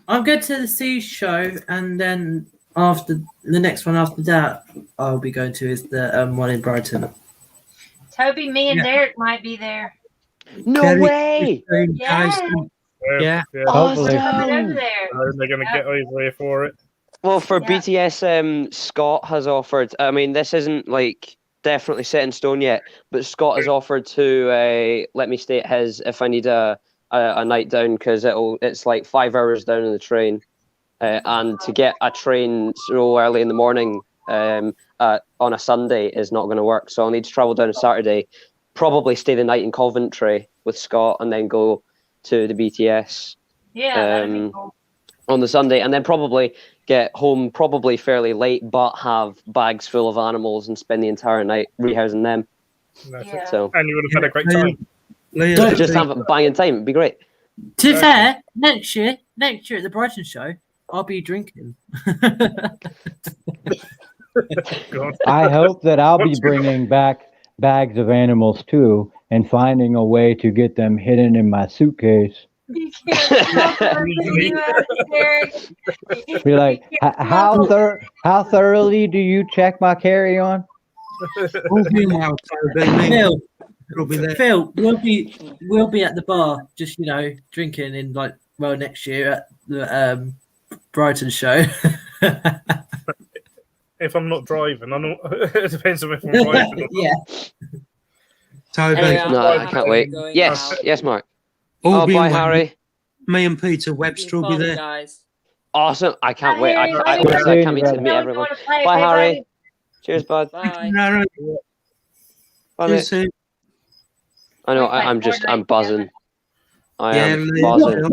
I'm going to the Seas show, and then after the next one after that, I'll be going to is the one in Brighton. Toby, me, and Derek might be there. No Derek, way! Christine, Yes. Tyson. Yeah. Hopefully. Coming over there. They're going to get over here for it. Well, for Yeah. BTS, Scott has offered. I mean, this isn't like definitely set in stone yet, but Scott has offered to let me stay at his if I need a night down because it's like 5 hours down in the train, and to get a train so early in the morning on a Sunday is not going to work. So I'll need to travel down on Saturday, probably stay the night in Coventry with Scott, and then go to the BTS. Yeah, that'd be cool. On the Sunday, and then probably get home probably fairly late, but have bags full of animals and spend the entire night rehousing them. Yeah. So, And you would have had a great time. just have a banging time. It'd be great. To be fair, next year at the Brighton show, I'll be drinking. I hope that I'll be bringing back bags of animals too and finding a way to get them hidden in my suitcase. You can't talk about the US, Derek. Be like, how thoroughly do you check my carry-on? We'll be out, Toby. Phil, we'll be at the bar, just drinking in next year at the Brighton show. If I'm not driving, it depends on if I'm driving. Yeah. Toby. Anyway, no, I can't wait. Yes, Mark. All being bye, well, Harry. Me and Peter Webster will be there. Guys. Awesome. I can't wait. I Harry, can't wait to meet everyone. Bye, Bye, Harry. buddy. Cheers, bud. Bye. Bye, mate. I know. I'm buzzing. I am buzzing.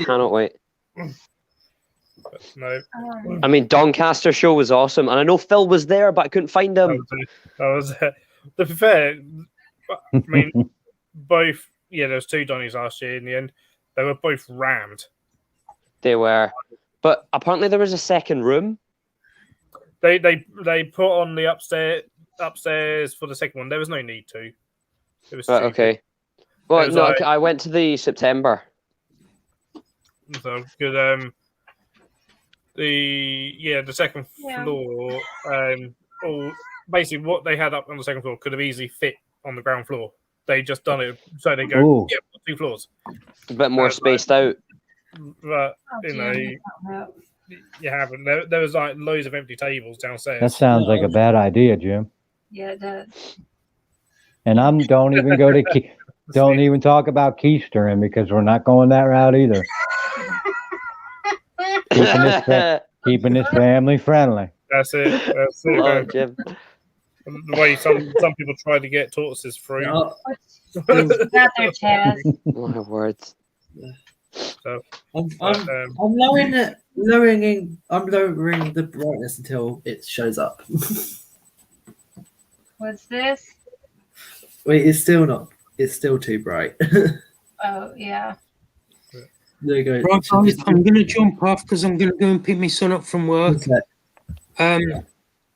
Cannot wait. No. I mean, Doncaster show was awesome, and I know Phil was there, but I couldn't find him. I was to be fair, I mean, both. Yeah, there was 2 Donnies last year. In the end, they were both rammed. They were. But apparently there was a second room. They put on the upstairs for the second one. There was no need to. It was Right, stupid. okay. Well, was no, like- I went to the September. So good. The second floor. Basically what they had up on the second floor could have easily fit on the ground floor. They just done it so they go, Ooh. yeah, 2 floors. A bit more spaced out. But Oh, you Jim, know, you don't know. you haven't. There was like loads of empty tables downstairs. That sounds like a bad idea, Jim. Yeah, it does. And don't even go to don't even talk about keistering because we're not going that route either. Keeping this family friendly. That's it. That's it. Oh, Jim. The way some people try to get tortoises free. What's out there, Chaz? My words. So, I'm lowering the brightness until it shows up. What's this? Wait, it's still not. It's still too bright. Oh, yeah. There you go. Right, guys, I'm going to jump off because I'm going to go and pick my son up from work. Okay.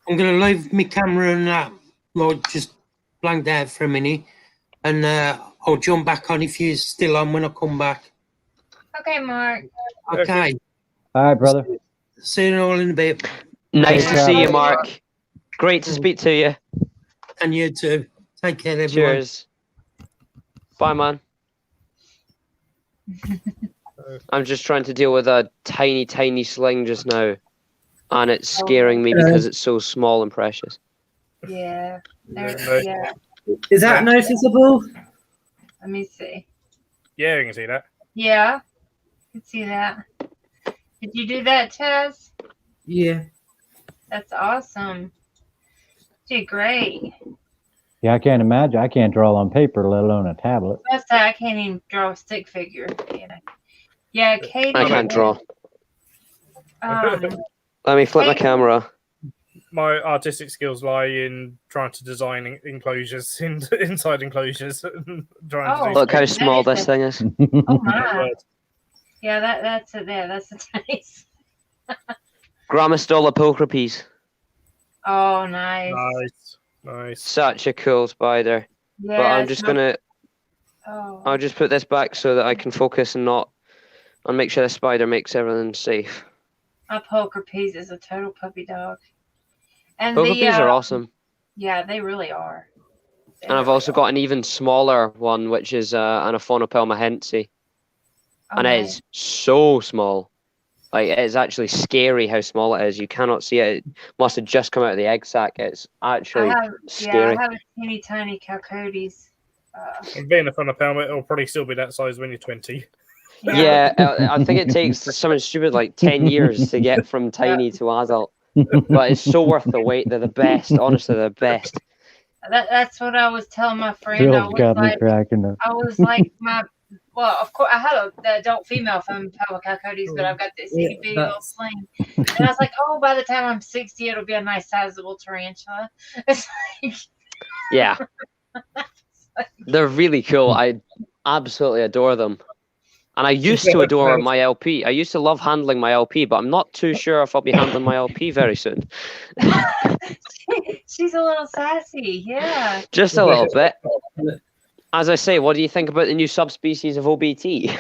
I'm going to leave my camera and that, like, just blanked out for a minute. And I'll jump back on if you're still on when I come back. Okay, Mark. Okay. All right, brother. See you all in a bit. Nice Thanks, to see you, Travis. Mark. Great to speak to you. And you too. Take care, everyone. Cheers. Bye, man. I'm just trying to deal with a tiny, tiny sling just now. And it's scaring me because it's so small and precious. Yeah. Yeah. Is that noticeable? Let me see. Yeah, you can see that. Yeah. I can see that. Did you do that, Chaz? Yeah. That's awesome. You did great. Yeah, I can't imagine. I can't draw on paper, let alone a tablet. That's I can't even draw a stick figure. You know. Yeah, Katie. I can't draw. Um, Let me flip my camera. My artistic skills lie in trying to design enclosures inside enclosures. Look how small this thing is. Oh my. Yeah, that's it there. That's the nice. Grammastola pulchripes. Oh, nice. Nice. Such a cool spider. Yeah, but I'm it's just not- gonna. Oh. I'll just put this back so that I can focus and not, and make sure the spider makes everything safe. My poker piece is a total puppy dog. And Pulchripes are awesome. Yeah, they really are. And I've also got an even smaller one, which is an Aphonopelma hensi. And it is so small. Like, it is actually scary how small it is. You cannot see it. It must have just come out of the egg sac. It's actually scary. I have a teeny tiny Calcotes. And being a Phonopelma, it'll probably still be that size when you're 20. Yeah, I think it takes something stupid like 10 years to get from tiny to adult. But it's so worth the wait. They're the best. Honestly, they're the best. That's what I was telling my friend. Bill's got me cracking up. I was like, well, of course, I had the adult female from Pablo Calcotes, but I've got this itty bitty little sling. And I was like, oh, by the time I'm 60, it'll be a nice sizable tarantula. It's like, Yeah. They're really cool. I absolutely adore them. And I used to adore my LP. I used to love handling my LP, but I'm not too sure if I'll be handling my LP very soon. she's a little sassy, yeah. Just a little bit. As I say, what do you think about the new subspecies of OBT?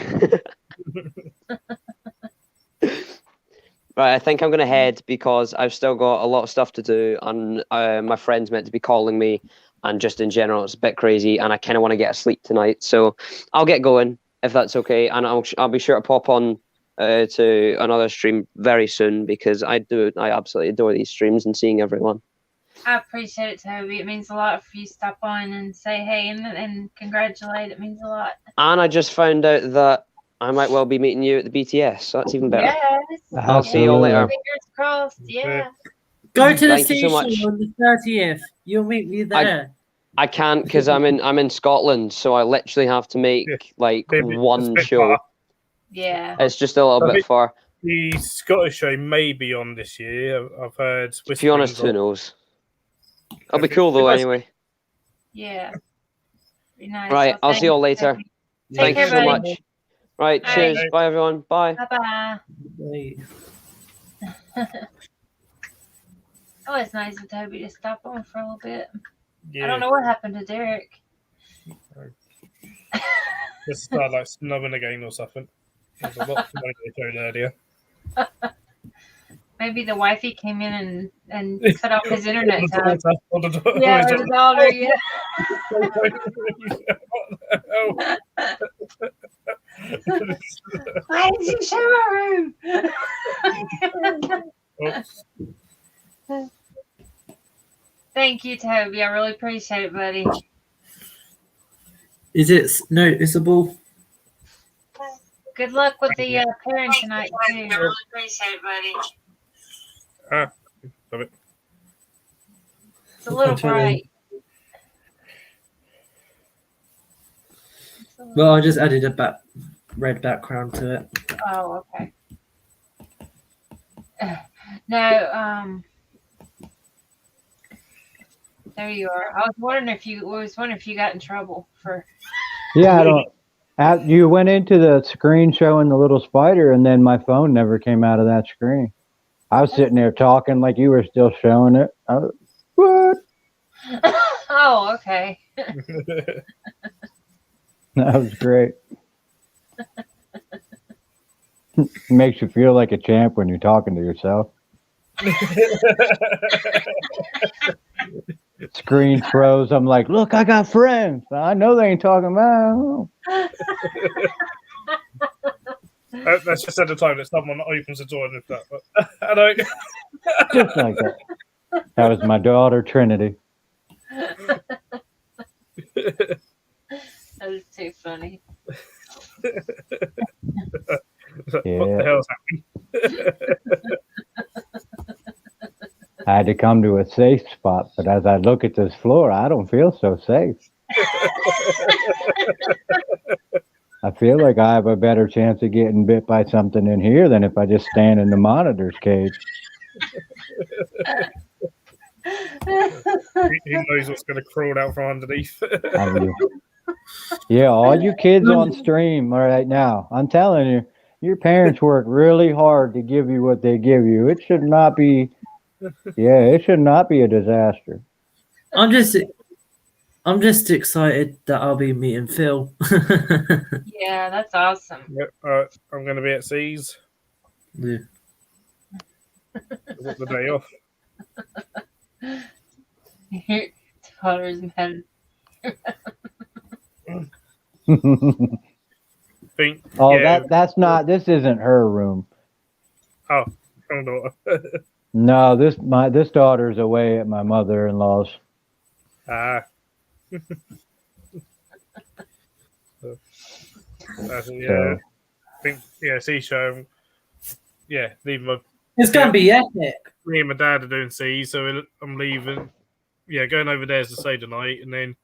Right, I think I'm going to head because I've still got a lot of stuff to do, and my friend's meant to be calling me, and just in general, it's a bit crazy, and I kind of want to get a sleep tonight. So I'll get going, if that's okay, and I'll be sure to pop on to another stream very soon, because I absolutely adore these streams and seeing everyone. I appreciate it, Toby. It means a lot for you to stop on and say hey and congratulate. It means a lot. And I just found out that I might well be meeting you at the BTS, so that's even better. Yes. I'll see you all later. Fingers crossed. Yeah. Go to the Thank you so seashore much. on the 30th. You'll meet me there. I can't because I'm in Scotland, so I literally have to make one show. Yeah. It's just a little bit far. The Scottish show may be on this year. I've heard. To be honest, who knows? It'll be cool though, anyway. Yeah. Be nice. Right, I'll see you all later. Take Thank you care, so buddy. much. Right, cheers. Bye. Bye, everyone. Bye. Bye-bye. Bye. Oh, it's nice of Toby to stop on for a little bit. Yeah. I don't know what happened to Derek. Just start like snubbing again or something. There's a lot of money they showed earlier. Maybe the wifey came in and cut off his internet time. Or the daughter. Yeah, or the daughter, yeah. Why did you show my room? Thank you, Toby. I really appreciate it, buddy. Is it noticeable? Good luck with the pairing tonight, too. I really appreciate it, buddy. Love it. It's a little bright. Well, I just added a red background to it. Oh, okay. No, there you are. I was wondering if you got in trouble for. Yeah, I don't. You went into the screen showing the little spider, and then my phone never came out of that screen. I was sitting there talking like you were still showing it. What? Oh, okay. That was great. Makes you feel like a champ when you're talking to yourself. Screen froze. I'm like, look, I got friends. I know they ain't talking about. That's just at the time that someone opens the door and stuff. I don't. Just like that. That was my daughter, Trinity. That was too funny. What the hell's happening? I had to come to a safe spot, but as I look at this floor, I don't feel so safe. I feel like I have a better chance of getting bit by something in here than if I just stand in the monitor's cage. He knows what's going to crawl out from underneath. Yeah, all you kids on stream right now, I'm telling you, your parents work really hard to give you what they give you. It should not be, it should not be a disaster. I'm just excited that I'll be meeting Phil. Yeah, that's awesome. Yep, I'm going to be at C's. Yeah. I've got the day off. Your daughter's mad. That's not. This isn't her room. Oh, her daughter. No, this daughter's away at my mother-in-law's. Yeah, I think C show. Yeah, leaving my. It's gonna be epic. Me and my dad are doing C, so I'm leaving. Yeah, going over there to stay tonight, and then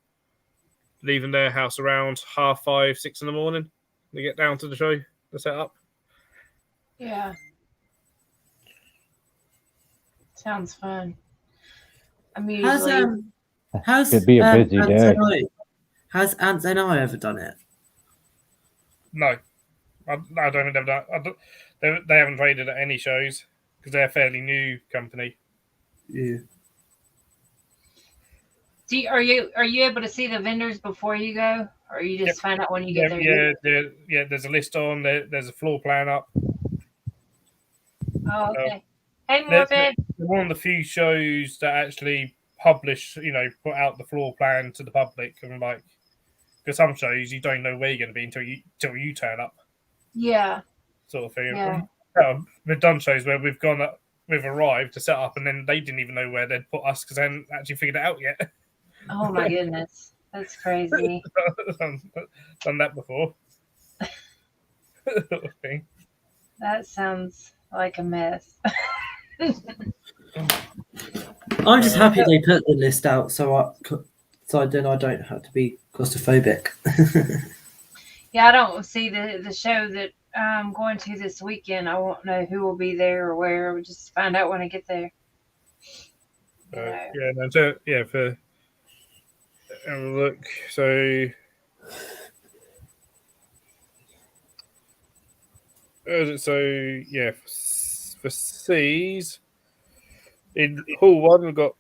leaving their house around 5:30, 6 in the morning to get down to the show, the setup. Yeah. Sounds fun. I'm usually. Could be a busy day. Has Ants and I ever done it? No, I don't think they've done. They haven't traded at any shows because they're a fairly new company. Yeah. Are you able to see the vendors before you go, or you just find out when you get there? Yeah. There's a list on there. There's a floor plan up. Oh, okay. Hey, Morbid. They're one of the few shows that actually publish, put out the floor plan to the public, and because some shows you don't know where you're going to be until you turn up. Yeah. Sort of thing. Yeah. We've done shows where we've arrived to set up, and then they didn't even know where they'd put us because they hadn't actually figured it out yet. Oh my goodness, that's crazy. Done that before. That sounds like a mess. I'm just happy they put the list out so then I don't have to be claustrophobic. Yeah, I don't see the show that I'm going to this weekend. I won't know who will be there or where. We'll just find out when I get there. For have a look. So overseas, in Hall 1, we've got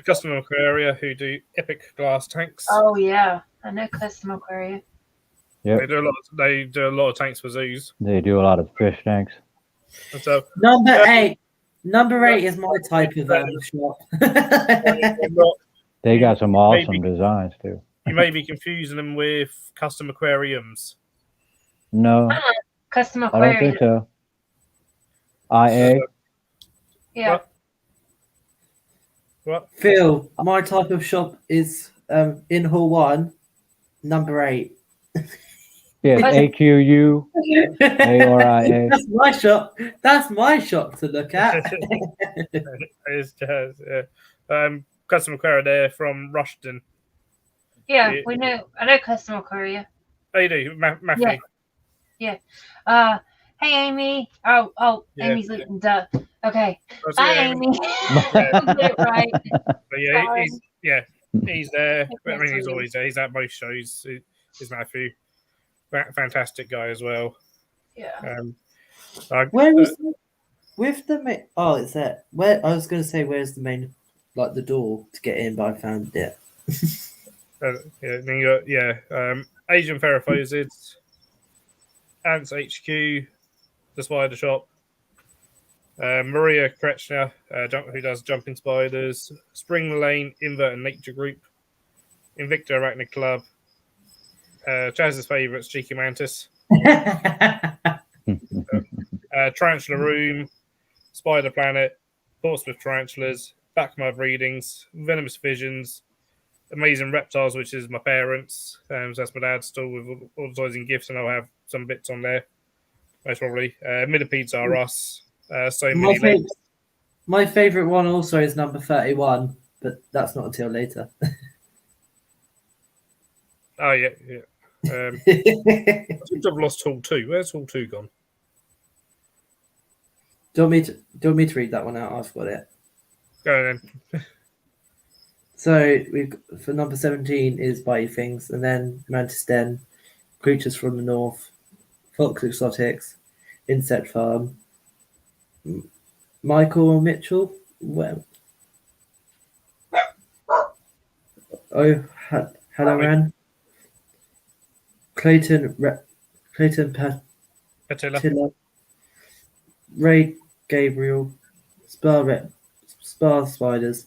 Custom Aquaria who do epic glass tanks. Oh yeah, I know Custom Aquaria. Yep. They do a lot of tanks for zoos. They do a lot of fish tanks. And so Number 8. Number 8 is my type of shop. They got some awesome designs too. You may be confusing them with custom aquariums. No, Custom I Aquaria. don't think so. IA. Yeah. What? Phil, my type of shop is in Hall 1, number 8. Yes, AQU, ARIA. That's my shop. That's my shop to look at. It's just, Custom Aquaria, they're from Rushden. Yeah, we know. I know Custom Aquaria. Oh, you do, Matthew. Yeah. Hey, Amy. Oh, Yeah. Amy's leaving. Duh. Okay. That's Bye, it, Amy. Get it right. But yeah, Sorry. he's there. I mean, he's always there. He's at most shows. Is Matthew. Fantastic guy as well. Yeah. Where is with the main? Oh, it's that. Where I was going to say, where's the main, like the door to get in, but I found it. Then you got Asian Ferrophosids, Ants HQ, the Spider Shop, Maria Kretschner, who does Jumping Spiders, Spring Lane Invert and Nature Group, Invicta Arachnid Club, Chaz's favourites, Cheeky Mantis, Tarantula Room, Spider Planet, Portsmouth Tarantulas, Backmud Readings, Venomous Visions, Amazing Reptiles, which is my parents. So that's my dad's store with all the toys and gifts, and I'll have some bits on there, most probably. Millipedes Are Us. So many legs. My favourite one also is number 31, but that's not until later. Oh, yeah. I think I've lost Hall 2. Where's Hall 2 gone? Do you want me to read that one out? I've got it. Go then. So for number 17 is Bitey Things, and then Mantis Den, Creatures from the North, Fox Exotics, Insect Farm, Michael Mitchell, Halloran, Clayton Patilla, Ray Gabriel, Spar Spiders,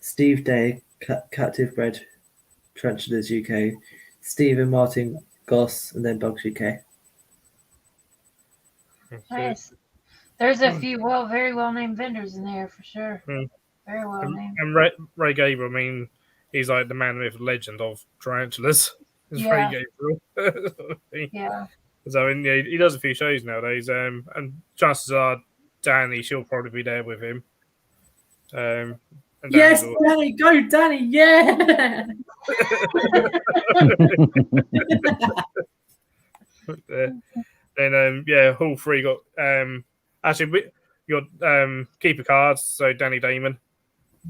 Steve Day, Captive Bred Tarantulas UK, Stephen Martin Goss, and then Bugs UK. Nice. There's a few very well named vendors in there for sure. Very well named. And Ray Gabriel, I mean, he's like the man with legend of tarantulas. Ray Gabriel. Yeah. So he does a few shows nowadays, and chances are Danny, she'll probably be there with him. Yes, Danny, go, Danny, yeah. Then Hall 3 got actually we got keeper cards, so Danny Damon.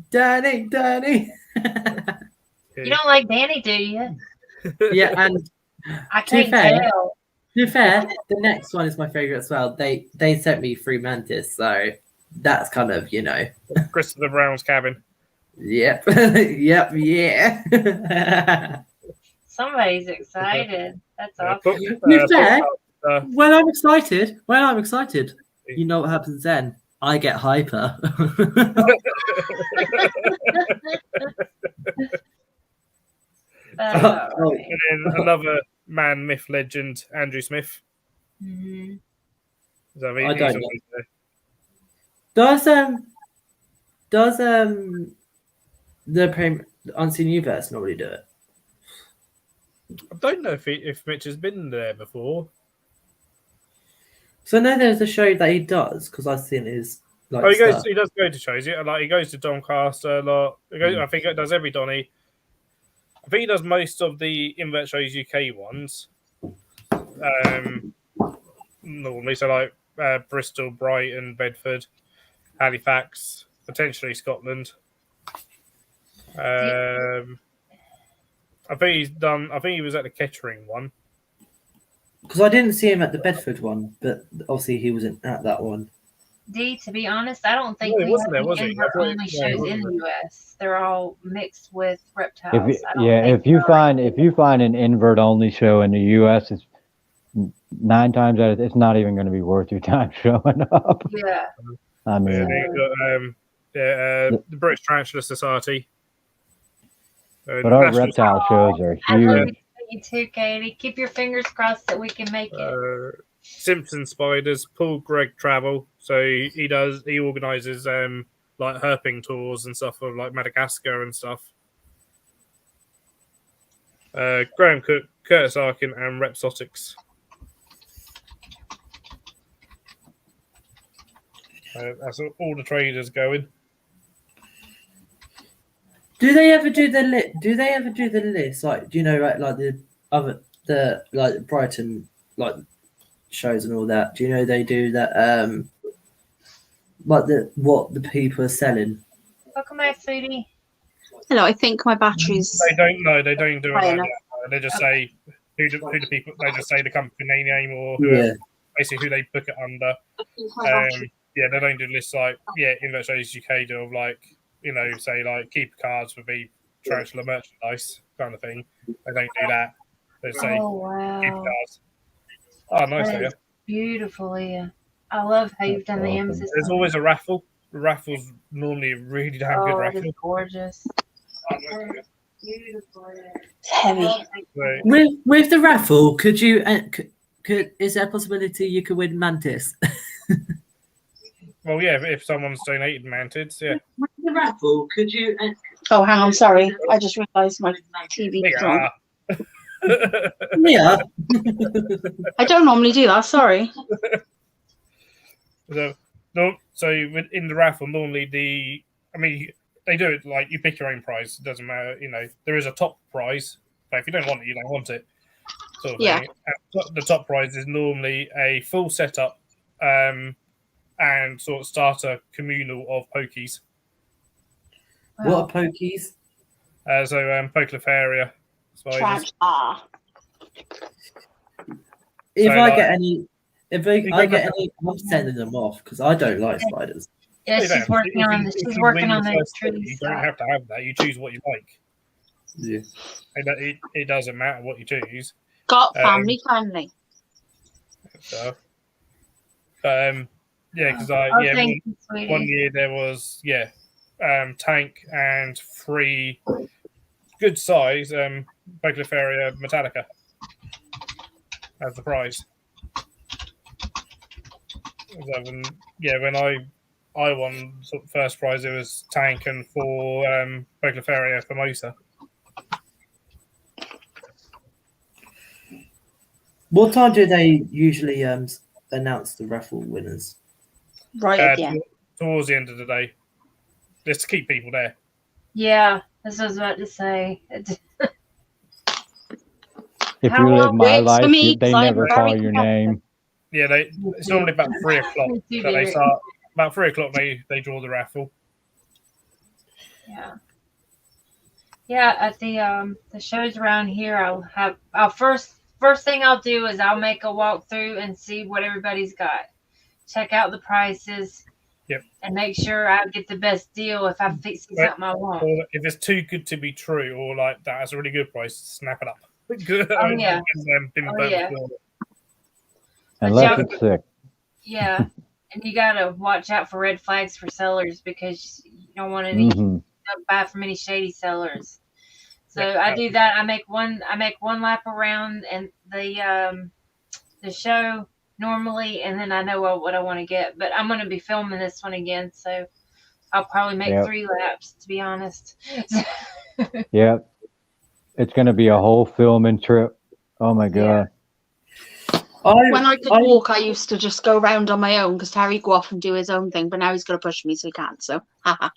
Danny. You don't like Danny, do you? Yeah, and I can't tell. To be fair, the next one is my favorite as well. They sent me through Mantis, so that's kind of, Christopher Brown's cabin. Yep. Yep, yeah. Somebody's excited. That's awesome. To be fair, when I'm excited, you know what happens then? I get hyper. And then another man, myth, legend, Andrew Smith. Mm-hmm. So I don't know. Does the Unseen Universe normally do it? I don't know if Mitch has been there before. So I know there's a show that he does because I've seen his. He does go to shows. Yeah, like he goes to Doncaster a lot. I think it does every Donny. I think he does most of the Invert Shows UK ones. Normally, so like Bristol, Brighton, Bedford, Halifax, potentially Scotland. I think he's done. I think he was at the Kettering one. Because I didn't see him at the Bedford one, but obviously he wasn't at that one. D, to be honest, I don't think No, it we wasn't have there, was any it? I thought invert-only no, it shows wasn't in there. the U.S. They're all mixed with If reptiles. it, I don't yeah, think if you there are any. find an invert only show in the U.S., it's 9 times out of it's not even going to be worth your time showing up. Yeah. I Yeah, mean, they got the British Tarantula Society. but our National reptile shows are I love huge. you too, Katie. Keep your fingers crossed that we can make it. Simpson Spiders, Paul Gregg Travel. So he organises like herping tours and stuff of like Madagascar and stuff. Graham Cook, Curtis Arkin, and Repsotics. That's all the traders going. Do they ever do the list? Do they ever do the list? Like, do you know, like the like Brighton like shows and all that? Do you know they do that? Like what the people are selling. Welcome back, sweetie. Hello, I think my battery's. They don't know. They don't do it high like enough. that. They just say who the people. They just say the company name or whoever, basically who they book it under. Yeah, they don't do lists like Invert Shows UK do of like say like keeper cards would be tarantula merchandise kind of thing. They don't do that. They say Oh, wow. keeper cards. Oh, nice, That Leah. is beautiful, Leah. I love how you've done the emphasis. There's always a raffle. The raffle's normally a really damn good raffle. It's gorgeous. It's heavy. With the raffle, could you? Is there a possibility you could win Mantis? Well, yeah, if someone's donated mantids, yeah. With the raffle, could you? Oh, hang on, sorry. I just realised my TV. Yeah. I don't normally do that. Sorry. So in the raffle, normally they do it like you pick your own prize. It doesn't matter, there is a top prize, but if you don't want it, you don't want it. Sort of thing. And the top prize is normally a full setup, and sort of starter communal of pokies. What are pokies? Poecilotheria spiders. If I get any, I'm sending them off because I don't like spiders. Yeah, she's working on this. She's working on the tree. You don't have to have that. You choose what you like. Yeah. It doesn't matter what you choose. Got family friendly. So, because one year there was tank and 3 good size Poecilotheria Metallica as the prize. When I won sort of first prize, it was tank and 4 Poecilotheria Formosa. What time do they usually announce the raffle winners? Right, towards the end of the day, just to keep people there. Yeah, that's what I was about to say. If you live my life, they never call your name. Yeah, it's normally about 3 o'clock that they start. About 3 o'clock, they draw the raffle. Yeah. Yeah, at the shows around here, I'll first thing I'll do is I'll make a walkthrough and see what everybody's got. Check out the prices. Yep. And make sure I get the best deal if I'm fixing something I want. Or if it's too good to be true, or like that's a really good price, snap it up. Oh, yeah. Unless it's sick. Yeah. And you gotta watch out for red flags for sellers because you don't want any buy from any shady sellers. So I do that. I make one lap around and the show normally, and then I know what I want to get. But I'm gonna be filming this one again, so I'll probably make 3 laps to be honest. Yep. It's gonna be a whole filming trip. Oh my god. When I could walk, I used to just go around on my own because Harry go off and do his own thing, but now he's going to push me, so he can't. So, haha.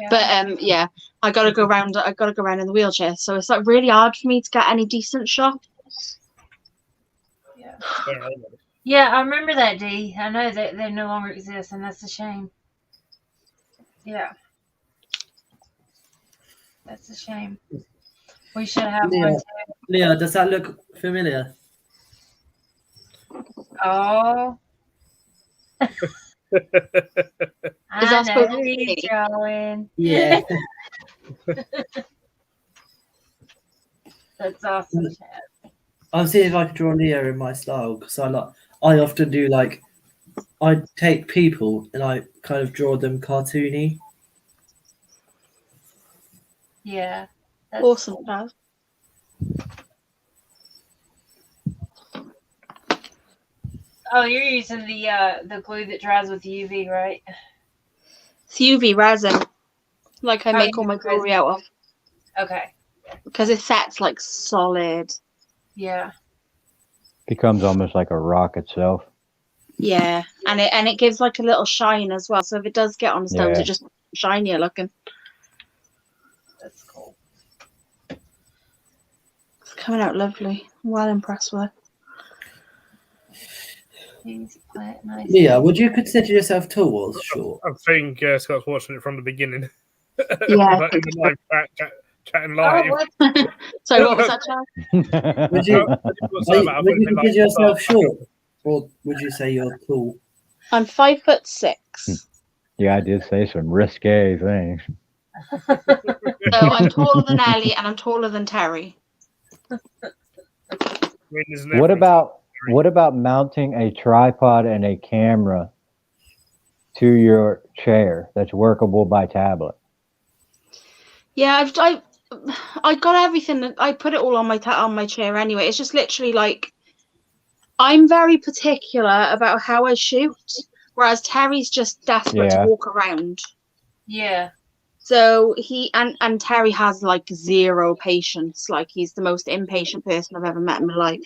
But I got to go around. I got to go around in the wheelchair, so it's like really hard for me to get any decent shots. Yeah, I remember that, Dee. I know that they no longer exist, and that's a shame. Yeah, that's a shame. We should have one too. Leah, does that look familiar? Oh. Is that I know supposed to he's be? drawing. Yeah. That's awesome, Chad. I'm seeing if I can draw Leo in my style because I often do like I take people and I kind of draw them cartoony. Yeah. That's Awesome, cool. Chad. Oh, you're using the glue that dries with UV, right? It's UV resin, like I Oh, make all my UV jewelry resin. out of, Okay. because it sets like solid. Yeah. Becomes almost like a rock itself. Yeah, and it gives like a little shine as well. So if it does get on the stones, Yeah. it just shinier looking. That's cool. It's coming out lovely. I'm well impressed with it. Things plant nice. Leah, would you consider yourself tall or short? I think Scott's watching it from the beginning. Yeah. Like in the live chatting Oh, live. what? Sorry, what was that, Chad? Would you I've would you been like, consider yourself short, or would you say you're tall? I'm 5'6". Yeah, I did say some risque things. So I'm taller than Ellie and I'm taller than Terry. What about mounting a tripod and a camera to your chair that's workable by tablet? Yeah, I got everything. I put it all on my chair anyway. It's just literally like I'm very particular about how I shoot, whereas Terry's just desperate to walk around. Yeah. So and Terry has like zero patience. Like he's the most impatient person I've ever met in my life.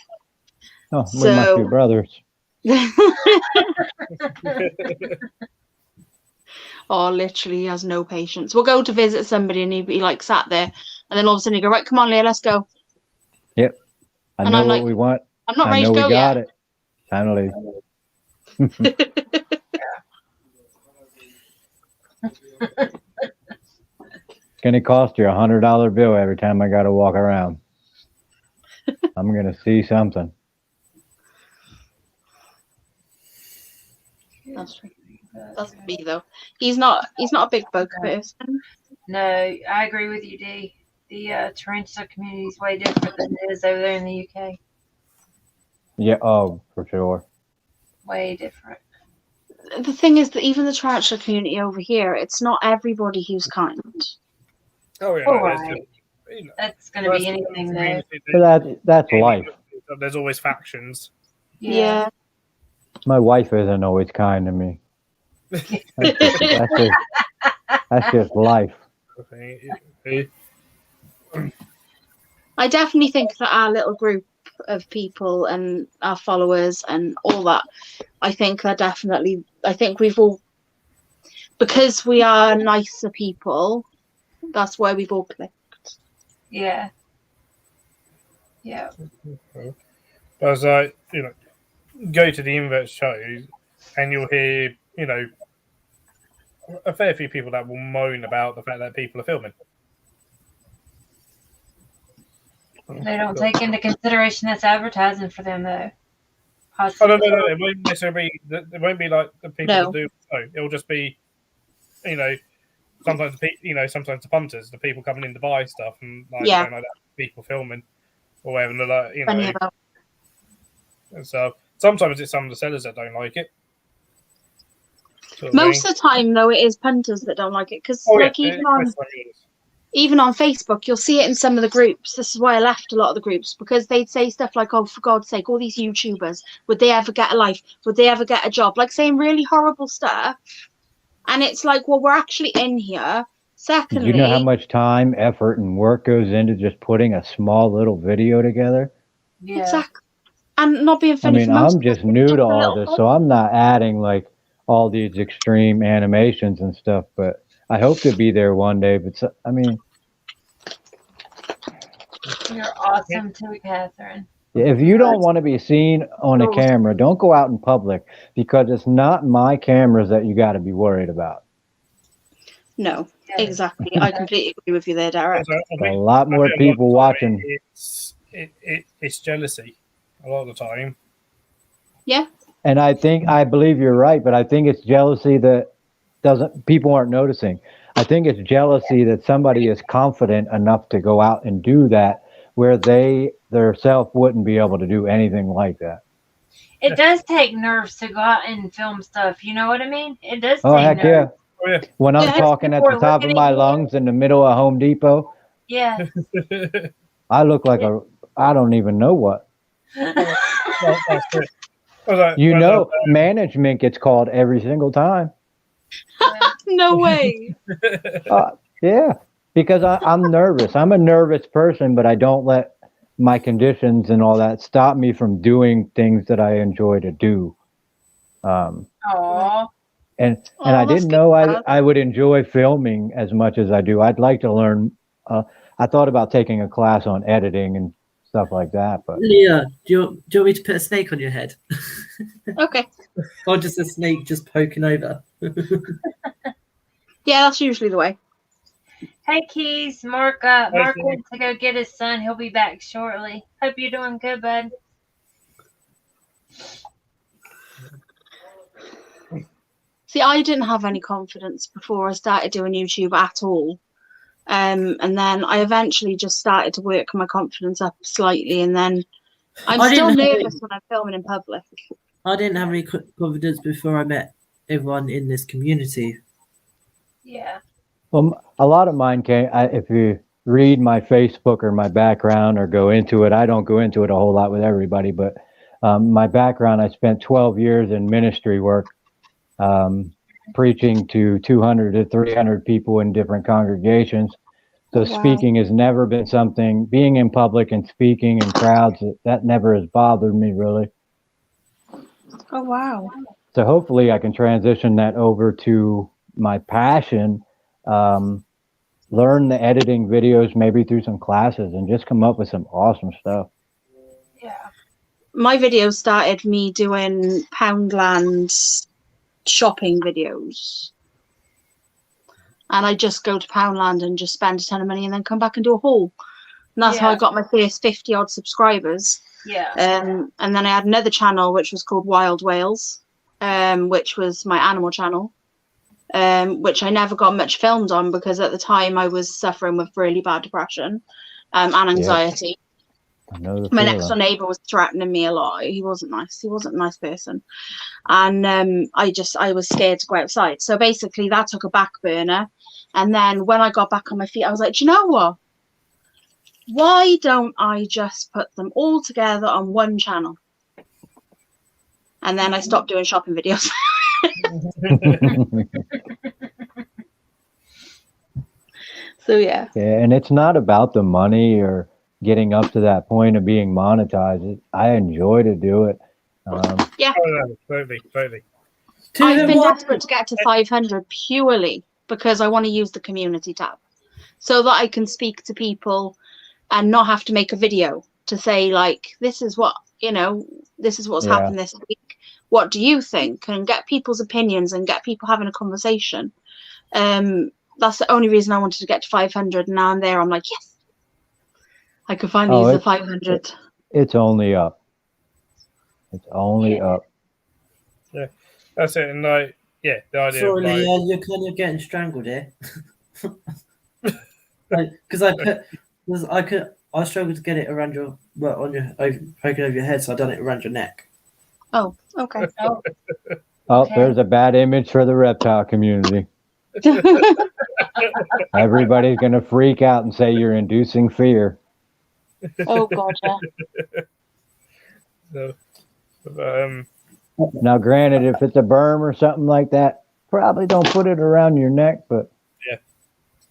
Oh, we must be brothers. Oh, literally, he has no patience. We'll go to visit somebody and he'd be like sat there, and then all of a sudden he'd go, right, come on, Leah, let's go. Yep. And know I'm what like, we want. I'm not I ready know to go we got yet. it. Time to leave. It's gonna cost you $100 bill every time I gotta walk around. I'm gonna see something. That's me though. He's not a big bug person. No, I agree with you, Dee. The tarantula community is way different than it is over there in the UK. Yeah, oh, for sure. Way different. The thing is that even the tarantula community over here, it's not everybody who's kind. Oh yeah, All no, right. That's going to be anything there. But that's life. There's always factions. Yeah. My wife isn't always kind to me. That's just life. I definitely think that our little group of people and our followers and all that, I think we've all, because we are nicer people, that's why we've all clicked. Yeah. Yeah. But as I, go to the invert shows and you'll hear, a fair few people that will moan about the fact that people are filming. They don't take into consideration that's advertising for them, though. Oh, no. It won't necessarily be. It won't be like the people that do. So it'll just be, sometimes sometimes the punters, the people coming in to buy stuff, and don't know that people filming or whatever. And they're like, and so sometimes it's some of the sellers that don't like it. Most of the time, though, it is punters that don't like it because, even on Facebook, you'll see it in some of the groups. This is why I left a lot of the groups, because they'd say stuff like, oh, for God's sake, all these YouTubers, would they ever get a life? Would they ever get a job? Like saying really horrible stuff. And it's like, well, we're actually in here. Secondly, you know how much time, effort, and work goes into just putting a small little video together? Yeah. Exactly. And not being funny. I mean, I'm just new to all this, so I'm not adding like all these extreme animations and stuff, but I hope to be there one day. But I mean, you're awesome too, Catherine. If you don't want to be seen on a camera, don't go out in public, because it's not my cameras that you got to be worried about. No, exactly. I completely agree with you there, Derek. A lot more people watching. It's jealousy a lot of the time. Yeah. And I believe you're right, but I think it's jealousy that people aren't noticing. I think it's jealousy that somebody is confident enough to go out and do that, where they themselves wouldn't be able to do anything like that. It does take nerves to go out and film stuff. You know what I mean? It does Oh, take heck nerves. yeah. Oh, yeah. When I'm Yeah, talking at the people are top of looking my at you. lungs in the middle of Home Depot, Yeah. I look like I don't even know what. Well, that's it. Like, You know, management gets called every single time. No way. Yeah, because I'm nervous. I'm a nervous person, but I don't let my conditions and all that stop me from doing things that I enjoy to do. Aww. And I that's didn't good, know Dad. I would enjoy filming as much as I do. I'd like to learn. I thought about taking a class on editing and stuff like that, but Leah, do you want me to put a snake on your head? Okay. Or just a snake just poking over? Yeah, that's usually the way. Hey, Keys. Mark went to go get his son. He'll be back shortly. Hope you're doing good, bud. See, I didn't have any confidence before I started doing YouTube at all. And then I eventually just started to work my confidence up slightly. And then I'm still nervous when I'm filming in public. I didn't have any confidence before I met everyone in this community. Yeah. well, a lot of mine came. If you read my Facebook or my background or go into it, I don't go into it a whole lot with everybody, but my background, I spent 12 years in ministry work, preaching to 200 to 300 people in different congregations. So Wow. speaking has never been something, being in public and speaking in crowds, that never has bothered me really. Oh, wow. So hopefully I can transition that over to my passion, learn the editing videos, maybe through some classes, and just come up with some awesome stuff. Yeah. My videos started me doing Poundland shopping videos. And I just go to Poundland and just spend a ton of money and then come back and do a haul. And that's how I got my first 50 odd subscribers. Yeah. And then I had another channel which was called Wild Wales, which was my animal channel, which I never got much filmed on because at the time I was suffering with really bad depression and anxiety. I know the My feeling. next door neighbor was threatening me a lot. He wasn't nice. He wasn't a nice person. And I was scared to go outside. So basically that took a back burner. And then when I got back on my feet, I was like, do you know what? Why don't I just put them all together on one channel? And then I stopped doing shopping videos. So yeah. Yeah, and it's not about the money or getting up to that point of being monetized. I enjoy to do it. Yeah. Oh, no, totally. I've been desperate to get to 500 purely because I want to use the community tab so that I can speak to people and not have to make a video to say like, this is what, this is what's happened this week. What do you think? And get people's opinions and get people having a conversation. That's the only reason I wanted to get to 500. And now I'm there. I'm like, yes, I can finally use the 500. It's only up. It's only up. Yeah, that's it. And the idea. Sorry, of Leah, you're kind of getting strangled here. Because I struggled to get it around your, poking over your head, so I done it around your neck. Oh, okay. There's a bad image for the reptile community. Everybody's gonna freak out and say you're inducing fear. Oh God, yeah. Now, granted, if it's a berm or something like that, probably don't put it around your neck. But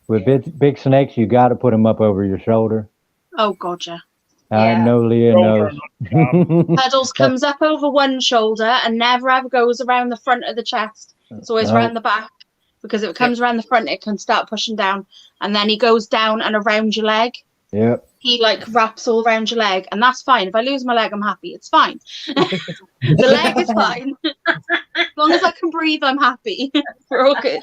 with big snakes, you got to put them up over your shoulder. Oh God, yeah. I know Leah knows. Pedals comes up over one shoulder and never ever goes around the front of the chest. It's always around the back, because if it comes around the front, it can start pushing down, and then he goes down and around your leg. Yep. He wraps all around your leg, and that's fine. If I lose my leg, I'm happy. It's fine. The leg is fine. As long as I can breathe, I'm happy. We're all good.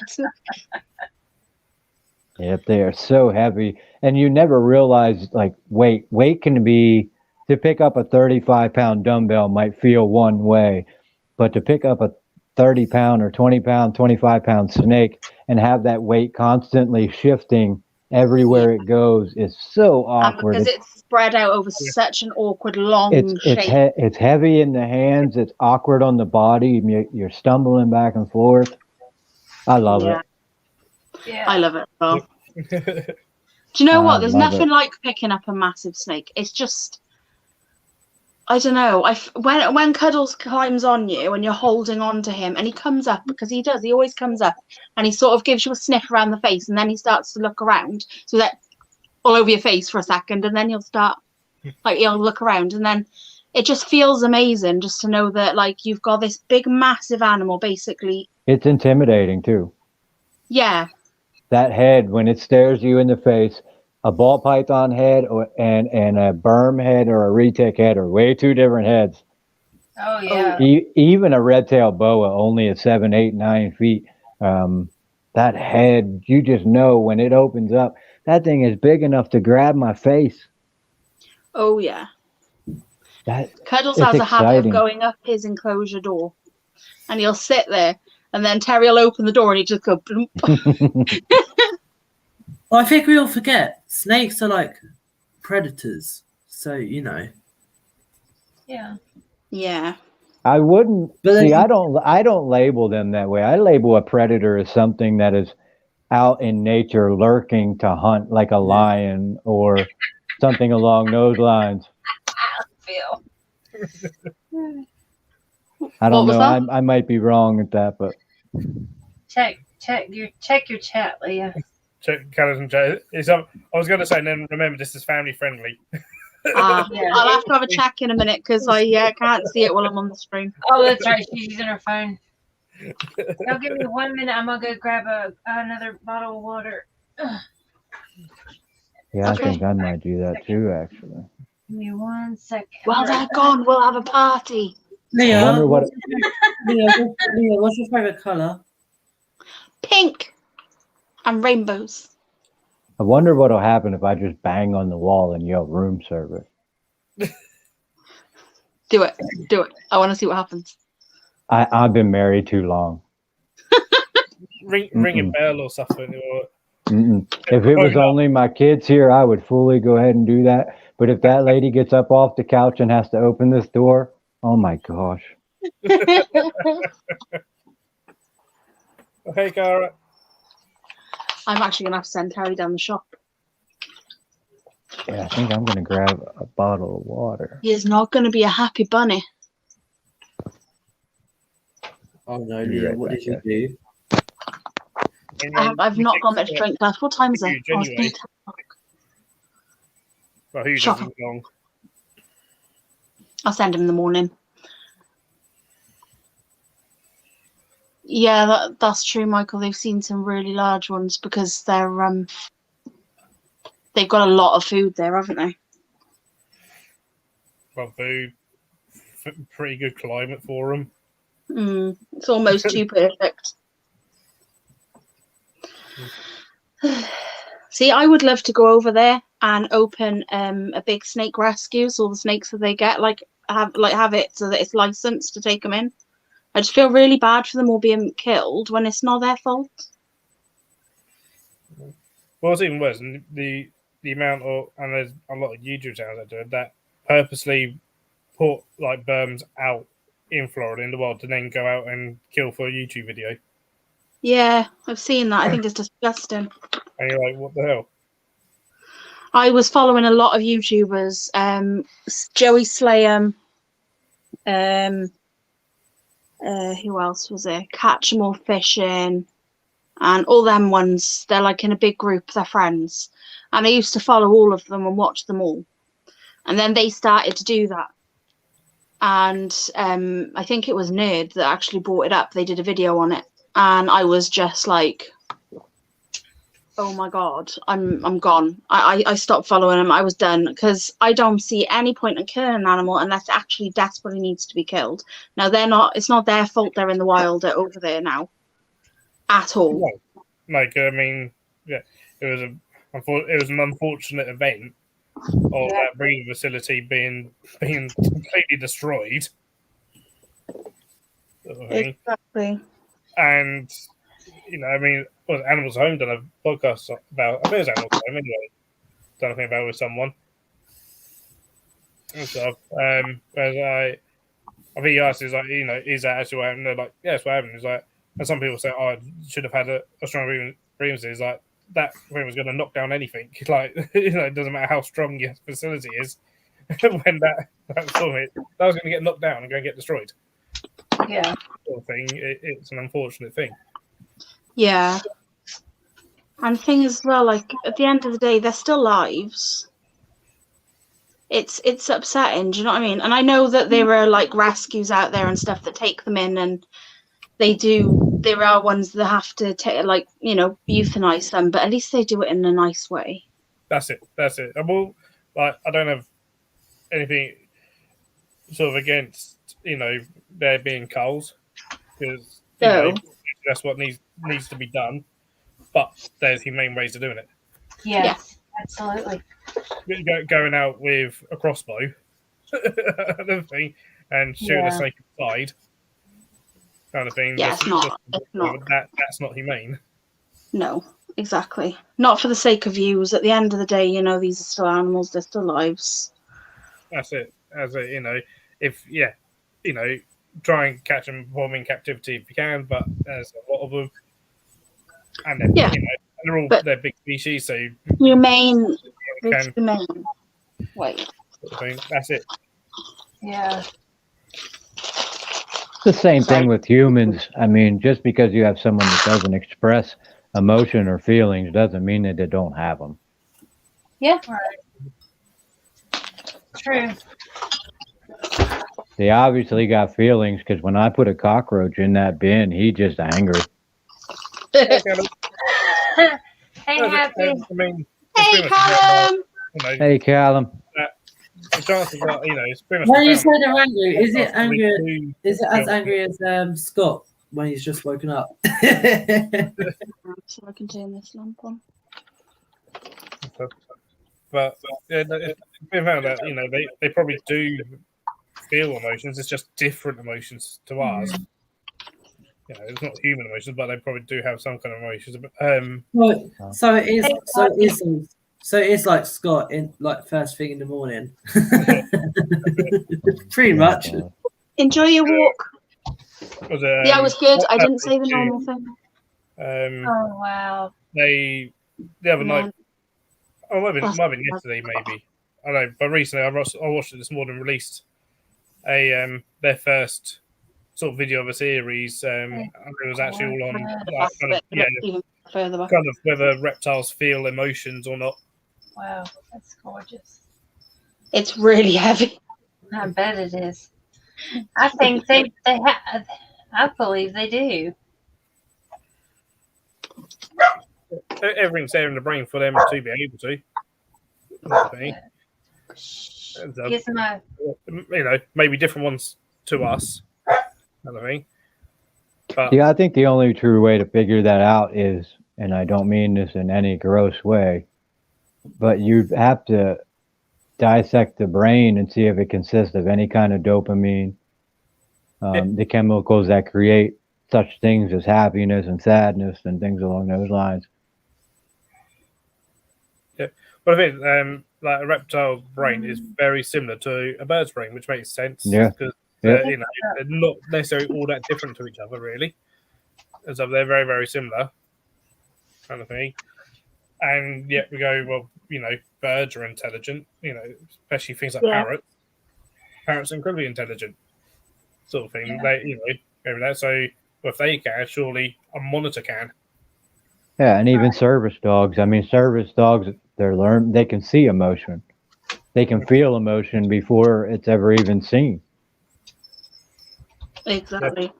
Yep, they are so heavy, and you never realize weight can be, to pick up a 35-pound dumbbell might feel one way, But to pick up a 30-pound or 20-pound, 25-pound snake and have that weight constantly shifting everywhere it goes is so And awkward. because it's spread out over such an awkward long shape. It's heavy in the hands. It's awkward on the body. You're stumbling back and forth. I love it. Yeah. I love it as well. Do you know what? There's love nothing it. like picking up a massive snake. It's just, I don't know. When Cuddles climbs on you and you're holding on to him, and he comes up, because he does. He always comes up, and he sort of gives you a sniff around the face, and then he starts to look around, so that all over your face for a second, and then he'll start, like, he'll look around, and then it just feels amazing just to know that, like, you've got this big, massive animal, basically. It's intimidating too. Yeah. That head, when it stares you in the face, a ball python head and a berm head or a retic head are way two different heads. Oh yeah. Even a red-tailed boa, only at 7, 8, 9 feet. That head, you just know when it opens up, that thing is big enough to grab my face. Oh yeah. Cuddles it's has a habit of exciting. going up his enclosure door, and he'll sit there, and then Terry will open the door, and he just go. Bloop. Well, I think we all forget snakes are like predators, so you know. Yeah. Yeah. I wouldn't But see. then- I don't label them that way. I label a predator as something that is out in nature, lurking to hunt, like a lion or something along those lines. Feel. I don't What was know. that? I might be wrong at that, but Check your chat, Leah. Check Callum and Joe. I was going to say, and then remember, this is family friendly. Ah, Yeah. I'll have to have a check in a minute because I can't see it while I'm on the screen. Oh, that's right. She's using her phone. Now give me 1 minute. I'm gonna go grab another bottle of water. Ugh. yeah, Okay. I think I might do that too, actually. Give me 1 second. Well, they're gone. We'll have a party. Leah, I wonder what. Leah, what's your favorite color? Pink and rainbows. I wonder what'll happen if I just bang on the wall and yell room service. Do it. Do it. I want to see what happens. I've been married too long. Ring a bell or something. Or... If it was only my kids here, I would fully go ahead and do that. But if that lady gets up off the couch and has to open this door, oh my gosh. Hey, Cara. I'm actually going to have to send Harry down the shop. Yeah, I think I'm going to grab a bottle of water. He is not going to be a happy bunny. Oh no, Be Leah, right what back, did you do? I've not got much drink left. What time is it? Huge Oh, it's anyway. been 10 o'clock. Well, who Shopping. doesn't long? I'll send him in the morning. Yeah, that's true, Michael. They've seen some really large ones because they've got a lot of food there, haven't they? Well, food. Pretty good climate for them. It's almost too perfect. See, I would love to go over there and open a big snake rescue, so all the snakes that they get, have it so that it's licensed to take them in. I just feel really bad for them all being killed when it's not their fault. Well, it's even worse. The amount of, and there's a lot of YouTube channels that do it, that purposely put like berms out in Florida in the wild to then go out and kill for a YouTube video. Yeah, I've seen that. I think it's disgusting. And you're like, what the hell? I was following a lot of YouTubers, Joey Slayham, who else was there? Catch 'em All Fishing, and all them ones. They're like in a big group, they're friends. And I used to follow all of them and watch them all. And then they started to do that. And I think it was Nerd that actually brought it up. They did a video on it. And I was just like, oh my God, I'm gone. I stopped following them. I was done because I don't see any point in killing an animal unless it actually desperately needs to be killed. Now it's not their fault they're in the wild over there now at all. No. Like, I mean, yeah, it was an unfortunate event of that breeding facility being completely destroyed. Sort of thing. Exactly. And you know, I mean, well, Animals Home done a podcast about. I think it was Animals Home anyway. Done a thing about it with someone and stuff. Whereas I think he asked, is like, you know, is that actually what happened? They're like, yeah, it's what happened. It's like, and some people say, oh, I should have had a strong frequency. It's like that thing was going to knock down anything. Like, you know, it doesn't matter how strong your facility is. When that storm hit, that was going to get knocked down and go and get destroyed. Yeah. Sort of thing. It's an unfortunate thing. Yeah. And the thing as well, like at the end of the day, they're still lives. It's upsetting, do you know what I mean? And I know that there are like rescues out there and stuff that take them in, and there are ones that have to take, like, you know, euthanize them, but at least they do it in a nice way. That's it. And well, like, I don't have anything sort of against, you know, there being culls, because you know, that's what needs to be done. But there's humane ways of doing it. Yes, absolutely. Going out with a crossbow, another thing, and shooting a snake inside, kind of thing. Yeah, it's not. That's not humane. No, exactly. Not for the sake of views. At the end of the day, you know, these are still animals. They're still lives. That's it. You know, you know, try and catch them while in captivity if you can. But there's a lot of them, and they're, you know, they're big species, so humane. Can, humane. Wait. That's it. Yeah. It's the same thing with humans. I mean, just because you have someone that doesn't express emotion or feelings doesn't mean that they don't have them. Yeah. Right. True. They obviously got feelings, because when I put a cockroach in that bin, he just angry. Hey, Happy. I mean, hey, Callum. You know, hey, Callum. The chances are, you know, it's pretty much. When you say they're angry, is it angry? Is it as angry as Scott when he's just woken up? So I can turn this lamp on. But yeah, it's been found that, you know, they probably do feel emotions. It's just different emotions to ours. You know, it's not human emotions, but they probably do have some kind of emotions. So it is like Scott in like first thing in the morning. Pretty much. Enjoy your walk. Yeah, it was good. I didn't say the normal thing. Oh wow. The other night. Oh, might have been yesterday, maybe. I don't know, but recently I watched it this morning. Released their first sort of video of a series. It was actually all on kind of whether reptiles feel emotions or not. Wow, that's gorgeous. It's really heavy. I bet it is. I think they have. I believe they do. Everything's there in the brain for them to be able to. You know, maybe different ones to us. But Yeah, I think the only true way to figure that out is, and I don't mean this in any gross way, but you'd have to dissect the brain and see if it consists of any kind of dopamine, the chemicals that create such things as happiness and sadness and things along those lines. Yeah, but I think like a reptile brain is very similar to a bird's brain, which makes sense. Yeah. Because you know, they're not necessarily all that different to each other, really. And so they're very, very similar, kind of thing. And yet we go, well, you know, birds are intelligent, you know, especially things like parrots. Parrots are incredibly intelligent, sort of thing. Yeah. They, you know, over that. So if they can, surely a monitor can. Yeah, and even service dogs. I mean, service dogs, they can see emotion. They can feel emotion before it's ever even seen. Exactly.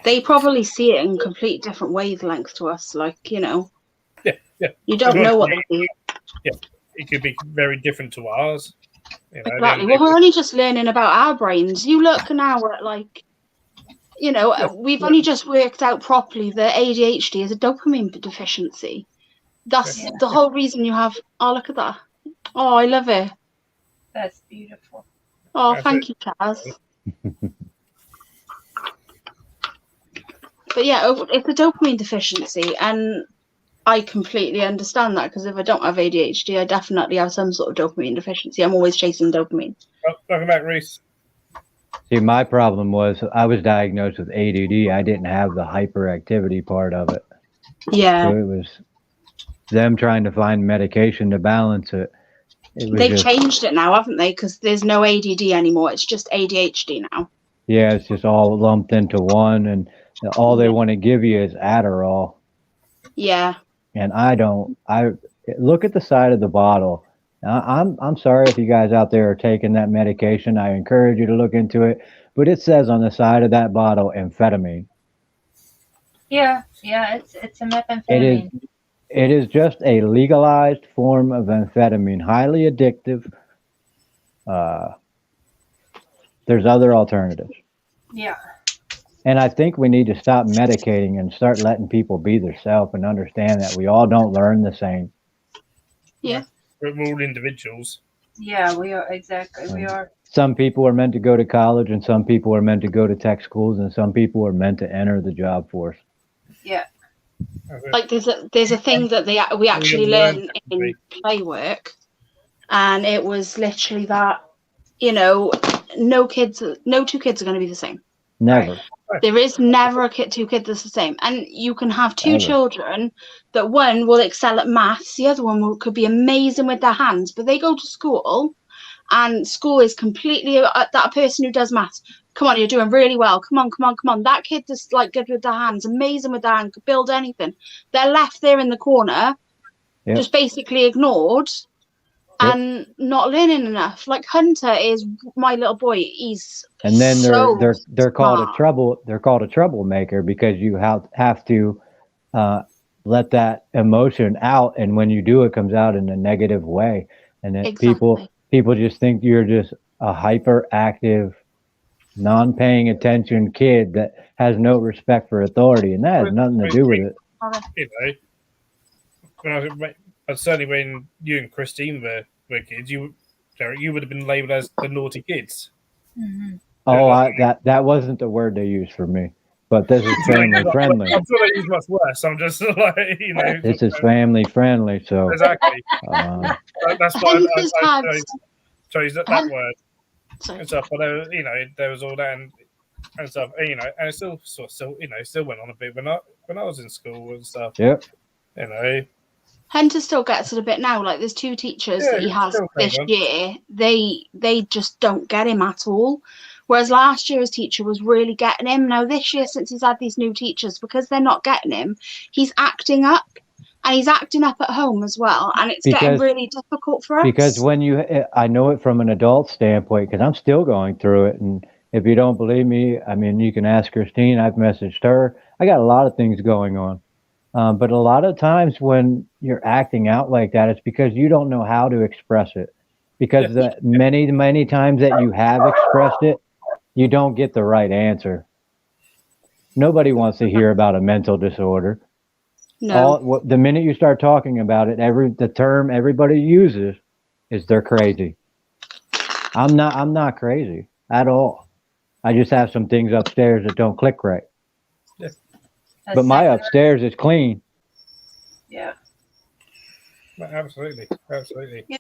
They probably see it in complete different wavelengths to us, like, you know. Yeah. You don't know what they see. Yeah, it could be very different to ours. You know, Exactly. Well, we're only just learning about our brains. You look now at, like, you know, we've only just worked out properly that ADHD is a dopamine deficiency. That's the whole reason you have. Oh, look at that. Oh, I love it. That's beautiful. Oh, thank you, Chaz. But yeah, it's a dopamine deficiency, and I completely understand that, because if I don't have ADHD, I definitely have some sort of dopamine deficiency. I'm always chasing dopamine. Oh, welcome back, Reese. See, my problem was I was diagnosed with ADD. I didn't have the hyperactivity part of it. Yeah. So it was them trying to find medication to balance it. They've changed it now, haven't they? Because there's no ADD anymore. It's just ADHD now. Yeah, it's just all lumped into one, and all they want to give you is Adderall. Yeah. And I look at the side of the bottle. I'm sorry if you guys out there are taking that medication. I encourage you to look into it, but it says on the side of that bottle amphetamine. Yeah, it's a methamphetamine. It is just a legalized form of amphetamine, highly addictive. There's other alternatives. Yeah. And I think we need to stop medicating and start letting people be themselves and understand that we all don't learn the same. Yeah. We're all individuals. Yeah, we are. Exactly. We are. Some people are meant to go to college, and some people are meant to go to tech schools, and some people are meant to enter the job force. Yeah. Like there's a thing that we actually learn in play work, and it was literally that, no two kids are going to be the same. Never. There is never two kids that's the same, and you can have two Ever. children that one will excel at maths, the other one could be amazing with their hands, but they go to school, and school is completely that person who does maths. Come on, you're doing really well. Come on. That kid is like good with their hands, amazing with their hands, could build anything. They're left there in the corner, just basically ignored, and not learning enough. Like Hunter is my little boy. He's and then they're called smart. They're called a troublemaker because you have to let that emotion out, and when you do, it comes out in a negative way, and then people just think you're just a hyperactive, non-paying attention kid that has no respect for authority, and that has nothing to do with it. Certainly when you and Christine were kids, Derek, you would have been labelled as the naughty kids. Mm-hmm. Oh, that wasn't the word they used for me, but this is family friendly. I'm sure they use much worse. I'm just like, This is family friendly, so exactly. That's why I chose that word and stuff. But there was all that and stuff, and it still went on a bit when I was in school and stuff. Yep. Hunter still gets it a bit now. Like there's two teachers that he has this year. They just don't get him at all. Whereas last year his teacher was really getting him. Now this year, since he's had these new teachers, because they're not getting him, he's acting up, and he's acting up at home as well. And it's getting really difficult for us. Because I know it from an adult standpoint, because I'm still going through it. And if you don't believe me, I mean, you can ask Christine. I've messaged her. I got a lot of things going on. But a lot of times when you're acting out like that, it's because you don't know how to express it. Because many times that you have expressed it, you don't get the right answer. Nobody wants to hear about a mental disorder. No. The minute you start talking about it, the term everybody uses is they're crazy. I'm not crazy at all. I just have some things upstairs that don't click right. Yeah. But my upstairs is clean. Yeah. Absolutely. Yeah.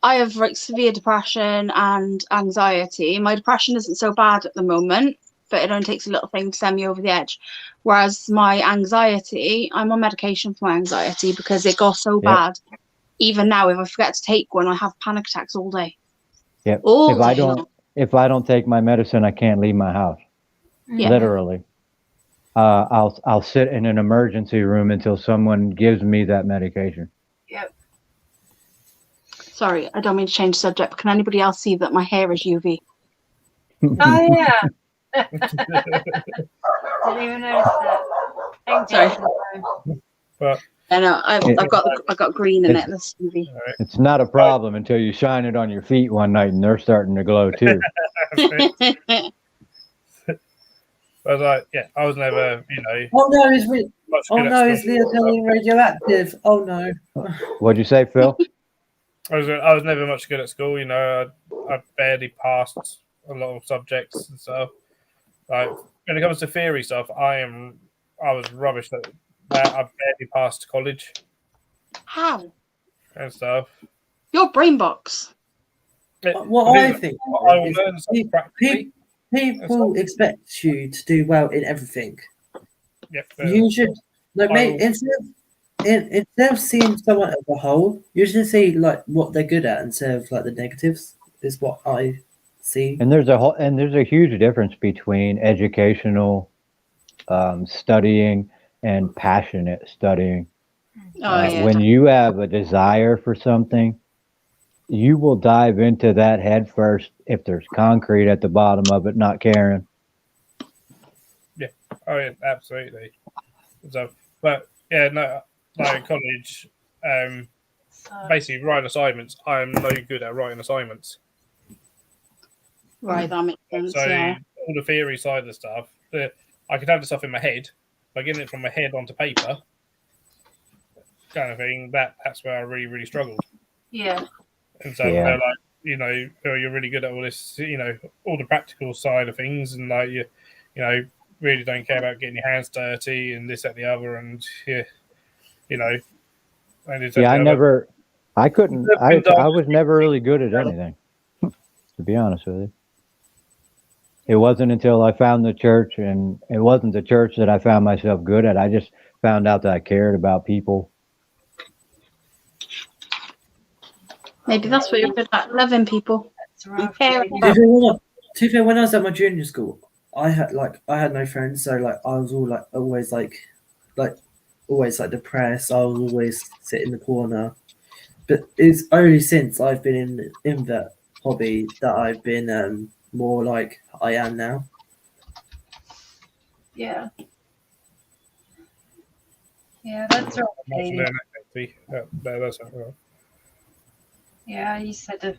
I have like severe depression and anxiety. My depression isn't so bad at the moment, but it only takes a little thing to send me over the edge. Whereas my anxiety, I'm on medication for my anxiety because it got so bad. Even now, if I forget to take one, I have panic attacks all day. Yep. All day. If I don't take my medicine, I can't leave my house. Yeah. Literally. I'll sit in an emergency room until someone gives me that medication. Yep. Sorry, I don't mean to change the subject, but can anybody else see that my hair is UV? Oh yeah. Didn't even notice that. Sorry. But I know I've got green in it. That's UV. It's not a problem until you shine it on your feet one night and they're starting to glow too. I was like, I was never, Oh no, is Leopold radioactive? Oh no. What'd you say, Phil? I was never much good at school. I barely passed a lot of subjects and stuff. Like when it comes to theory stuff, I was rubbish at that. I barely passed college How? and stuff. Your brain box. What I think I will is learn stuff practically. people expect you to do well in everything. Yep, You should like I instead of seeing someone as a whole, you should see like what they're good at instead of like the negatives. Is what I see. And there's a huge difference between educational studying and passionate studying. Oh yeah. When you have a desire for something, you will dive into that head first if there's concrete at the bottom of it, not caring. Yeah, oh yeah, absolutely. So, but yeah, no, like college, basically writing assignments. I am no good at writing assignments. Right, that makes sense. So Yeah. all the theory side of the stuff, I could have the stuff in my head, but getting it from my head onto paper, kind of thing. That's where I really, really struggled. Yeah. And so Yeah. they're like, you know, Phil, you're really good at all this, you know, all the practical side of things, and like you know, really don't care about getting your hands dirty and this, that, the other, and yeah, you know, and this, that, Yeah, the other. I was never really good at anything, to be honest with you. It wasn't until I found the church, and it wasn't the church that I found myself good at. I just found out that I cared about people. Maybe that's what you're good at, loving people. That's rough. To be fair, when I was at my junior school, I had no friends, so like I was always depressed. I was always sit in the corner. But it's only since I've been in that hobby that I've been more like I am now. Yeah. Yeah, that's right. That's right. Yeah, you said to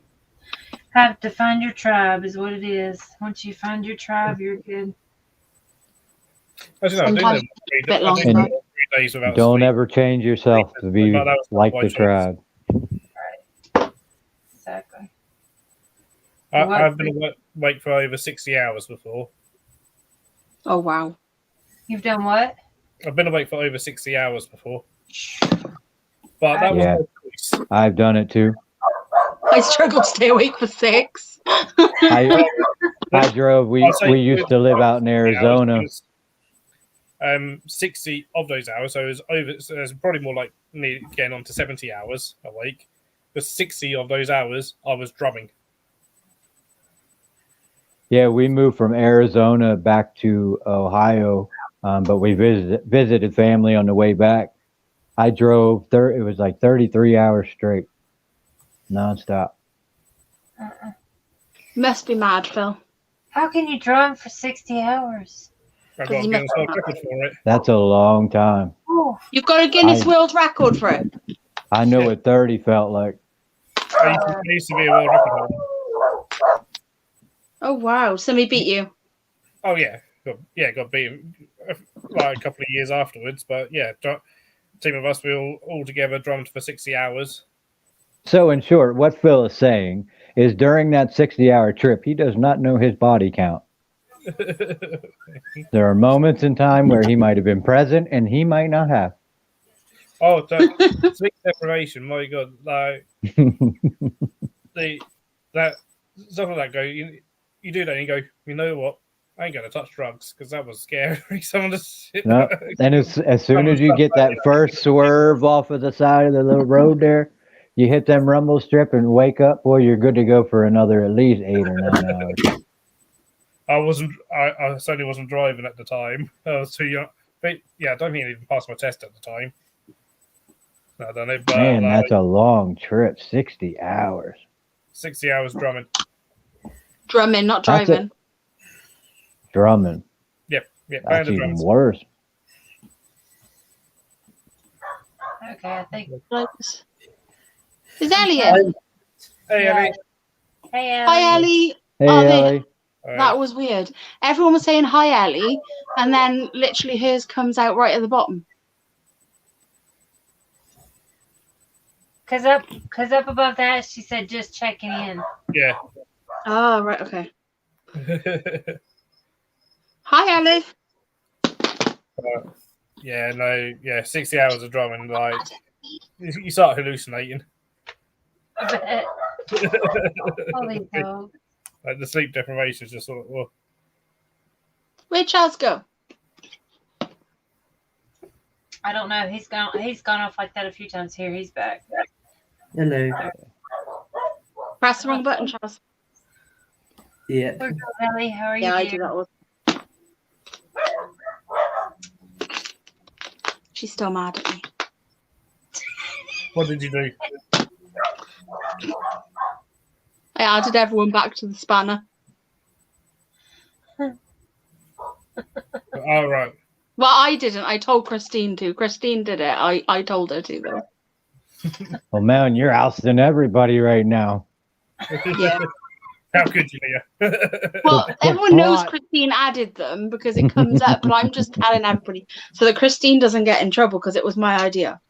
have to find your tribe is what it is. Once you find your tribe, you're good. Actually, no, Sometimes a bit longer. 3 days without Don't sleep. ever change yourself to be But that was like my the choice. tribe. Exactly. I've been awake for over 60 hours before. Oh wow. You've done what? I've been awake for over 60 hours before. But that was Yeah, my choice. I've done it too. I struggle to stay awake for 6. I drove. We used to live out in Arizona. 60 of those hours, so it's probably more like getting on to 70 hours awake. But 60 of those hours, I was drumming. Yeah, we moved from Arizona back to Ohio, but we visited family on the way back. I drove. It was like 33 hours straight, nonstop. Must be mad, Phil. How can you drum for 60 hours? I've got a Guinness World Record for it. That's a long time. You've got a Guinness World Record for it. I know what 30 felt like. I used to be a world record holder. Oh wow! Somebody beat you. Oh yeah, got beaten like a couple of years afterwards. But yeah, team of us, we all together drummed for 60 hours. So in short, what Phil is saying is during that 60-hour trip, he does not know his body count. There are moments in time where he might have been present and he might not have. Oh, sleep deprivation, my God! Like that stuff like that. You do that, and you go. You know what? I ain't gonna touch drugs because that was scary. Some of the shit. No, and as soon as you get that first swerve off of the side of the little road there, you hit them rumble strip and wake up. Boy, you're good to go for another at least 8 or 9 hours. I certainly wasn't driving at the time. I was too young. But yeah, I don't think I even passed my test at the time. I don't know. But Man, that's a long trip. 60 hours. 60 hours drumming. Drumming, not driving. Drumming. Yep. That's even worse. Okay, I think. Is Elliot? Hey, Ellie. Hey, Ellie. Hi, Ellie. Hey, Ellie. That was weird. Everyone was saying hi, Ellie, and then literally hers comes out right at the bottom. Cause up above that, she said just checking in. Yeah. Oh, right, okay. Hi, Ellie. Yeah, no, yeah, 60 hours of drumming, like, you start hallucinating. I bet. Holy dog. Like, the sleep deprivation is just sort of, well, Where'd Charles go? I don't know. He's gone off like that a few times here. He's back. Hello. Press the wrong button, Charles. Yeah. Where's Ellie? How are you? Yeah, I dear? do that all. She's still mad at me. what did you do? I added everyone back to the spanner. Oh, right. Well, I didn't. I told Christine to. Christine did it. I told her to, though. Well, man, you're ousting everybody right now. Yeah. How could you, Leah? Well, The everyone knows plot- Christine added them because it comes up, but I'm just telling everybody so that Christine doesn't get in trouble because it was my idea.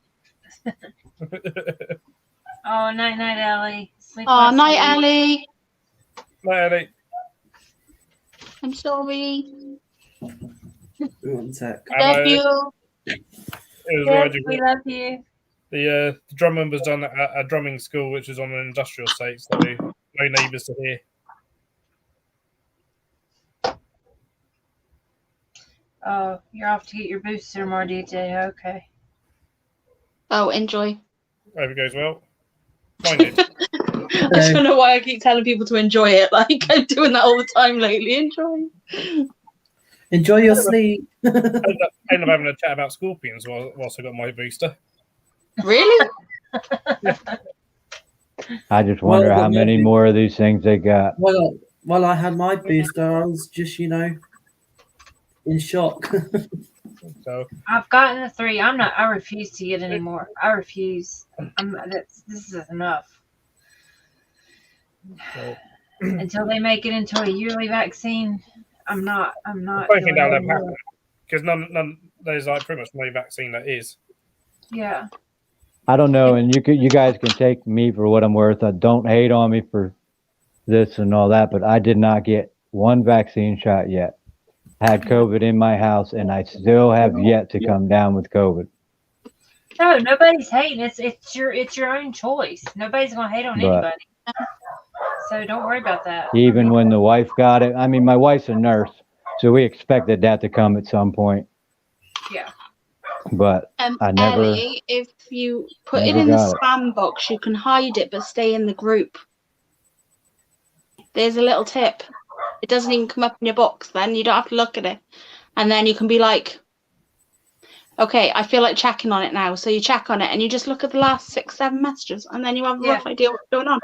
Oh, night, night, Ellie. Sleep Oh, well, night, sweetie. Ellie. No, Ellie. I'm sorry. One sec. Love you. It was Yes, Roger. we love you. The drumming was done at a drumming school, which is on an industrial estate, so no neighbours to hear. Oh, you're off to get your booster more, DJ. Okay. Oh, enjoy. Hope it goes well. Mine did. I don't know why I keep telling people to enjoy it. Like, I'm doing that all the time lately. Enjoy. Enjoy your sleep. I ended up having a chat about scorpions whilst I got my booster. Really? I just wonder Well, how many more of these things they got. Well, I had my booster. I was just, in shock. So I've gotten the 3. I refuse to get any more. I refuse. This is enough. Until they make it into a yearly vaccine, I'm not. I don't think that'll ever happen because none there's like pretty much no vaccine that is. Yeah. I don't know, and you guys can take me for what I'm worth. Don't hate on me for this and all that, but I did not get one vaccine shot yet. I had COVID in my house, and I still have yet to come down with COVID. No, nobody's hating. It's your own choice. Nobody's gonna hate on But- anybody. So don't worry about that. Even when the wife got it, I mean, my wife's a nurse, so we expected that to come at some point. Yeah. But I never. Ellie, if you put it never in the got it. spam box, you can hide it but stay in the group. There's a little tip. It doesn't even come up in your box then. You don't have to look at it. And then you can be like, okay, I feel like checking on it now. So you check on it and you just look at the last 6, 7 messages and then you have a rough idea what's going on.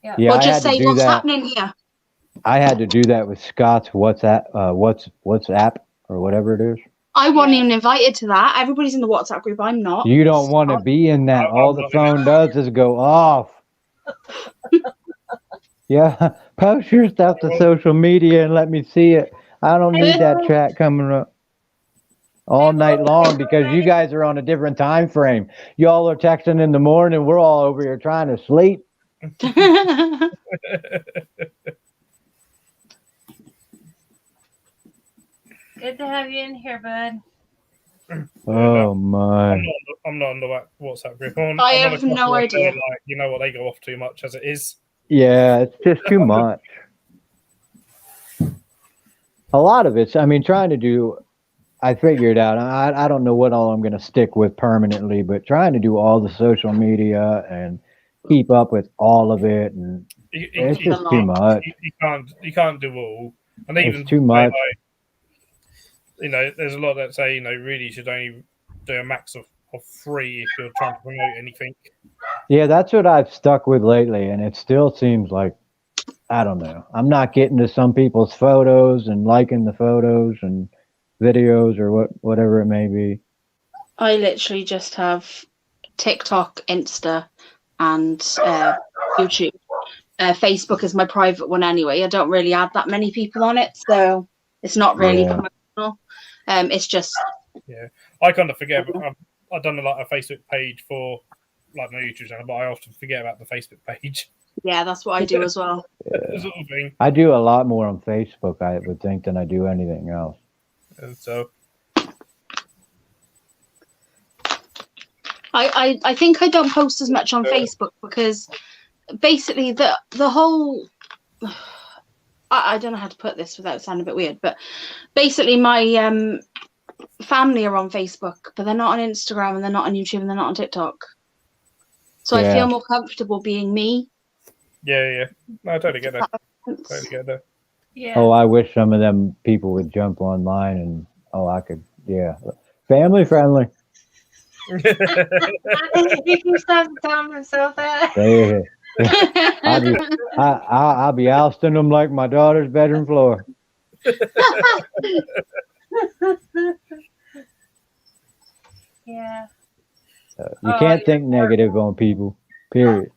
Yeah. Yeah, Or I just had to say do what's that. happening here. I had to do that with Scott's WhatsApp or whatever it is. I wasn't even invited to that. Everybody's in the WhatsApp group. I'm not. You don't want to be in that. All the phone does is go off. Yeah, post your stuff to social media and let me see it. I don't need that chat coming up all night long because you guys are on a different time frame. Y'all are texting in the morning. We're all over here trying to sleep. Good to have you in here, bud. Oh my! I'm not on the WhatsApp group. I'm I on have a couple no where idea. they're like, you know what, they go off too much as it is. Yeah, it's just too much. A lot of it's, I mean, trying to do, I figured out, I don't know what all I'm going to stick with permanently, but trying to do all the social media and keep up with all of it. And it's just too much. You can't do all. And even It's too much. Like, there's a lot that say, really you should only do a max of 3 if you're trying to promote anything. Yeah, that's what I've stuck with lately. And it still seems like, I don't know. I'm not getting to some people's photos and liking the photos and videos or whatever it may be. I literally just have TikTok, Insta, and YouTube. Facebook is my private one anyway. I don't really add that many people on it, so it's not really promotional. It's just I kind of forget. I've done a Facebook page for like my YouTube channel, but I often forget about the Facebook page. Yeah, that's what I do as well. Sort of thing. I do a lot more on Facebook, I would think, than I do anything else. And so, I think I don't post as much on Facebook because basically the whole I don't know how to put this without sounding a bit weird, but basically my family are on Facebook, but they're not on Instagram and they're not on YouTube and they're not on TikTok. So I feel more comfortable being me. yeah. No, I totally get that. Totally get that. Yeah. Oh, I wish some of them people would jump online and I could, family friendly. He can stop telling himself that. Yeah. I'll be ousting them like my daughter's bedroom floor. Yeah. You can't think negative on people. Period.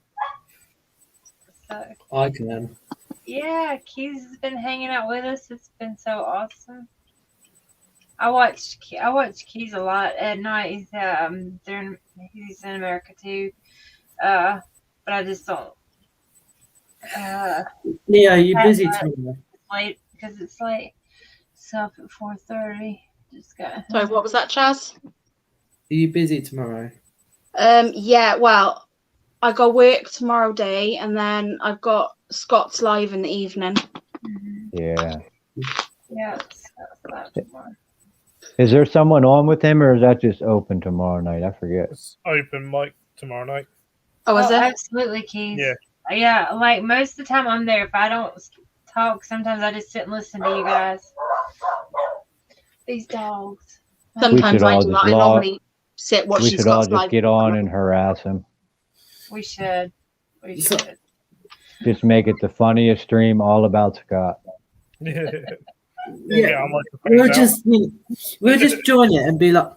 So, I can. yeah, Keys has been hanging out with us. It's been so awesome. I watch Keys a lot at night. He's he's in America too. But I just don't. Yeah, you're busy tomorrow. Late because it's late. So up at 4:30. Just got. Sorry, what was that, Chaz? Are you busy tomorrow? Yeah, well, I got work tomorrow day, and then I've got Scott's live in the evening. Yeah. Yeah, Scott's live tomorrow. Is there someone on with him, or is that just open tomorrow night? I forget. It's open mic tomorrow night. Oh, is it? Absolutely, Keys. Yeah. Yeah, like most of the time I'm there. If I don't talk, sometimes I just sit and listen to you guys. These dogs. Sometimes I do that. I normally sit watching We should all Scott's just live. get on and harass him. We should. We should. Just make it the funniest stream all about Scott. Yeah, we'll just join it and be like,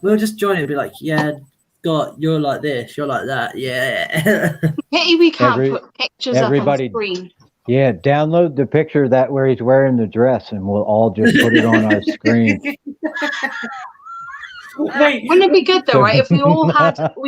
yeah, Scott, you're like this, you're like that, yeah. Pity we can't put pictures up on the screen. Yeah, download the picture that where he's wearing the dress, and we'll all just put it on our screen. Wouldn't it be good though, right? If we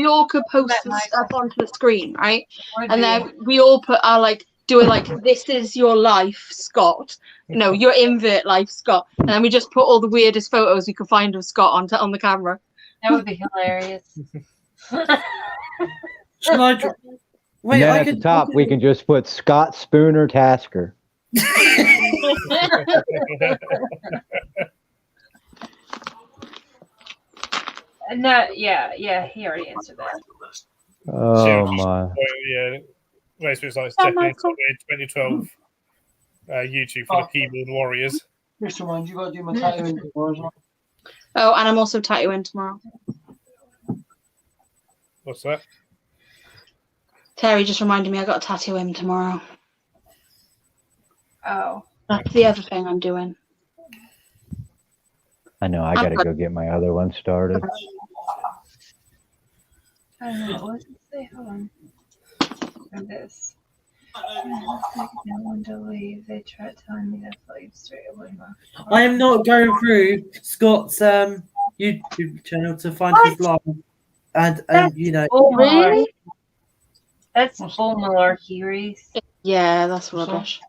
all could post this up onto the screen, right? And then we all put our do it this is your life, Scott. No, your invert life, Scott. And then we just put all the weirdest photos we could find of Scott on the camera. That would be hilarious. Should I Wait, and then at the top, we can just put Scott Spooner Tasker. No, yeah, he already answered that. Oh my! Yeah, basically it's like stepping into 2012 YouTube for the keyboard warriors. Just remind you, got to do my tattooing tomorrow as well. Oh, and I'm also tattooing tomorrow. What's that? Terry just reminded me I got a tattoo him tomorrow. Oh. That's the other thing I'm doing. I know, I gotta go get my other one started. I don't know, what does it say? Hold on. For this. No one to leave. They tried telling me to leave straight away. I am not going through Scott's YouTube channel to find his live. And you know. Oh, really? That's bull malarkey, Reese. Yeah, that's rubbish.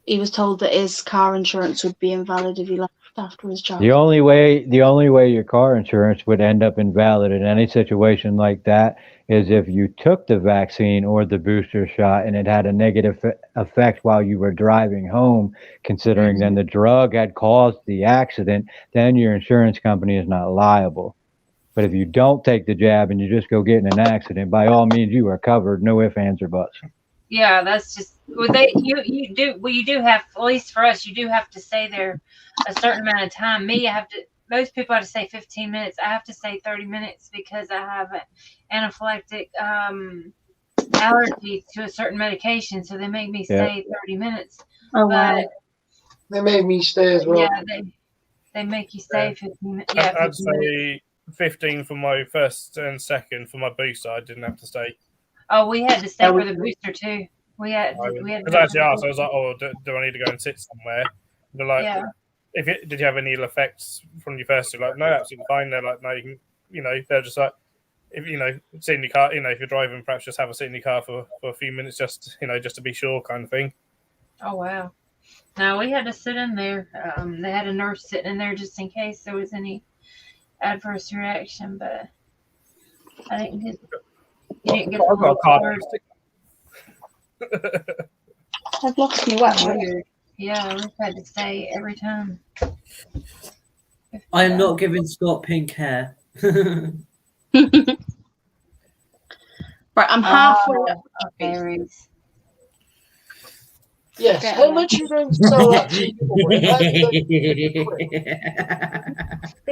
He was told that his car insurance would be invalid if he left after his job. The only way your car insurance would end up invalid in any situation like that is if you took the vaccine or the booster shot and it had a negative effect while you were driving home, considering then the drug had caused the accident, then your insurance company is not liable. But if you don't take the jab and you just go get in an accident, by all means you are covered, no ifs, ands, or buts. Yeah, that's just you do have, at least for us, you do have to stay there a certain amount of time. Most people have to stay 15 minutes. I have to stay 30 minutes because I have an anaphylactic allergy to a certain medication, so they make me stay 30 minutes. Oh, wow. They made me stay as well. Yeah, they make you stay 15 minutes. Yeah, I'd say 15 for my first and second. For my booster, I didn't have to stay. Oh, we had to stay for the booster too. We had. Because I actually asked, I was like, "Oh, do I need to go and sit somewhere?" They're like, "Did you have any ill effects from your first two?" Like, no, absolutely fine. They're like, "No, you can." You know, they're just like, if sit in your car, if you're driving, perhaps just have a sit in your car for a few minutes, just to be sure, kind of thing. Oh wow. No, we had to sit in there. They had a nurse sitting in there just in case there was any adverse reaction, but I didn't get. You didn't get I've got a card. I've lost my weapon. Weird. Yeah, we've had to stay every time. I am not giving Scott pink hair. Right, I'm halfway up. Okay, Reese. Yes. Okay. How much are you going to sell that to?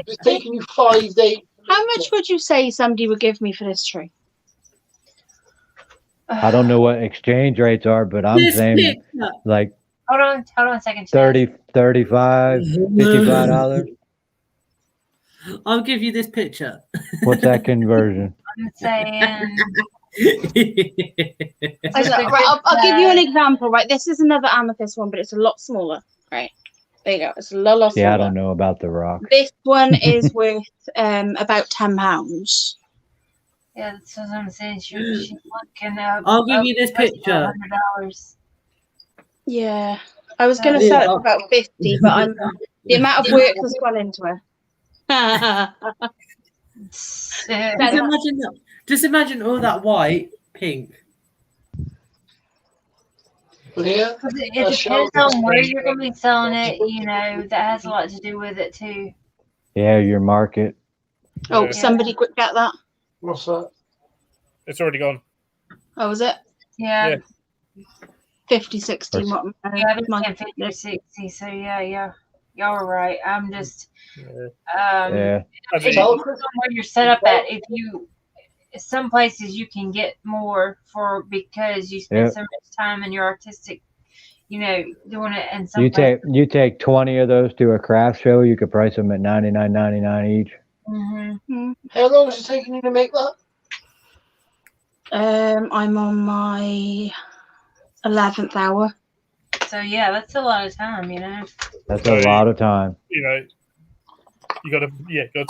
It's taking you 5 days. How much would you say somebody would give me for this tree? I don't know what exchange rates are, but I'm saying like Hold on a second. 30, 35, $55. I'll give you this picture. What's that conversion? I'm saying. I'll give you an example. Right, this is another amethyst one, but it's a lot smaller. Right, there you go. It's a lot smaller. Yeah, I don't know about the rock. This one is worth about £10. Yeah, that's what I'm saying. She's looking up. I'll give you this picture. $100. Yeah, I was going to sell it for about 50, but the amount of work that's gone into it. Just imagine all that white, pink. Yeah. It depends on where you're going to be selling it. That has a lot to do with it too. Yeah, your market. Oh, Yeah. somebody quick get that. What's that? It's already gone. Oh, was it? Yeah. 50, 60. Yeah, I've been saying 50 or 60. So yeah. Y'all are right. I'm just. Yeah. It depends on where you're set up at. Some places you can get more because you spend so much time in your artistic, doing it. And some You take 20 of those to a craft show, you could price them at $99.99 each. Mm-hmm. How long is it taking you to make that? I'm on my 11th hour. So yeah, that's a lot of time, That's a lot of time. You got to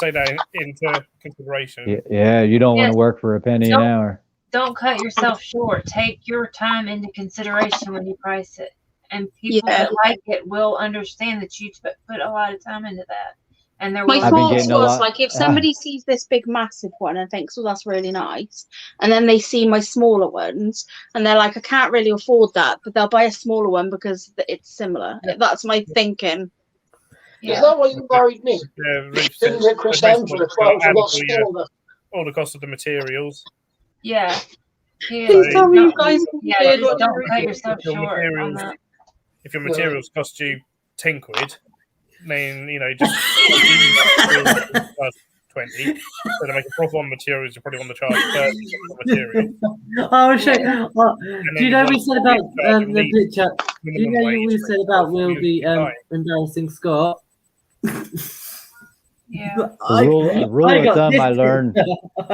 take that into consideration. Yeah, you don't want to work for a penny an hour. Don't cut yourself short. Take your time into consideration when you price it, and people that like it will understand that you put a lot of time into that. And my thoughts was like, if somebody sees this big massive one and thinks, "Oh, that's really nice," and then they see my smaller ones and they're like, "I can't really afford that," but they'll buy a smaller one because it's similar. That's my thinking. Is that why you married me? Yeah, didn't get Chris Hemsworth, but it was a lot smaller. All the cost of the materials. Yeah. Please tell me you guys don't cut yourself short on that. If your materials cost you 10 quid, then just 20. So to make a profit on materials, you probably want to charge 30 for material. Oh shit! Do you know we said about the picture? Do you know we said about we'll be embarrassing Scott? Yeah. A rule of thumb I learned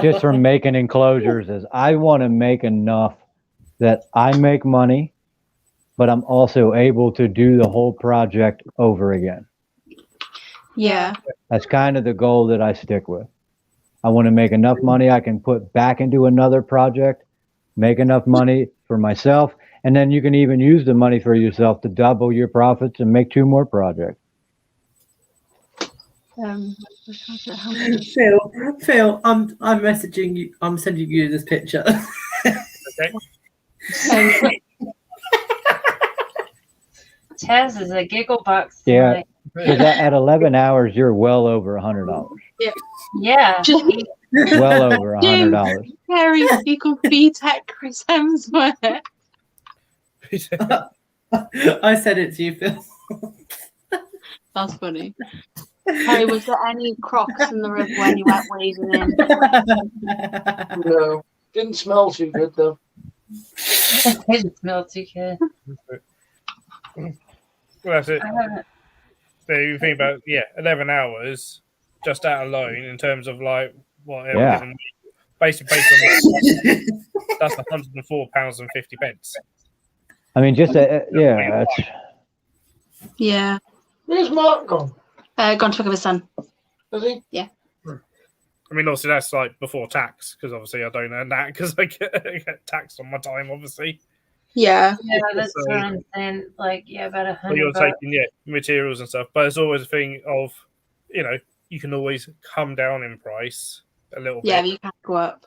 just from making enclosures is I want to make enough that I make money, but I'm also able to do the whole project over again. Yeah. That's kind of the goal that I stick with. I want to make enough money I can put back into another project, make enough money for myself, and then you can even use the money for yourself to double your profits and make 2 more projects. Phil, I'm messaging you. I'm sending you this picture. Okay. Tez is a giggle box. Yeah. Because at 11 hours, you're well over $100. Yeah. Well over $100. Harry, you could beat at Chris Hemsworth. I said it to you, Phil. That's funny. Harry, was there any crocs in the river when you went wading in? No. Didn't smell too good, though. It didn't smell too good. Well, that's it. So you think about 11 hours just that alone in terms of like whatever. Yeah. Basically, based on that, that's £104.50. I mean, just that's Yeah. Where's Mark gone? Gone to pick up his son. Is he? Yeah. I mean, obviously that's like before tax, because obviously I don't earn that because I get taxed on my time, obviously. Yeah. Yeah, that's what I'm saying. Like, yeah, about But you're $100. taking materials and stuff, but it's always a thing of, you can always come down in price a little Yeah, bit, you can't go up.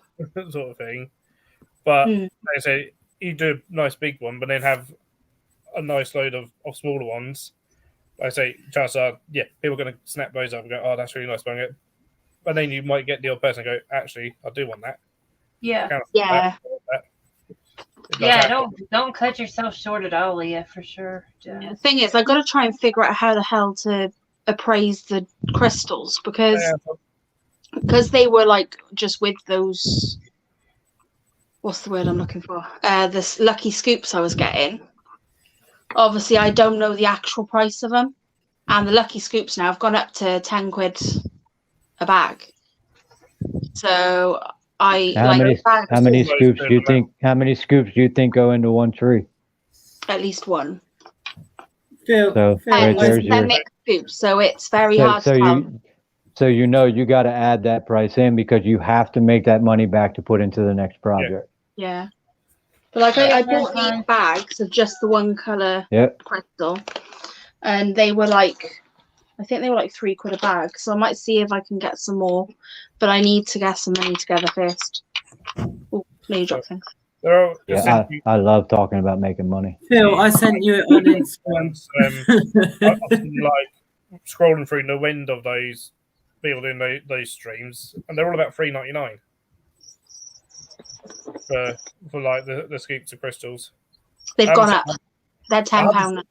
sort of thing. But Hmm. like I say, you do a nice big one, but then have a nice load of smaller ones. Like I say, chances are, people are going to snap those up and go, "Oh, that's really nice," but then you might get the odd person and go, "Actually, I do want that." Yeah. Can't afford Yeah. that. It does Yeah, happen. don't cut yourself short at all, Leah, for sure. The thing is, I've got to try and figure out how the hell to appraise the crystals because they were like just with those. What's the word I'm looking for? This lucky scoops I was getting. Obviously, I don't know the actual price of them, and the lucky scoops now have gone up to 10 quid a bag. So How many scoops do you think? How many scoops do you think go into one tree? At least one. So right there's They're your. mixed scoops, so it's very So, hard so to tell. you got to add that price in because you have to make that money back to put into the next project. Yeah. But like I bought 8 bags of just the one colour crystal, and they were like, I think they were like 3 quid a bag. So I might see if I can get some more, but I need to get some money together first. Oh, no, you dropped things. Yeah, I love talking about making money. Phil, I sent you it on Instagram. I'm like scrolling through the wind of those people doing those streams, and they're all about $3.99 for like the scoops of crystals. They've gone up. They're £10 now.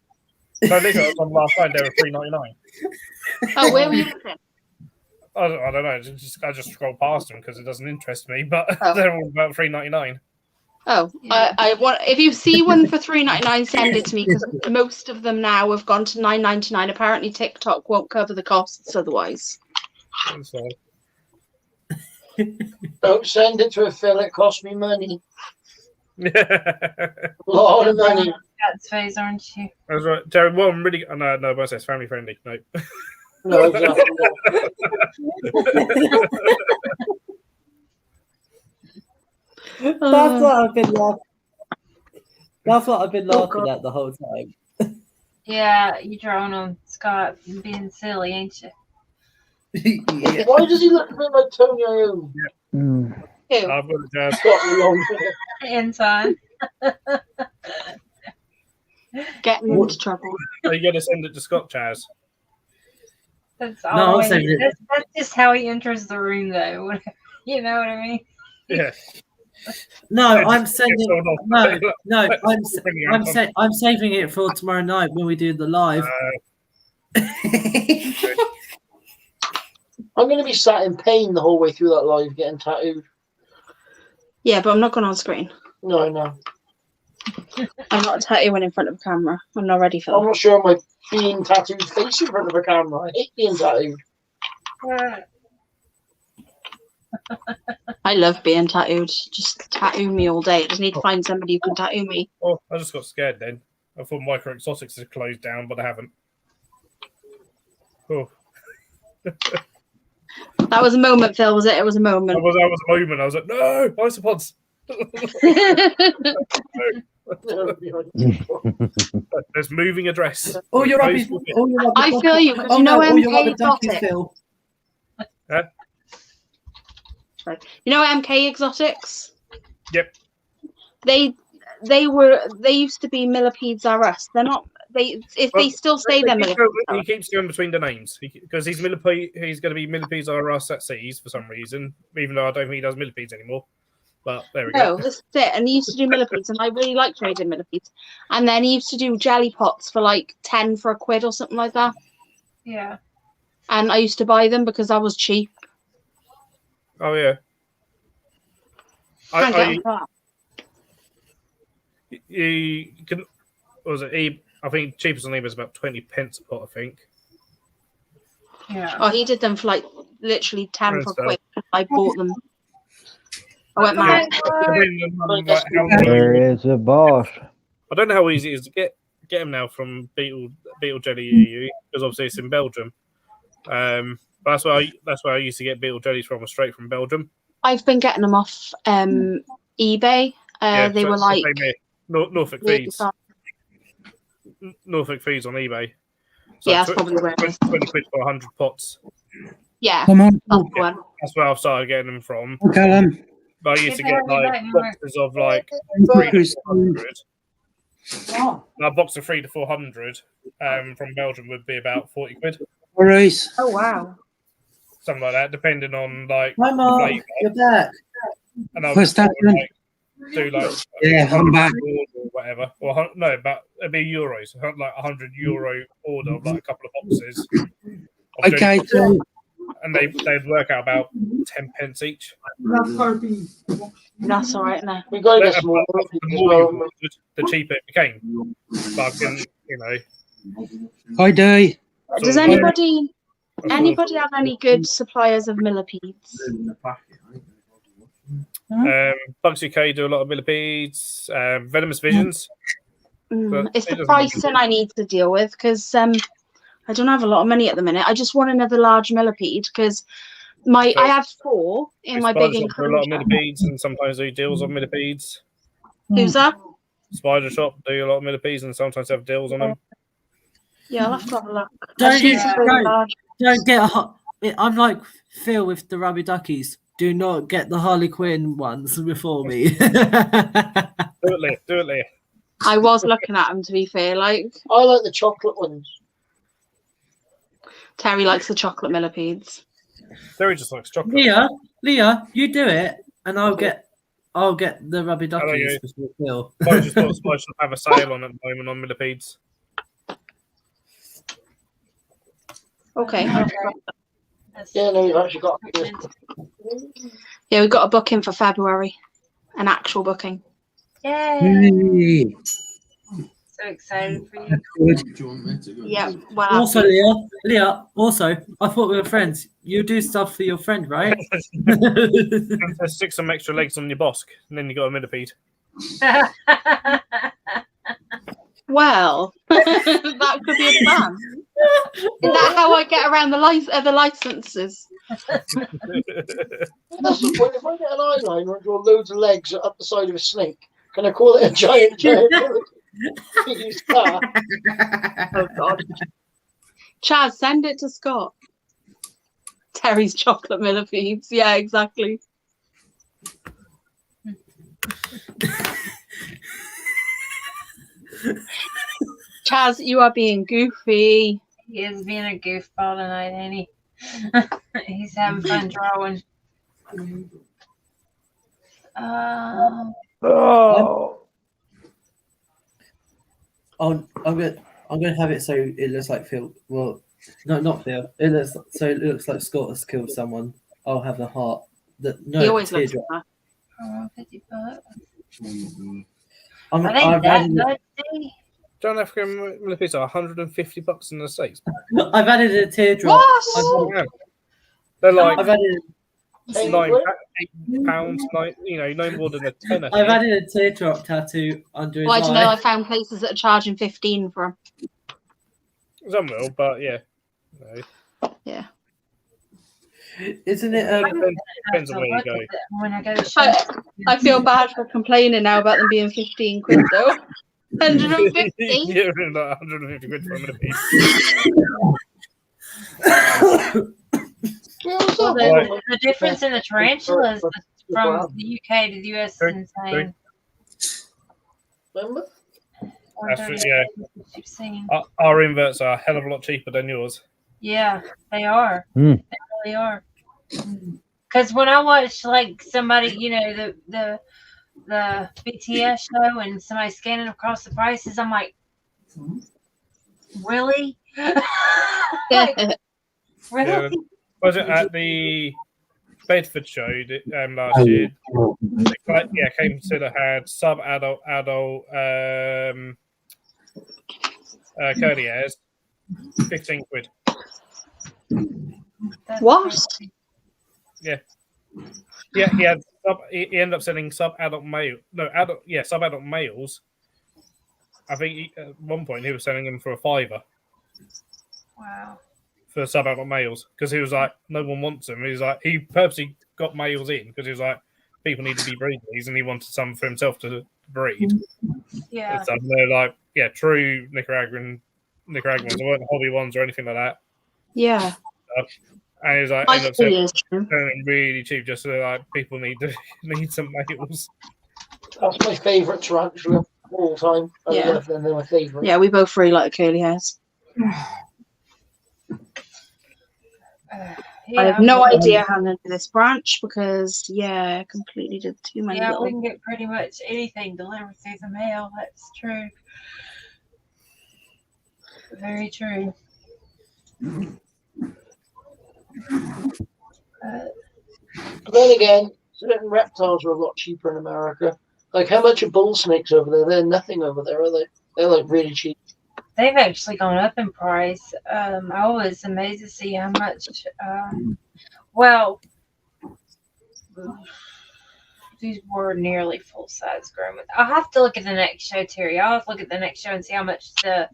No, listen, I was on last night. They were $3.99. Oh, where were you looking? I don't know. I just scroll past them because it doesn't interest me. But they're all about $3.99. Oh, I want. If you see one for $3.99, send it to me because most of them now have gone to $9.99. Apparently, TikTok won't cover the costs otherwise. Don't send it to a Phil. It cost me money. A lot of money. That's phase, aren't you? That's right, Jared. Well, I'm really no, but I say it's family friendly. No. No, exactly. That's what I've been laughing. That's what I've been laughing at the whole time. Yeah, you drawing on Scott being silly, ain't you? Why does he look a bit like Tony Iommi? I've got it, Jazz. Inside. Getting into trouble. Are you going to send it to Scott, Chaz? That's No, all. I'll send it. That's just how he enters the room, though. You know what I mean? Yeah. No, I'm sending. No, I'm saving it for tomorrow night when we do the live. I'm going to be sat in pain the whole way through that live getting tattooed. Yeah, but I'm not going on screen. No, I know. I'm not tattooing in front of a camera. I'm not ready for that. I'm not sure my being tattooed face in front of a camera. I hate being tattooed. I love being tattooed. Just tattoo me all day. I just need to find somebody who can tattoo me. Oh, I just got scared then. I thought Micro Exotics had closed down, but they haven't. Oh. That was a moment, Phil, was it? It was a moment. That was a moment. I was like, no, isopods. There's moving address. Oh, you're up. I feel you. You know MK Exotics? Huh? You know MK Exotics? Yep. They used to be Millipedes R Us. They're not. They still say they're Millipedes. He keeps going between the names because he's millipede. He's going to be Millipedes R Us at seas for some reason, even though I don't think he does millipedes anymore. But there we go. No, that's it. And he used to do millipedes, and I really liked trading millipedes. And then he used to do jelly pots for like 10 for a quid or something like that. Yeah. And I used to buy them because I was cheap. Oh yeah. You can. What was it? I think cheapest on eBay is about 20 pence a pot. I think. Yeah. Oh, he did them for like literally 10 for a quid. I bought them. I went mad. There is a boss. I don't know how easy it is to get them now from Beetle Jelly EU because obviously it's in Belgium. But That's where I used to get beetle jellies from, straight from Belgium. I've been getting them off eBay. They were like Norfolk really Feeds. fun. Norfolk Feeds on eBay. So yeah, that's probably where it is. 20 quid for 100 pots. Yeah, Come on. that's the one. That's where I've started getting them from. Callum. But I used to get like boxes of like 3 to 400. A box of 3 to 400 from Belgium would be about 40 quid. Maurice. Oh wow. Something like that, depending on like Hi, Mark. You're back. And I would What's that? do like Yeah, I'm back. or whatever. Or no, but it'd be euros. Like €100 order of like a couple of boxes. Of Okay, jelly so and they'd work out about 10 pence each. That's all right now. We got to get The some more more you ordered, the cheaper it became. But I can, hi, Day. Does anybody have any good suppliers of millipedes? Bugs UK do a lot of millipedes, venomous visions. It's the pricing I need to deal with because I don't have a lot of money at the minute. I just want another large millipede because I have 4 in my big enclosure. A lot of millipedes, and sometimes do deals on millipedes. Who's that? Spider Shop do a lot of millipedes, and sometimes have deals on them. Yeah, I'll have to have a look. Don't get I'm like Phil with the rubber duckies. Do not get the Harley Quinn ones before me. Do it later. I was looking at them, to be fair. Like, I like the chocolate ones. Terry likes the chocolate millipedes. Terry just likes chocolate. Leah, you do it, and I'll get the rubber duckies before Phil. I just thought I should have a sale on at the moment on millipedes. Okay. Yeah, no, you've actually got. Yeah, we've got a booking for February, an actual booking. Yay! So excited for you. Yeah. Well. Also, Leah. Also, I thought we were friends. You do stuff for your friend, right? Stick some extra legs on your bosk, and then you got a millipede. Well, that could be a plan. Is that how I get around the licenses? That's the point. If I get an eyeliner and draw loads of legs up the side of a snake, can I call it a giant star? Oh God! Chaz, send it to Scott. Terry's chocolate millipedes. Yeah, exactly. Chaz, you are being goofy. He is being a goofball tonight, ain't he? He's having fun drawing. I'm gonna have it so it looks like Phil. Well, no, not Phil. It looks like Scott has killed someone. I'll have the heart. He always looks like that. Oh, 50 bucks. I've added John African millipedes are $150 in the States. I've added a teardrop. They're like I've added £8, no more than a tenner. I've added a teardrop tattoo under his Well, I don't know. eye. I found places that are charging 15 for them. Some will, but yeah. No. Yeah. Isn't it? Depends on where you go. When I go to I feel bad for complaining now about them being 15 quid though. 150. Yeah, like 150 quid for a millipede. Well, the difference in the tarantulas from the UK to the US is insane. Remember? Our inverts are a hell of a lot cheaper than yours. Yeah, they are. They really are. Because when I watch like somebody, the BTS show and somebody scanning across the prices, I'm like, really? Like, really? Yeah, was it at the Bedford show last year? Came to the had sub-adult, adult curly hairs, 15 quid. What? Yeah, he ended up selling sub-adult male. No, sub-adult males. I think at one point he was selling them for a £5. Wow. for sub-adult males because he was like, no one wants them. He was like, he purposely got males in because he was like, people need to be breeding these, and he wanted some for himself to breed. Yeah. And they're like, yeah, true Nicaraguans. They weren't hobby ones or anything like that. Yeah. And he was like, I ended up feel selling it's true. them really cheap just so like people need some males. That's my favourite tarantula of all time. I Yeah. love them. They're my favourite. Yeah, we both really like curly hairs. I have no idea how to do this branch because, yeah, I completely did too many Yeah, little... we can get pretty much anything delivered through the mail. That's true. Very true. But then again, certain reptiles are a lot cheaper in America. Like, how much are bull snakes over there? They're nothing over there, are they? They're like really cheap. They've actually gone up in price. I was amazed to see how much. Well, these were nearly full size grown. I'll have to look at the next show, Terry. I'll have to look at the next show and see how much the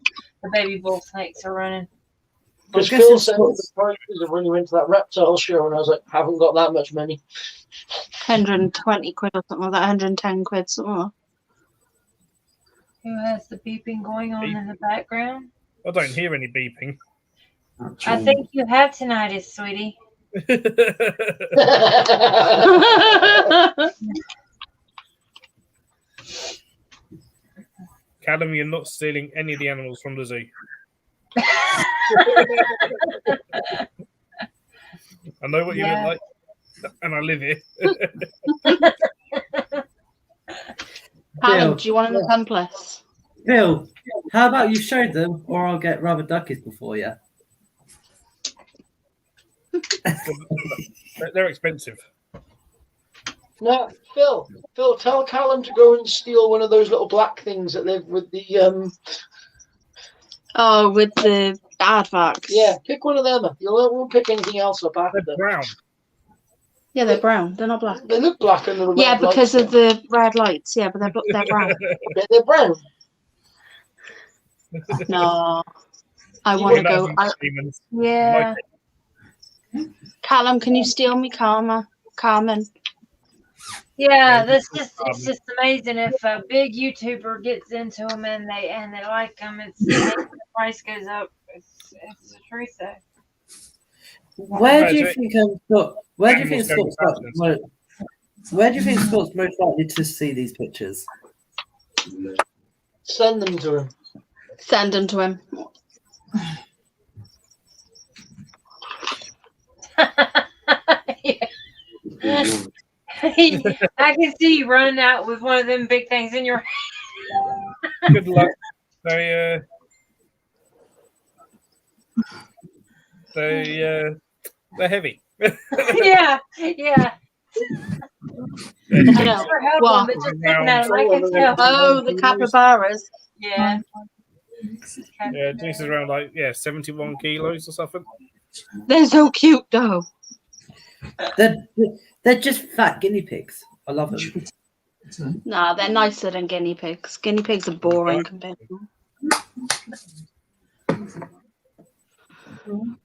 baby bull snakes are running. Because Phil said the prices of when you went to that reptile show, and I was like, haven't got that much money. 120 quid or something like that, 110 quid, something like that. Who has the beeping going on in the background? I don't hear any beeping. I think you have tinnitus, sweetie. Callum, you're not stealing any of the animals from the zoo. I know what you look like, and I live here. Callum, do you want an accomplice? Phil, how about you show them, or I'll get rubber duckies before you. They're expensive. No, Phil, tell Callum to go and steal one of those little black things that live with the Oh, with the aardvarks. Yeah, pick one of them up. You won't pick anything else up after them. Brown. Yeah, they're brown. They're not black. They look black under the Yeah, red because lights. of the red lights. Yeah, but they're brown. They're brown. No, I want to go. Yeah. Callum, can you steal me Carmen? Yeah, it's just amazing if a big YouTuber gets into them and they like them. The price goes up. It's the truth though. Where do you think Scott's most likely to see these pictures? Send them to him. Send them to him. I can see you running out with one of them big things in your hand. Good luck. They're heavy. Yeah. I know. What? Oh, the capybaras. Yeah. Yeah, this is around 71 kilos or something. They're so cute though. They're just fat guinea pigs. I love them. Nah, they're nicer than guinea pigs. Guinea pigs are boring compared to them.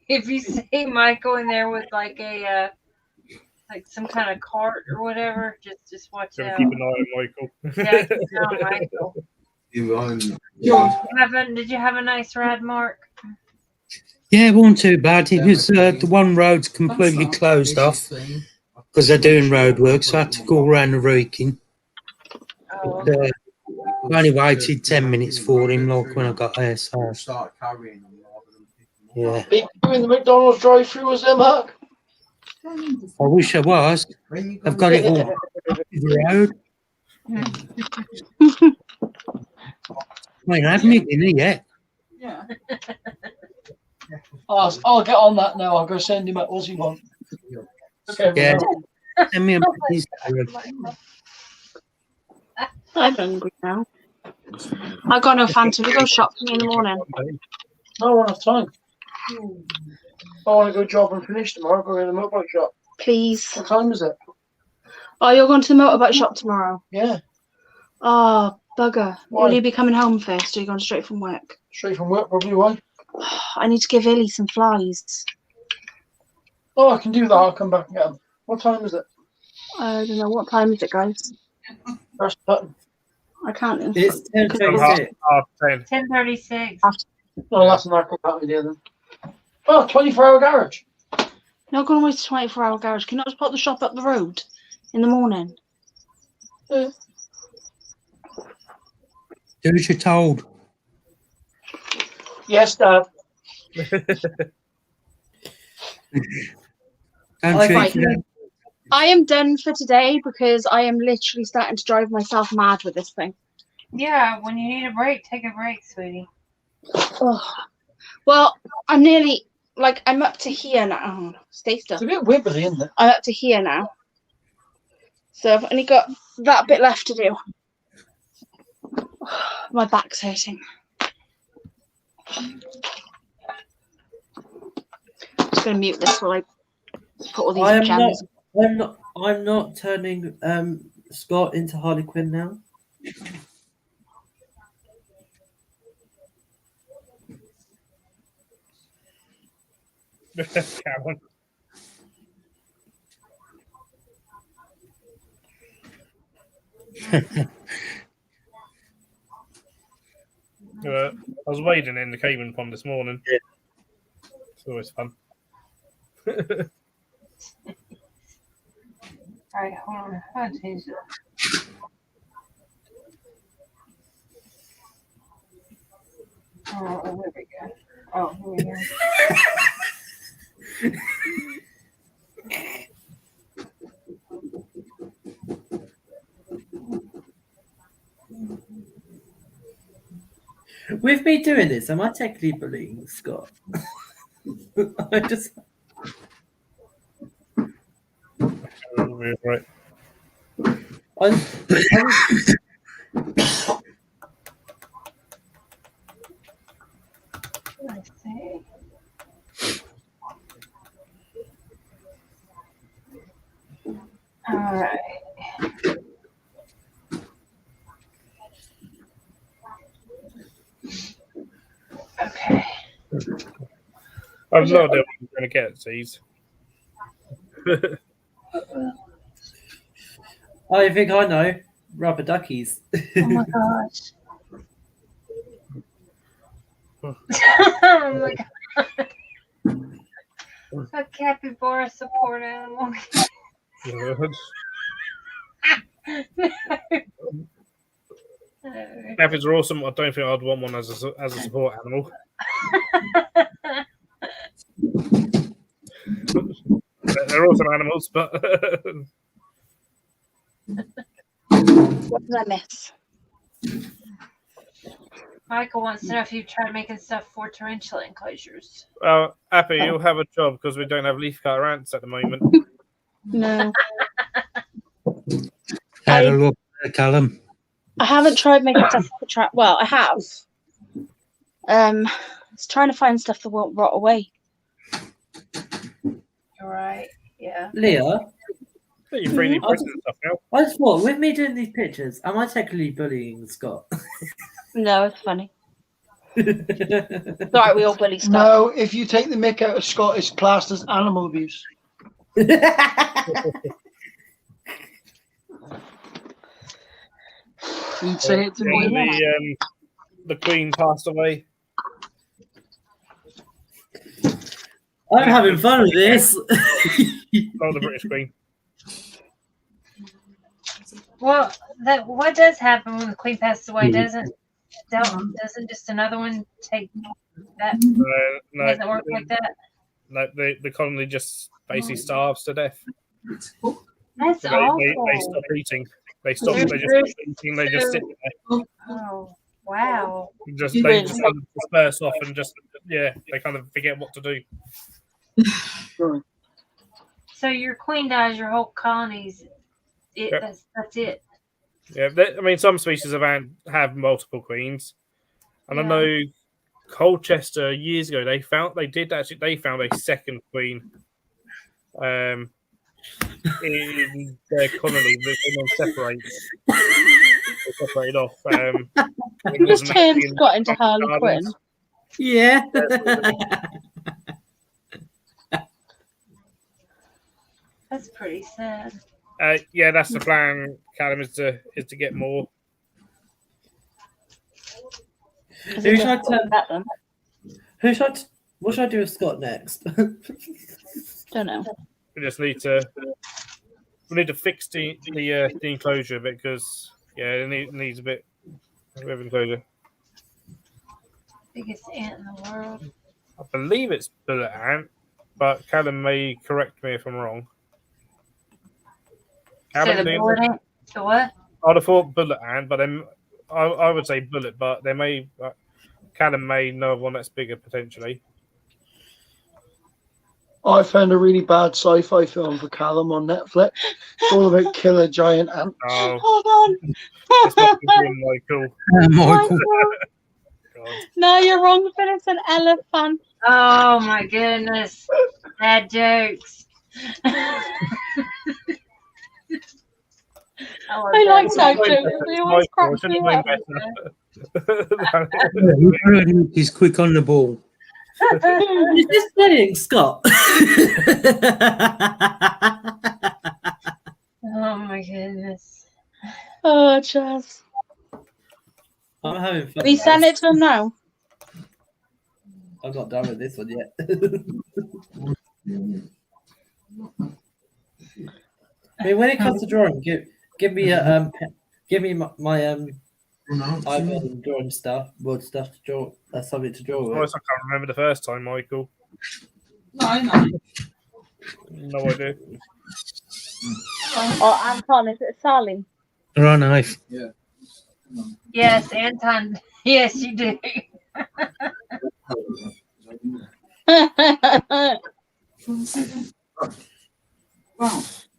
If you see Michael in there with like a some kind of cart or whatever, just watch out. Keep an eye on Michael. Yeah, keep an eye on Michael. Did you have a nice ride, Mark? Yeah, it wasn't too bad. It was the one road's completely closed off because they're doing road work, so I had to go around the Wrekin. Oh. I only waited 10 minutes for him, like when I got there. So yeah, Big in the McDonald's drive-through was there, Mark? I wish I was. I've got it all up the road. I ain't had me dinner yet. Yeah. I'll get on that now. I'll go send him what he wants. Okay, Yeah. Send me a piece. I'm hungry now. I got no Fanta. We go shopping in the morning. I won't have time. I want to go job and finish tomorrow. Go in the motorbike shop. Please. What time is it? Oh, you're going to the motorbike shop tomorrow? Yeah. Oh, bugger. Why? Will you be coming home first, or are you going straight from work? Straight from work, probably. Why? I need to give Illy some flies. Oh, I can do that. I'll come back and get them. What time is it? I don't know. What time is it, guys? Press the button. I can't. It's 10:36. 10:36. Oh, that's not a good idea then. Oh, 24-hour garage. Not going to waste a 24-hour garage. Can you not just put the shop up the road in the morning? Do as you're told. Yes, Dad. I am done for today because I am literally starting to drive myself mad with this thing. Yeah, when you need a break, take a break, sweetie. Oh. Well, I'm nearly, like, I'm up to here now. Oh, stay still. It's a bit wibbly, isn't it? I'm up to here now. So I've only got that bit left to do. My back's hurting. I'm just going to mute this while I put all these gems. I'm not turning Scott into Harley Quinn now. Cameron. I was wading in the Cayman pond this morning. Yeah. It's always fun. Alright, hold on. I'll change it. Oh, there we go. Oh, here we go. With me doing this, am I technically bullying Scott? I just. Right. I'm Let's see. All right. Okay. I've no idea what I'm going to get these. I think I know. Rubber duckies. Oh my gosh. Oh my god. A capybara support animal. Cappies are awesome. I don't think I'd want one as a support animal. They're awesome animals, but what did I miss? Michael wants to know if you've tried making stuff for tarantula enclosures. Appy, you'll have a job because we don't have leaf cutter ants at the moment. No. Had a look, Callum. I haven't tried making stuff for trap. Well, I have. I was trying to find stuff that won't rot away. All right. Yeah. Leah? You're 3D printing stuff now. I just thought, with me doing these pictures, am I technically bullying Scott? No, it's funny. Sorry, we all bully Scott. No, if you take the mick out of Scott, it's classed as animal abuse. He'd say it to me. The Queen passed away. I'm having fun with this. Oh, the British Queen. Well, what does happen when the Queen passes away? Doesn't just another one take that? No, doesn't work like that. No, the colony just basically starves to death. That's awful. They stop eating. They stop. They just stop eating. They just sit there. Oh wow! They just kind of disperse off and just they kind of forget what to do. So your queen dies, your whole colony's Yep. That's it. Yeah, I mean, some species of ant have multiple queens, and I know Colchester years ago they found a second queen in their colony that then separates. They separated off. This turned Scott into Harley Quinn. Yeah. That's pretty sad. Yeah, that's the plan, Callum, is to get more. Who should I tell? What should I do with Scott next? Don't know. We just need to fix the enclosure a bit because it needs a bit of enclosure. Biggest ant in the world. I believe it's bullet ant, but Callum may correct me if I'm wrong. So the bullet ant? The what? I'd have thought bullet ant, but then I would say bullet, but there may Callum may know of one that's bigger potentially. I found a really bad sci-fi film for Callum on Netflix. It's all about killer giant ants. Oh, Hold on. it's not good, Michael. Michael. No, you're wrong. It's an elephant. Oh my goodness. Bad jokes. I like that joke. They always crack me up. He's quick on the ball. Is this playing, Scott? Oh my goodness. Oh, Chaz. I'm having fun. We send it to him now. I'm not done with this one yet. I mean, when it comes to drawing, give me a my iPad and drawing stuff, wood stuff to draw, something to draw with. I can't remember the first time, Michael. No, I know. No idea. Or Anton, is it Sally? Right knife. Yeah. Yes, Anton. Yes, you do.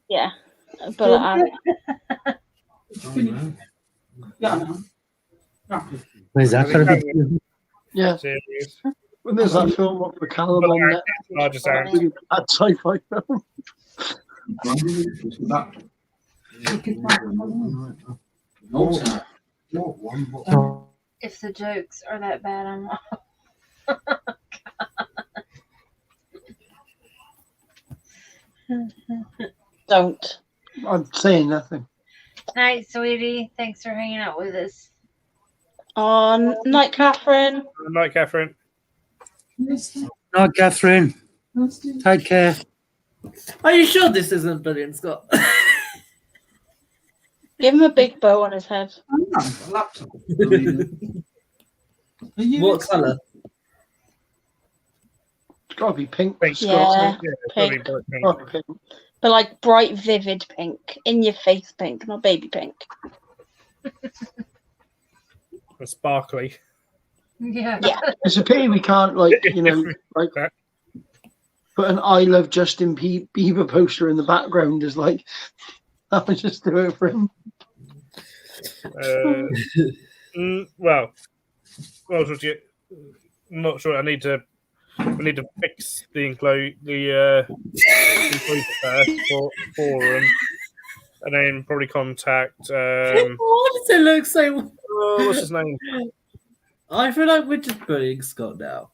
Yeah. But Where's that going to be? Yeah. Serious. When there's that film up for Callum on Largest Netflix, ant. really bad sci-fi film. If the jokes are that bad, I'm off. don't. I'm saying nothing. Night, sweetie. Thanks for hanging out with us. On night, Catherine. Good night, Catherine. Night, Catherine. Take care. Are you sure this isn't brilliant, Scott? Give him a big bow on his head. What colour? It's got to be pink. Pink. Yeah, probably pink. bright pink. Oh, pink. But like bright, vivid pink. In your face pink, not baby pink. And sparkly. Yeah. Yeah. It's a pity we can't, like, like put an "I love Justin Bieber" poster in the background. As like, I would just do it for him. Well, I'm not sure. We need to fix the enclosure first for them, and then probably contact. Why does it look so? What's his name? I feel like we're just bullying Scott now.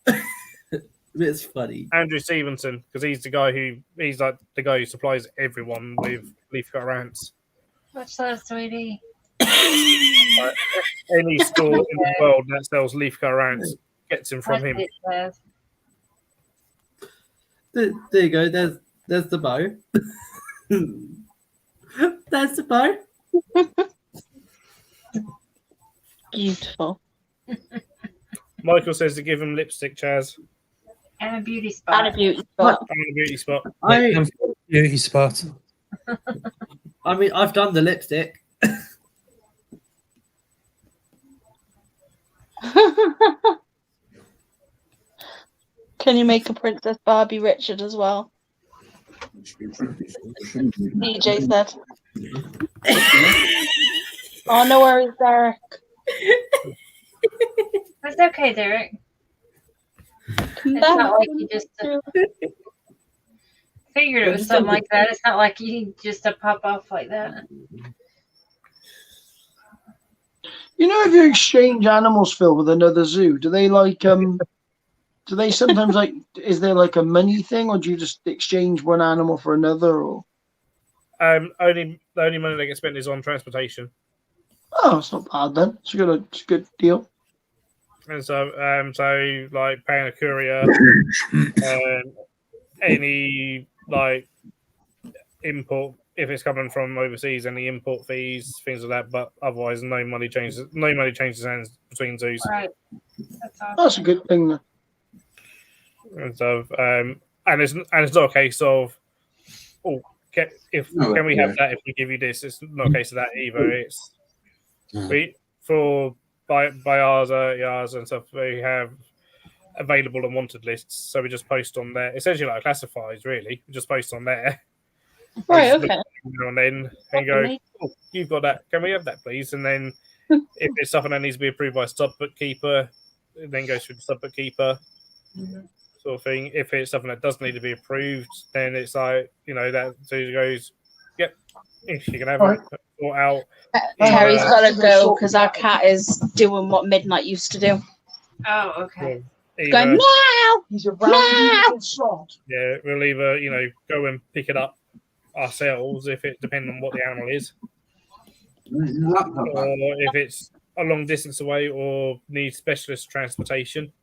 It's funny. Andrew Stevenson, because he's like the guy who supplies everyone with leaf cutter ants. Much love, sweetie. Any store in the world that sells leaf cutter ants gets them from him. There you go. There's the bow. There's the bow. Beautiful. Michael says to give him lipstick, Chaz. And a beauty spot. And a beauty spot. And a beauty spot. Beauty spot. I mean, I've done the lipstick. Can you make a Princess Barbie Richard as well? DJ said. Oh, no worries, Derek. That's okay, Derek. It's not like you just figured it was something like that. It's not like you just pop off like that. You know, if you exchange animals, Phil, with another zoo, do they like do they sometimes like? Is there like a money thing, or do you just exchange one animal for another? Or Only the only money they get spent is on transportation. oh, it's not bad then. It's a good deal. And so like paying a courier, any like import if it's coming from overseas, any import fees, things like that. But otherwise, no money changes. No money changes hands between zoos. Right. That's awesome. That's a good thing. Then. And so, and it's not a case of, oh, can we have that if we give you this? It's not a case of that either. It's we for by ours and stuff. We have available and wanted lists, so we just post on there. Essentially, like classifieds, really. We just post on there. Right. Okay. And then and go, oh, you've got that. Can we have that, please? And then if it's something that needs to be approved by a sub bookkeeper, it then goes through the sub bookkeeper. Sort of thing. If it's something that does need to be approved, then it's like that so goes, yep, if you can have it sort out. Terry's got to go because our cat is doing what Midnight used to do. Oh, okay. Going meow. He's a meow. Sod. Yeah, we'll either go and pick it up ourselves if it depends on what the animal is, or if it's a long distance away or needs specialist transportation.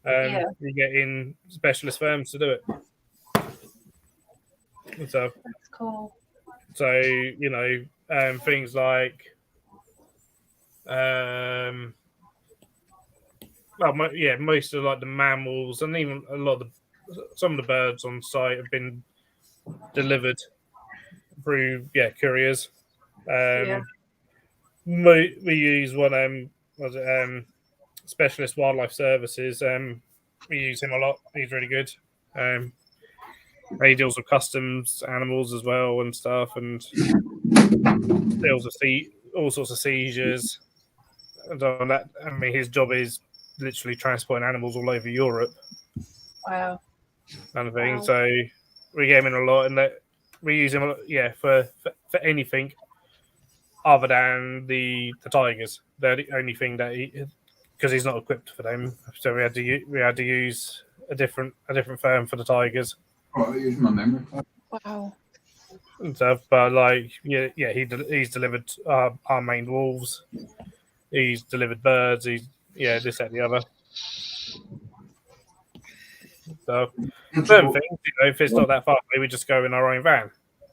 You get in specialist firms to do it. So that's cool. So things like most of like the mammals and even a lot of some of the birds on site have been delivered through couriers. We use one Specialist Wildlife Services. We use him a lot. He's really good. He deals with customs animals as well and stuff, and deals with all sorts of seizures. And on that, I mean, his job is literally transporting animals all over Europe. Wow. Kind of thing. Wow. So we get him in a lot, and that we use him a lot, for anything other than the tigers. They're the only thing that because he's not equipped for them. So we had to use a different firm for the tigers. Oh, I use my memory. Wow. And stuff, but he's delivered our main wolves. He's delivered birds. He's this, that, and the other. So certain things, if it's not that far away, we just go in our own van.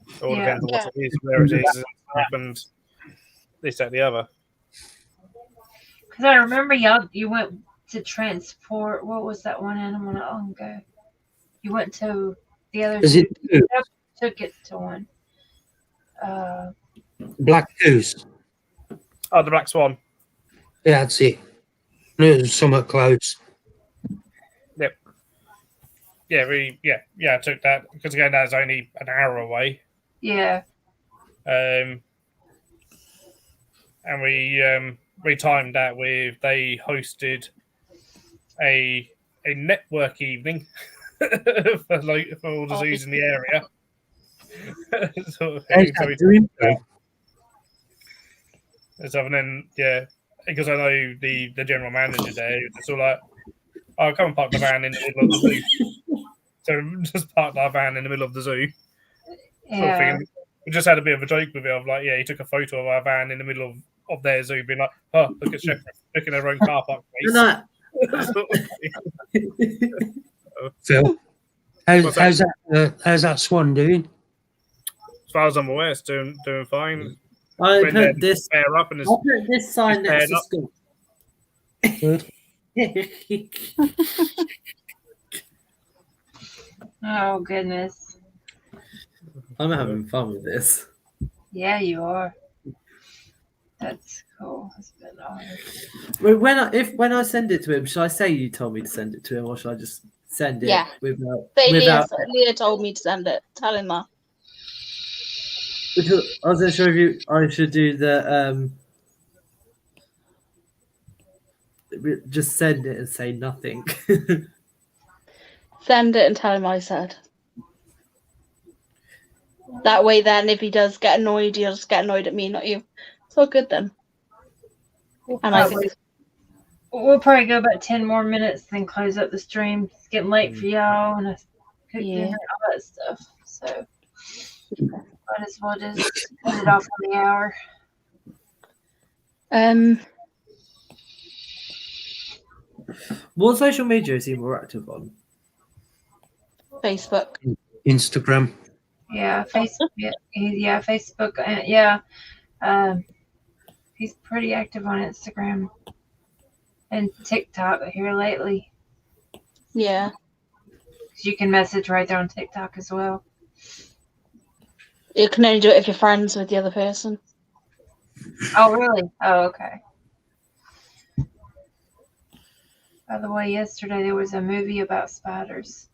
It all depends on what it is, where it is, and this, that, and the other. Because I remember you went to transport. What was that one animal not long ago? You went to the other. Took it to one. Black Goose. Oh, the Black Swan. Yeah, that's it. No, it was somewhat close. Yep. I took that because again that's only an hour away. Yeah. And we timed that with they hosted a network evening for all the zoos in the area. And then because I know the general manager there, it's all like, I'll come and park the van in the middle of the zoo. So just parked our van in the middle of the zoo. Sort of thing. We just had a bit of a joke with it of like, he took a photo of our van in the middle of their zoo, being like, oh, look at Sheffield, look at their own car park place. Phil, how's that swan doing? As far as I'm aware, it's doing fine. I put this sign next to school. Good. Oh goodness. I'm having fun with this. Yeah, you are. That's cool. That's a bit hard. When I send it to him, should I say you told me to send it to him, or should I just send it? Yeah. Leah told me to send it. Tell him that. I wasn't sure if I should do the just send it and say nothing. Send it and tell him I said. That way, then, if he does get annoyed, he'll just get annoyed at me, not you. It's all good then. And I think We'll probably go about 10 more minutes, then close up the stream. It's getting late for y'all, and I cook dinner and all that stuff. So might as well just put it off on the hour. What social media is he more active on? Facebook. Instagram. Yeah, Facebook. Yeah, Facebook. Yeah, he's pretty active on Instagram and TikTok here lately. Yeah. You can message right there on TikTok as well. You can only do it if you're friends with the other person. Oh, really? Oh, okay. By the way, yesterday there was a movie about spiders.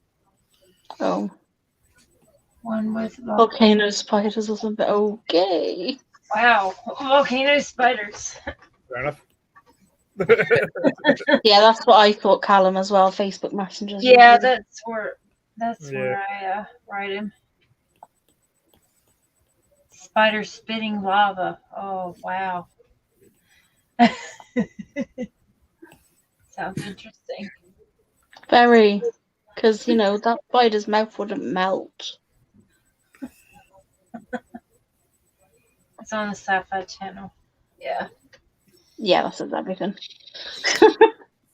Oh. One with volcano spiders or something. Okay. Wow, volcano spiders. Fair enough. Yeah, that's what I thought, Callum, as well. Facebook messengers. Yeah, that's where I write him. Spider spitting lava. Oh wow. Sounds interesting. Very, because that spider's mouth wouldn't melt. It's on the Sci-Fi Channel. Yeah. Yeah, that says everything.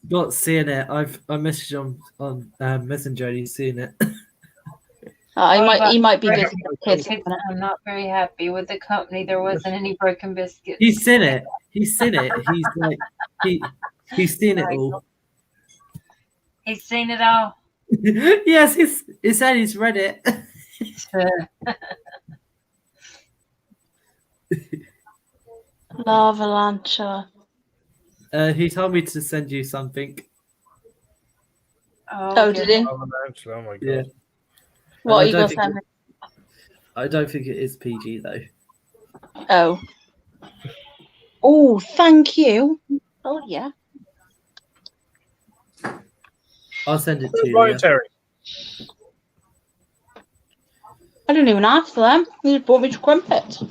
Not seeing it. I messaged on Messenger. He's seen it. He might be busy with kids. I'm not very happy with the company. There wasn't any broken biscuits. He's seen it. He's seen it. He's like he's seen it all. He's seen it all. Yes, he said he's read it. Lava Lancha. He told me to send you something. Oh, did he? Oh my god. Yeah. What are you going to send me? I don't think it is PG though. Oh. Oh, thank you. Oh yeah. I'll send it to you. Right, Terry. I didn't even ask for them. You just brought me to Crumpet.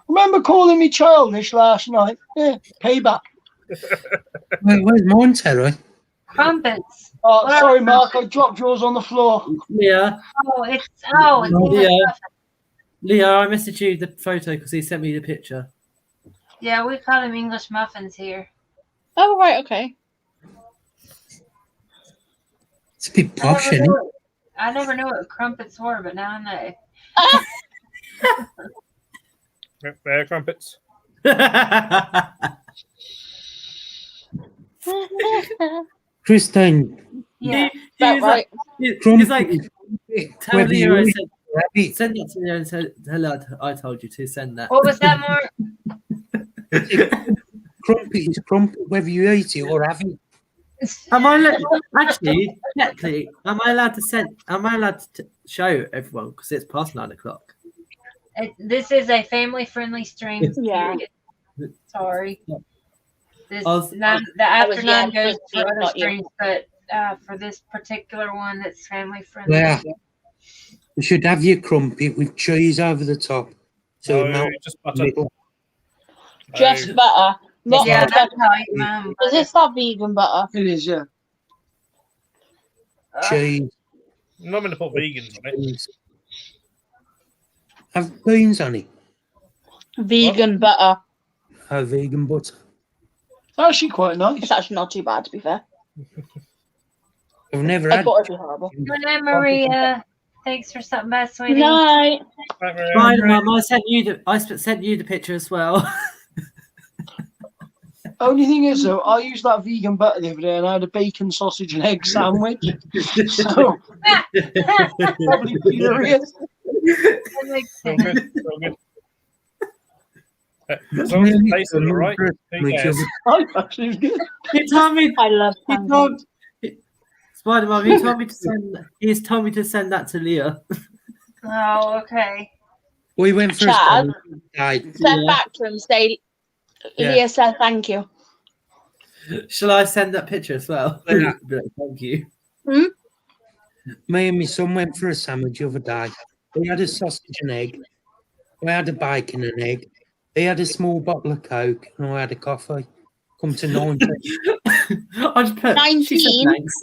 Remember calling me childish last night? Yeah, payback. Wait, where's mine, Terry? Crumpets. Oh, sorry, Mark. I dropped yours on the floor. Yeah. It's Leah, I messaged you the photo because he sent me the picture. Yeah, we call them English muffins here. Oh, right, okay. It's a bit posh, isn't it? I never knew what crumpets were, but now I know. Yep, they're crumpets. Christine. Yeah, he's right. Like, tell Leah I said, send that to Leah and said, hello, I told you to send that. What was that, Mark? Crumpet is crumpet, whether you eat it or have it. Am I actually technically? Am I allowed to show everyone because it's past 9 o'clock? This is a family-friendly stream. Yeah. Sorry. This the after 9 yeah, goes for other not you. streams, but for this particular one, that's family-friendly. Yeah. You should have your crumpet with cheese over the top. So No, just butter. Just butter. Not Yeah, butter. that's how I eat mine. Is this not vegan butter? It is, yeah. cheese. I'm not going to put vegans on it. Have beans on it. Vegan butter. Oh, vegan butter. It's actually quite nice. It's actually not too bad, to be fair. I've never I had. thought it'd be horrible. Good night, Maria. Thanks for stopping by, sweetie. Night. Right, Mum, I sent you the picture as well. Only thing is, though, I used that vegan butter the other day and I had a bacon, sausage, and egg sandwich. So, probably furious. That makes sense. All good. As long as it tastes all right. Who cares? I actually was good. He told me. I love pancakes. Spider-Man. He told me to send. He's told me to send that to Leah. Oh, okay. We went for Chad, a send back to him, say, Leah said thank you. Shall I send that picture as well? Yeah. Thank you. Me and my son went for a sandwich the other day. We had a sausage and egg. We had a bacon and egg. He had a small bottle of Coke and I had a coffee. Come to 90. I just put 19. She said thanks.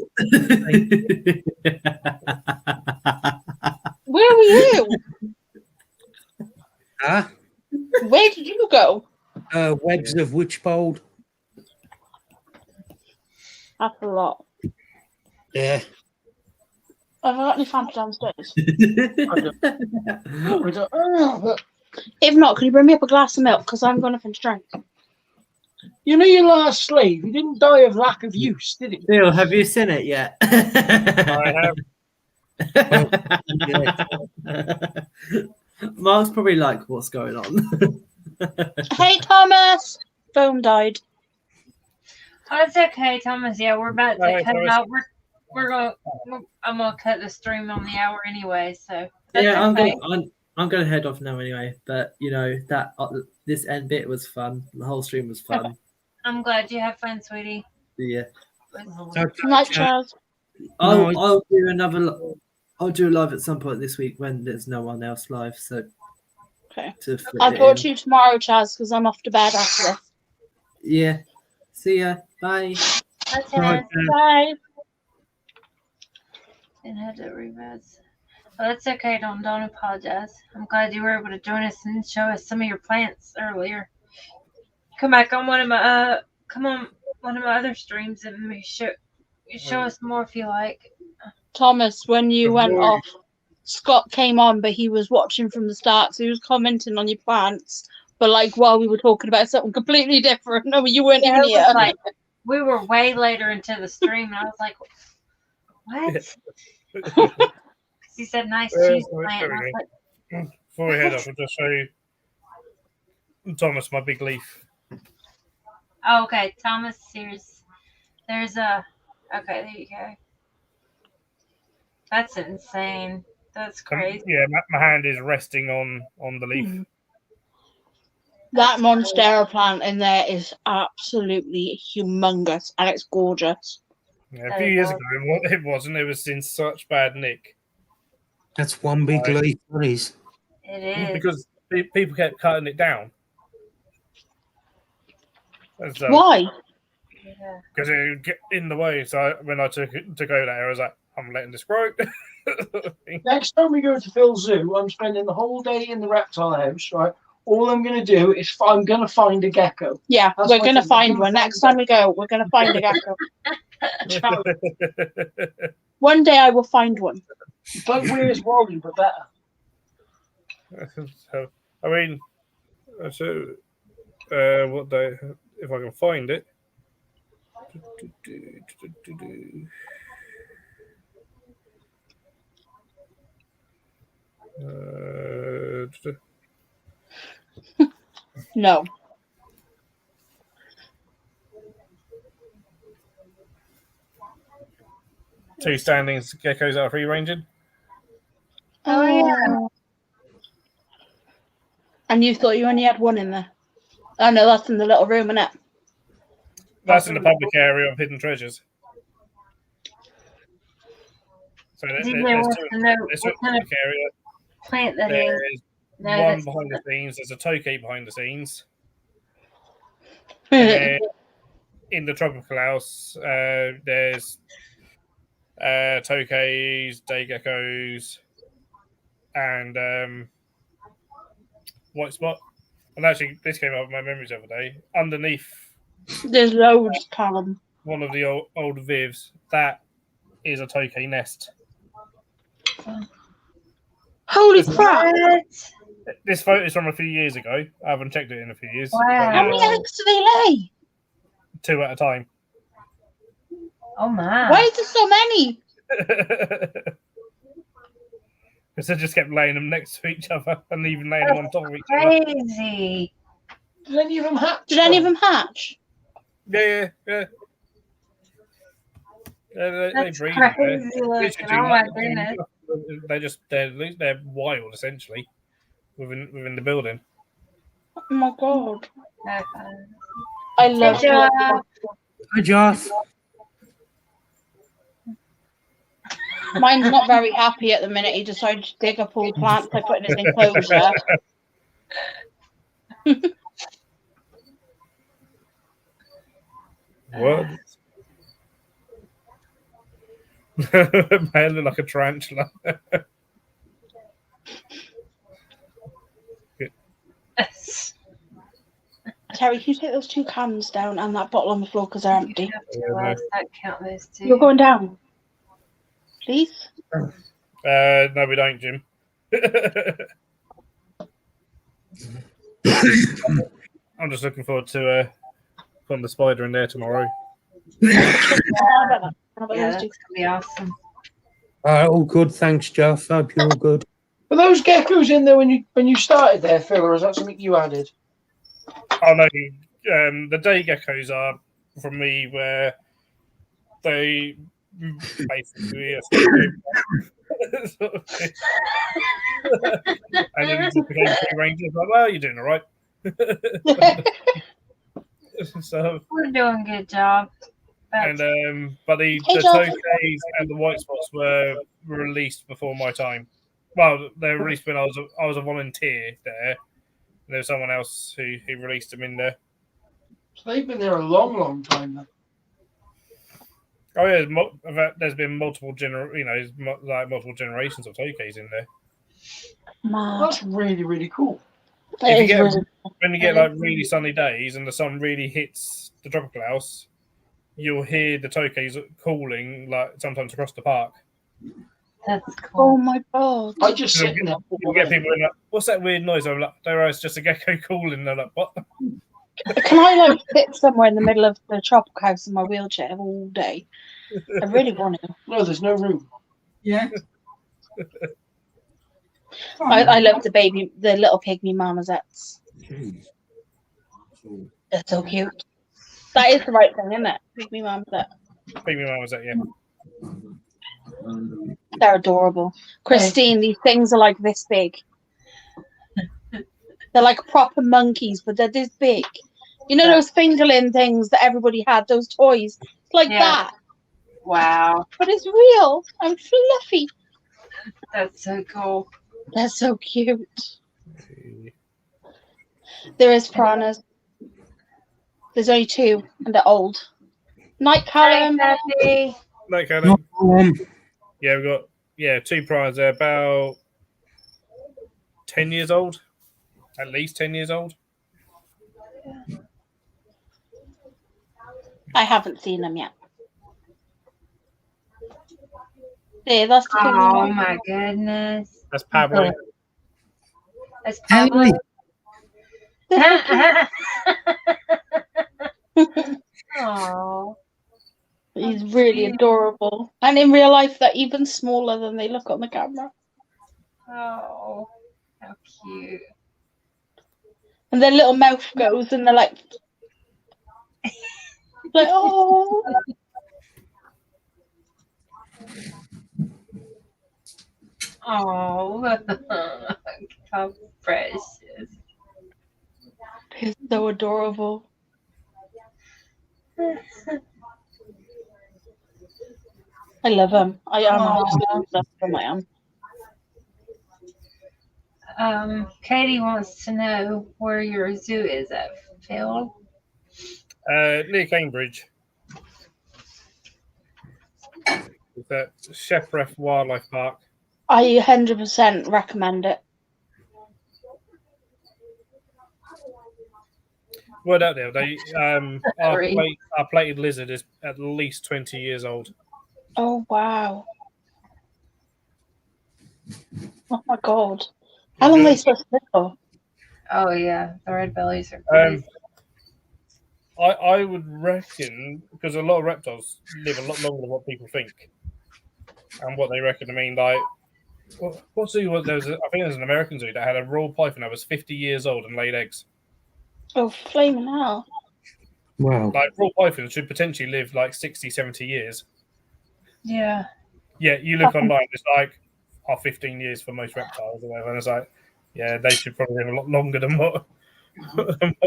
Where were you? Ah, Where did you go? Webs of Witchbold. That's a lot. Yeah. Have I got any fans downstairs? I don't- If not, can you bring me up a glass of milk? Because I'm going to finish drink. You know your last slave, he didn't die of lack of use, did he? Bill, have you seen it yet? I Yeah. Mark's probably like, what's going on? Hey, Thomas! Phone died. Oh, it's okay, Thomas. Yeah, we're about to Alright, cut it Thomas. out. I'm gonna cut the stream on the hour anyway, so that's Yeah, okay. I'm going to head off now anyway. But you know that this end bit was fun. The whole stream was fun. I'm glad you have fun, sweetie. Yeah, Night, Charles. I'll do another. I'll do a live at some point this week when there's no one else live. So Okay. to fit I'll it talk in. to you tomorrow, Chaz, because I'm off to bed after this. Yeah. See ya. Bye. Okay. Bye. Didn't have to reverse. Well, that's okay. Don't apologize. I'm glad you were able to join us and show us some of your plants earlier. Come back on one of my one of my other streams and maybe show us more if you like. Thomas, when you went off, Scott came on, but he was watching from the start, so he was commenting on your plants. But like while we were talking about something completely different, no, you weren't Yeah, even it here. was like we were way later into the stream, and I was like, "What?" Because he said nice cheese plant. And I was like, Before we head off, I'll just show you Thomas, my big leaf. oh, okay, Thomas. There's a. Okay, there you go. That's insane. That's crazy. Yeah, my hand is resting on the leaf. That Monstera plant in there is absolutely humongous, and it's gorgeous. Yeah, a few years ago, it wasn't. It was in such bad nick. That's one big leaf, that is. It is. Because people kept cutting it down. Why? Because it would get in the way. So when I took over that area, I was like, I'm letting this grow. Next time we go to Phil's zoo, I'm spending the whole day in the reptile house, right? All I'm going to do is I'm going to find a gecko. Yeah, That's we're what going to I'm find gonna one. find Next time we go, we're going to find a gecko. Challenge. One day I will find one. But where's Wally, but better. So, I mean, so what day? If I can find it. No. Two standing geckos are free ranging. Oh, yeah. And you thought you only had one in there? Oh, no, that's in the little room, isn't it? That's in the public area of hidden treasures. So there's two in the public area. Plant that There's is. No, one that's behind the scenes. There's a tokay behind the scenes. And then in the tropical house, there's tokays, day geckos, and white spot. And actually, this came up in my memories the other day. Underneath, there's loads, Callum. One of the old Vivs, that is a tokay nest. Holy crap! This photo is from a few years ago. I haven't checked it in a few years. Wow. How many eggs do they lay? 2 at a time. Oh my! Why is there so many? Because they just kept laying them next to each other and even laying them on top of each other. Crazy. Did any of them hatch? Did any of them hatch? Yeah. They That's breed. crazy looking. Oh my goodness. They're wild essentially within the building. Oh my god. Okay. I love Good job. Hi, Joff. Mine's not very happy at the minute. He decided to dig up all the plants I put in his enclosure. What? Man look like a tarantula. Terry, can you take those 2 cans down and that bottle on the floor because they're empty? You have to count those two. You're going down, please. No, we don't, Jim. I'm just looking forward to putting the spider in there tomorrow. Yeah, that's gonna be awesome. All good, thanks, Jeff. Hope you're all good. Were those geckos in there when you started there, Phil, or is that something you added? Oh no, the day geckos are from me where they basically sort of thing. And then just became free rangers. Like, well, you're doing all right. So we're doing a good job. And but the tokays and the white spots were released before my time. Well, they were released when I was a volunteer there. There was someone else who released them in there. So they've been there a long, long time then. Oh yeah, there's been multiple multiple generations of tokays in there. That's really, really cool. When you get like really sunny days and the sun really hits the tropical house, you'll hear the tokays calling like sometimes across the park. That's cool. Oh my god! I just sit there. You get people in like, what's that weird noise? I'm like, don't worry, it's just a gecko calling. They're like, what? Can I like sit somewhere in the middle of the tropical house in my wheelchair all day? I really want to. No, there's no room. Yeah. I love the little pygmy marmosets. They're so cute. That is the right thing, isn't it? Pygmy marmoset. Pygmy marmoset, yeah. They're adorable. Christine, these things are like this big. They're like proper monkeys, but they're this big. You know those fingerling things that everybody had, those toys? It's like that. Wow. But it's real and fluffy. That's so cool. They're so cute. There is piranhas. There's only 2, and they're old. Night, Callum. Night, Callum. Yeah, we've got 2 piranhas. They're about 10 years old. At least 10 years old. I haven't seen them yet. There, that's the thing. Oh my goodness. That's Pablo. That's Pablo. Oh. He's really adorable. And in real life, they're even smaller than they look on the camera. Oh, how cute. And their little mouth goes and they're like oh. Oh, how precious. He's so adorable. I love him. I am obsessed with him. Katie wants to know where your zoo is at, Phil. Near Cambridge. It's at Shepworth Wildlife Park. I 100% recommend it. Word out there, they our plated lizard is at least 20 years old. Oh wow! Oh my god! How long are they supposed to live for? Oh yeah, the red bellies are crazy. I would reckon, because a lot of reptiles live a lot longer than what people think, and what they reckon. I mean, like, what zoo was there? I think there was an American zoo that had a royal python that was 50 years old and laid eggs. Oh, flaming hell! Wow. Like, royal pythons should potentially live like 60, 70 years. Yeah. Yeah, you look online, it's like 15 years for most reptiles or whatever, and it's like, yeah, they should probably live a lot longer than what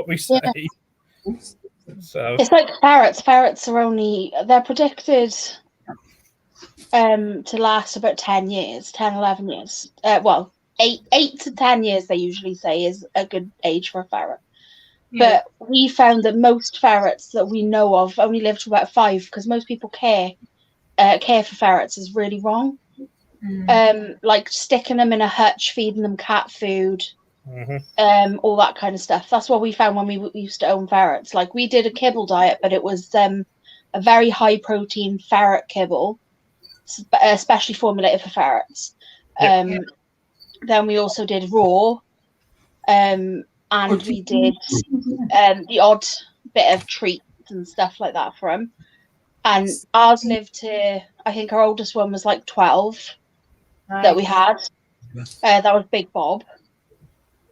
we say. Yeah. So it's like ferrets. Ferrets are they're predicted to last about 10 years, 10, 11 years. Well, 8 to 10 years they usually say is a good age for a ferret. But we found that most ferrets that we know of only live to about 5 because most people care for ferrets is really wrong. Like sticking them in a hutch, feeding them cat food, all that kind of stuff. That's what we found when we used to own ferrets. Like we did a kibble diet, but it was a very high protein ferret kibble, especially formulated for ferrets. Then we also did raw, and we did the odd bit of treats and stuff like that for them. And ours lived to, I think our oldest one was like 12 that we had. That was Big Bob.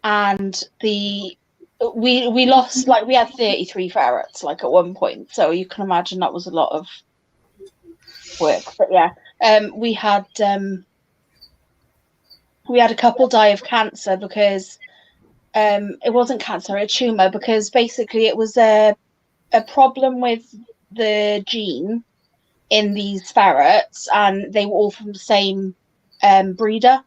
And we lost, like, we had 33 ferrets, like, at one point. So you can imagine that was a lot of work. But yeah, we had a couple die of cancer because it wasn't cancer, a tumor, because basically it was a problem with the gene in these ferrets, and they were all from the same breeder,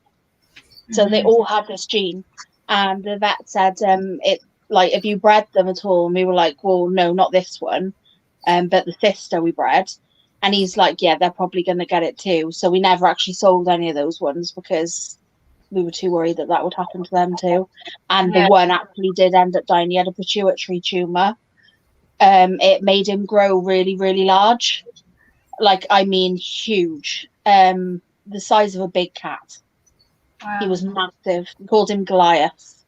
so they all had this gene. And the vet said, "It like have you bred them at all?" And we were like, "Well, no, not this one, but the sister we bred." And he's like, "Yeah, they're probably going to get it too." So we never actually sold any of those ones because we were too worried that would happen to them too. And the one actually did end up dying. He had a pituitary tumor. It made him grow really, really large. Like, I mean, huge. The size of a big cat. Wow. He was massive. We called him Goliath.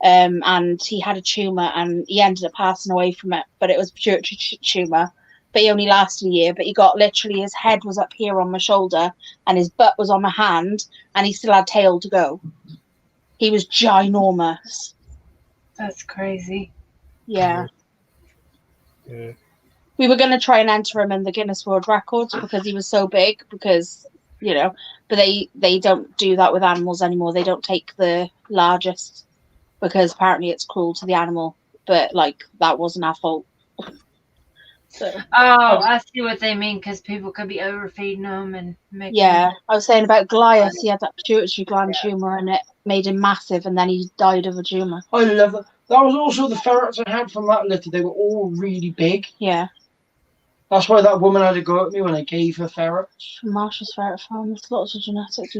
And he had a tumor, and he ended up passing away from it. But it was a pituitary tumor. But he only lasted a year. But he got literally, his head was up here on my shoulder, and his butt was on my hand, and he still had tail to go. He was ginormous. That's crazy. Yeah. We were going to try and enter him in the Guinness World Records because he was so big, because, you know, but they don't do that with animals anymore. They don't take the largest because apparently it's cruel to the animal. But, like, that wasn't our fault. So, I see what they mean, because people could be overfeeding them and making I was saying about Goliath, he had that pituitary gland tumor, and it made him massive, and then he died of a tumor. I love it. That was also the ferrets I had from that litter. They were all really big. Yeah. That's why that woman had to go at me when I gave her ferrets. Marshall's ferret farm. There's lots of genetics.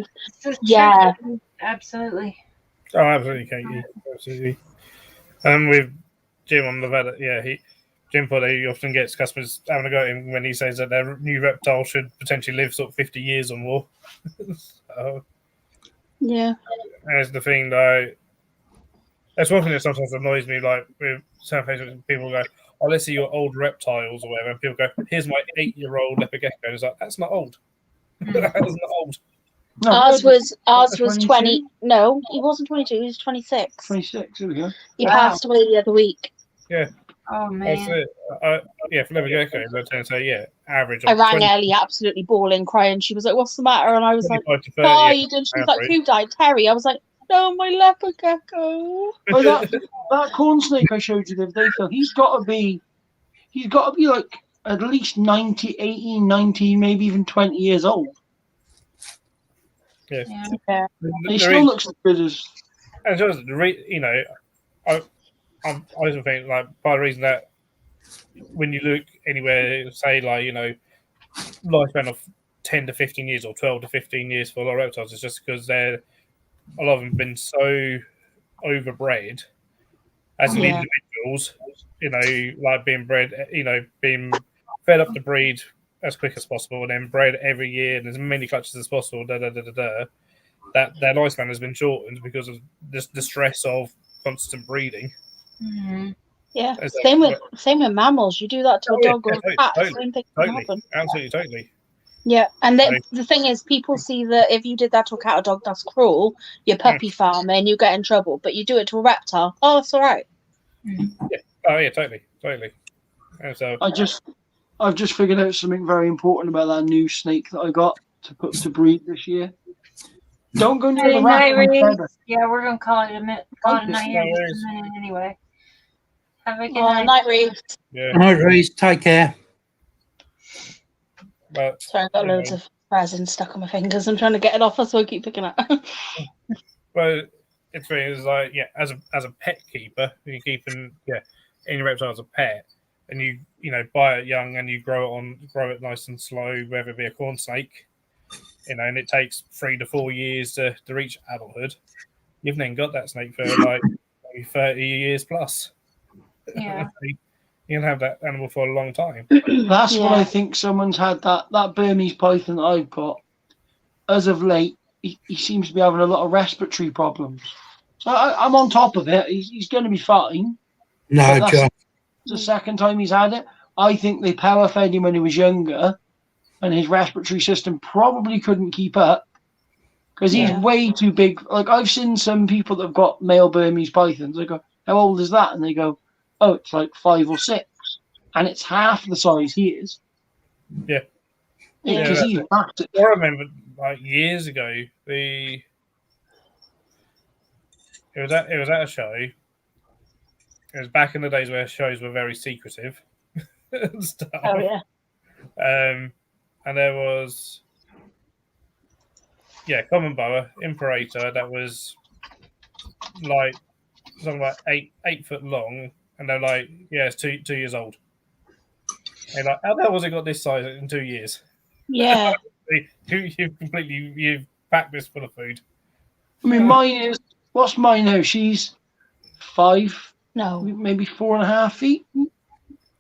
Yeah. Absolutely. Oh, absolutely, Katie. Absolutely. With Jim on the vet, Jim put he often gets customers having a go at him when he says that their new reptile should potentially live sort of 50 years or more. Yeah. That's the thing, though. That's one thing that sometimes annoys me. Like with some places, people go, "Oh, let's see your old reptiles or whatever." And people go, "Here's my 8-year-old leopard gecko." And it's like, that's not old. That is not old. No, ours was 20. No, he wasn't 22. He was 26. 26. There we go. He passed away the other week. Yeah. Oh man. For leopard gecko, I'd say average. I rang Ellie absolutely bawling, crying. She was like, "What's the matter?" And I was like, "Died." And she was like, "Who died?" Terry. I was like, "No, my leopard gecko." Oh, that corn snake I showed you the other day, Phil, he's got to be like at least 90, 18, 19, maybe even 20 years old. Yeah. He still looks as good as. And just, I also think, like, by the reason that when you look anywhere, say, like, lifespan of 10 to 15 years or 12 to 15 years for a lot of reptiles, it's just because a lot of them have been so overbred as individuals, like being bred, being fed up to breed as quick as possible and then bred every year and as many clutches as possible, that their lifespan has been shortened because of the stress of constant breeding. Mm-hmm. Yeah, same with mammals. You do that to a dog or a cat, same thing can happen. Absolutely, totally. Yeah, and the thing is, people see that if you did that to a cat or dog, that's cruel. You're puppy farming, you get in trouble. But you do it to a reptile, oh, it's all right. Yeah. Oh yeah, totally. And so I've just figured out something very important about that new snake that I got to put to breed this year. Don't go near the rat. Yeah, we're gonna call it a night here in just a minute anyway. Have a good night, Reese. Yeah. Night, Reese. Take care. But, sorry, I've got loads of resin stuck on my fingers. I'm trying to get it off, so I keep picking it. Well, it's like as a pet keeper, you're keeping any reptile as a pet, and you buy it young and you grow it nice and slow, whether it be a corn snake, and it takes 3 to 4 years to reach adulthood. You've then got that snake for like maybe 30 years plus. Yeah. You can have that animal for a long time. That's what I think. Someone's had that Burmese python that I've got. As of late, he seems to be having a lot of respiratory problems. So I'm on top of it. He's going to be fine. No, John. It's the second time he's had it. I think they power fed him when he was younger, and his respiratory system probably couldn't keep up because he's way too big. Like, I've seen some people that have got male Burmese pythons. I go, how old is that? And they go, oh, it's like 5 or 6, and it's half the size he is. Yeah. Because he's massive. I remember, like, years ago, it was at a show. It was back in the days where shows were very secretive and stuff. Oh yeah. And there was common boa, imperator, that was like something like 8 foot long, and they're like, it's 2 years old. And like, how the hell was it got this size in 2 years? Yeah. You've packed this full of food. I mean, what's mine now? She's 5. No. Maybe 4.5 feet.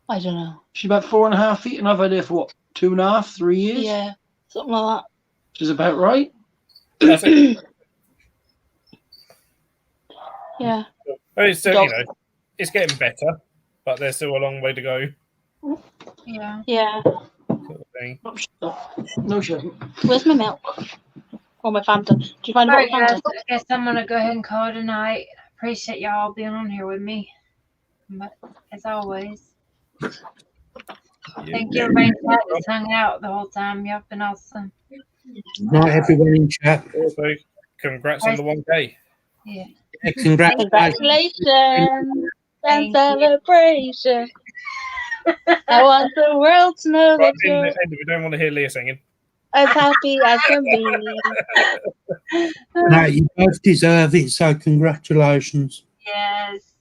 I don't know. She's about 4.5 feet, and I've had her for what, 2.5, 3 years? Yeah, something like that. Which is about right. That's it. Yeah. It's still, it's getting better, but there's still a long way to go. Yeah. Yeah. Sort of thing. No sugar. Where's my milk? Or my Fanta? Do you find Alright, what guys, Fanta? I guess I'm gonna go ahead and call it a night. Appreciate y'all being on here with me. But as always, thank you everybody that just hung out the whole time. Y'all been awesome. Not everyone in chat. Also, congrats on the 1K. Yeah. Congratulations and celebration. I want the world to know that you're We don't want to hear Leah singing. as happy as can be. No, you both deserve it, so congratulations. Yes.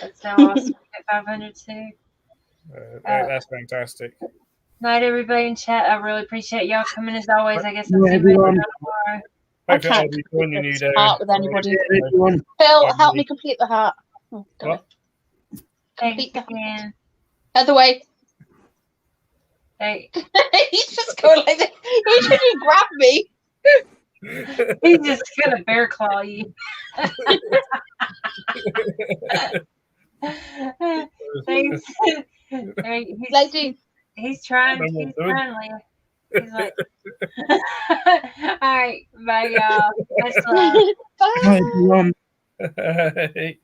That's so awesome. Get 500 too. That's fantastic. Night, everybody in chat. I really appreciate y'all coming as always. I guess I'll Yeah, see you everyone. tomorrow. I can't complete this heart with anybody. Phil, help me complete the heart. Oh, What? Thanks again. Other way. Hey. He's just going like this. He's trying to grab me. He's just gonna bear claw you. Thanks. He's trying. He's trying, Leah. He's like, all right, bye, y'all. Much love. Bye, everyone. Bye.